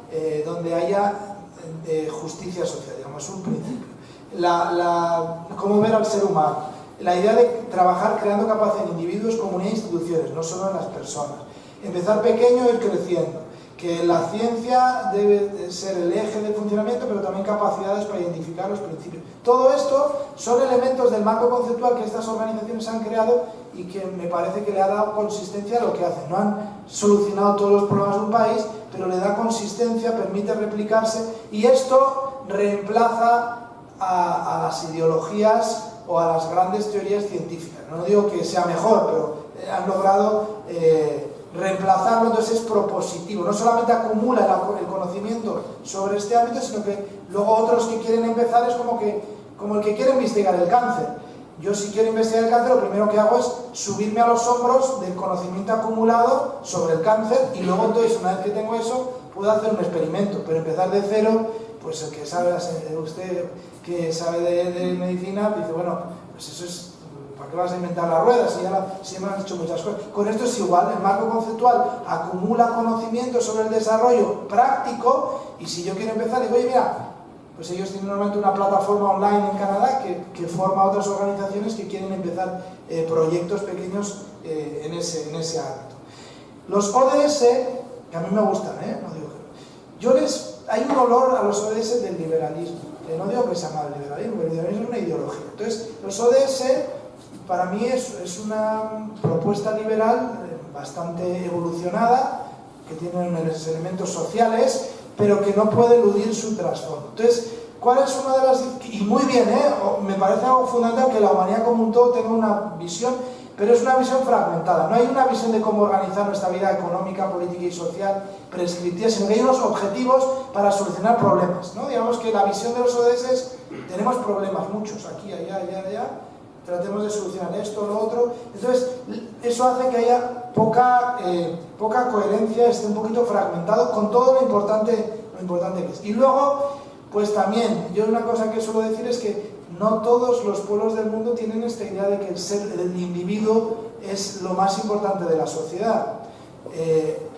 donde haya justicia social, digamos, un principio. Cómo ver al ser humano, la idea de trabajar creando capacidad en individuos, comunidad e instituciones, no solo en las personas. Empezar pequeño e ir creciendo. Que la ciencia debe ser el eje del funcionamiento, pero también capacidades para identificar los principios. Todo esto son elementos del marco conceptual que estas organizaciones han creado y que me parece que le ha dado consistencia a lo que hacen. No han solucionado todos los problemas de un país, pero le da consistencia, permite replicarse, y esto reemplaza a las ideologías o a las grandes teorías científicas. No digo que sea mejor, pero han logrado reemplazarlo, entonces es propositivo. No solamente acumula el conocimiento sobre este ámbito, sino que luego otros que quieren empezar es como el que quiere investigar el cáncer. Yo, si quiero investigar el cáncer, lo primero que hago es subirme a los hombros del conocimiento acumulado sobre el cáncer, y luego entonces, una vez que tengo eso, puedo hacer un experimento, pero empezar de cero, pues el que sabe, usted que sabe de medicina, dice, bueno, pues eso es, ¿para qué vas a inventar las ruedas? Si me han hecho muchas cosas. Con esto es igual, el marco conceptual acumula conocimiento sobre el desarrollo práctico, y si yo quiero empezar, digo, oye, mira, pues ellos tienen normalmente una plataforma online en Canadá que forma a otras organizaciones que quieren empezar proyectos pequeños en ese ámbito. Los ODS, que a mí me gustan, no digo que hay un olor a los ODS del liberalismo, que no digo que sea mal el liberalismo es una ideología. Entonces, los ODS para mí es una propuesta liberal bastante evolucionada, que tiene unos elementos sociales, pero que no puede eludir su trasfondo. Entonces, ¿cuál es una de las...? Y muy bien, me parece algo fundamental que la humanidad como un todo tenga una visión, pero es una visión fragmentada. No hay una visión de cómo organizar nuestra vida económica, política y social prescriptiva, sino que hay unos objetivos para solucionar problemas, ¿no? Digamos que la visión de los ODS, tenemos problemas, muchos, aquí, allá, tratemos de solucionar esto, lo otro. Entonces, eso hace que haya poca coherencia, esté un poquito fragmentado con todo lo importante que es. Y luego, pues también, yo una cosa que suelo decir es que no todos los pueblos del mundo tienen esta idea de que el individuo es lo más importante de la sociedad.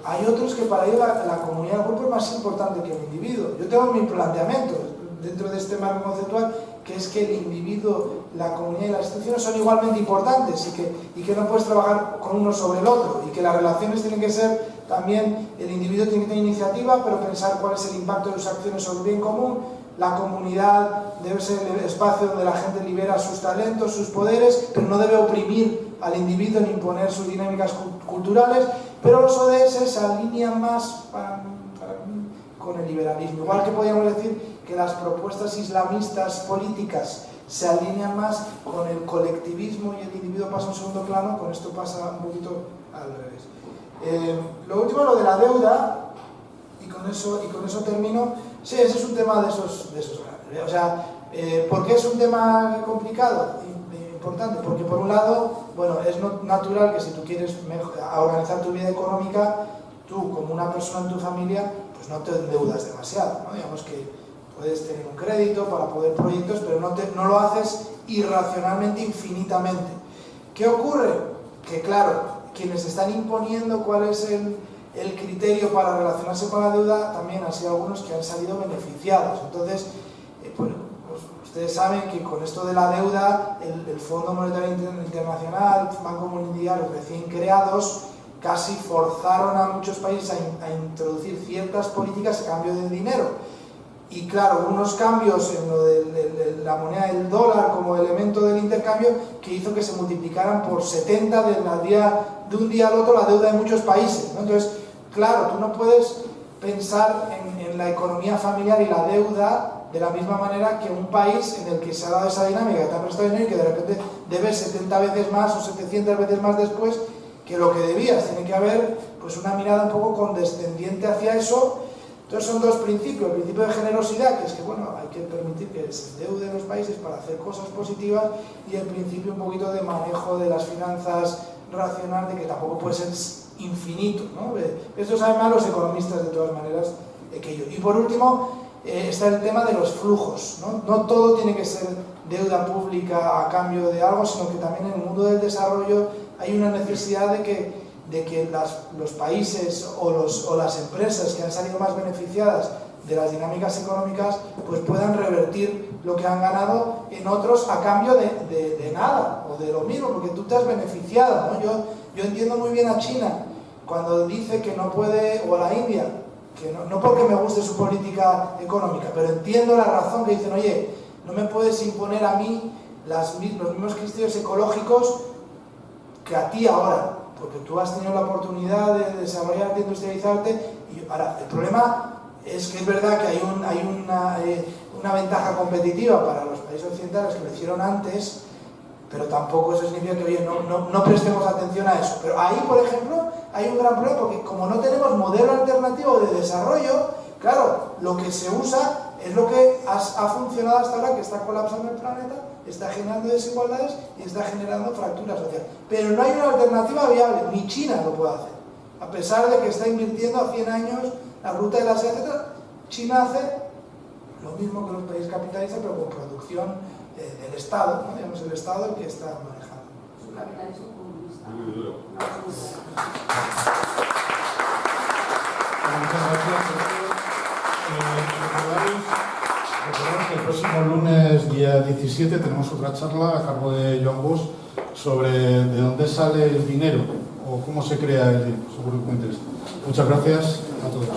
Hay otros que para ellos la comunidad, el grupo es más importante que el individuo. Yo tengo mi planteamiento dentro de este marco conceptual, que es que el individuo, la comunidad y las instituciones son igualmente importantes, y que no puedes trabajar con uno sobre el otro, y que las relaciones tienen que ser también, el individuo tiene que tener iniciativa, pero pensar cuál es el impacto de sus acciones sobre el bien común. La comunidad debe ser el espacio donde la gente libera sus talentos, sus poderes, pero no debe oprimir al individuo ni imponer sus dinámicas culturales. Pero los ODS se alinean más, para mí, con el liberalismo. Igual que podríamos decir que las propuestas islamistas políticas se alinean más con el colectivismo y el individuo pasa a un segundo plano, con esto pasa un poquito al revés. Lo último, lo de la deuda, y con eso termino. Sí, ese es un tema de esos grandes. O sea, ¿por qué es un tema complicado? Importante, porque por un lado, bueno, es natural que si tú quieres organizar tu vida económica, tú como una persona en tu familia, pues no te endeudas demasiado, ¿no? Digamos que puedes tener un crédito para poder proyectos, pero no lo haces irracionalmente, infinitamente. ¿Qué ocurre? Que claro, quienes están imponiendo cuál es el criterio para relacionarse con la deuda, también han sido algunos que han salido beneficiados. Entonces, pues ustedes saben que con esto de la deuda, el Fondo Monetario Internacional, el Banco Mundial, los recién creados, casi forzaron a muchos países a introducir ciertas políticas a cambio de dinero. Y claro, unos cambios en lo de la moneda del dólar como elemento del intercambio que hizo que se multiplicaran por 70 de un día al otro la deuda de muchos países, ¿no? Entonces, claro, tú no puedes pensar en la economía familiar y la deuda de la misma manera que un país en el que se ha dado esa dinámica, que te ha prestado dinero y que de repente debes 70 veces más o 700 veces más después que lo que debías. Tiene que haber pues una mirada un poco condescendiente hacia eso. Entonces son dos principios: el principio de generosidad, que es que bueno, hay que permitir que se endeuden los países para hacer cosas positivas, y el principio un poquito de manejo de las finanzas racional, de que tampoco puede ser infinito, ¿no? Esto saben más los economistas de todas maneras que yo. Y por último está el tema de los flujos, ¿no? No todo tiene que ser deuda pública a cambio de algo, sino que también en el mundo del desarrollo hay una necesidad de que los países o las empresas que han salido más beneficiadas de las dinámicas económicas pues puedan revertir lo que han ganado en otros a cambio de nada o de lo mismo, porque tú te has beneficiado, ¿no? Yo entiendo muy bien a China cuando dice que no puede, o a la India, que no porque me guste su política económica, pero entiendo la razón que dicen: oye, no me puedes imponer a mí los mismos criterios ecológicos que a ti ahora, porque tú has tenido la oportunidad de desarrollarte, industrializarte. Y ahora, el problema es que es verdad que hay una ventaja competitiva para los países occidentales que lo hicieron antes, pero tampoco eso significa que, oye, no prestemos atención a eso. Pero ahí, por ejemplo, hay un gran problema, porque como no tenemos modelo alternativo de desarrollo, claro, lo que se usa es lo que ha funcionado hasta ahora, que está colapsando el planeta, está generando desigualdades y está generando fracturas sociales. Pero no hay una alternativa viable, ni China lo puede hacer. A pesar de que está invirtiendo a 100 años la ruta de la seda, etc., China hace lo mismo que los países capitalistas, pero con producción del Estado, ¿no? Digamos, el Estado el que está manejando. Es un capitalismo comunista. Muy duro. Muchas gracias. Recordaros que el próximo lunes, día 17, tenemos otra charla a cargo de Joan Bosch sobre de dónde sale el dinero o cómo se crea el dinero. Seguro que muy interesante. Muchas gracias a todos.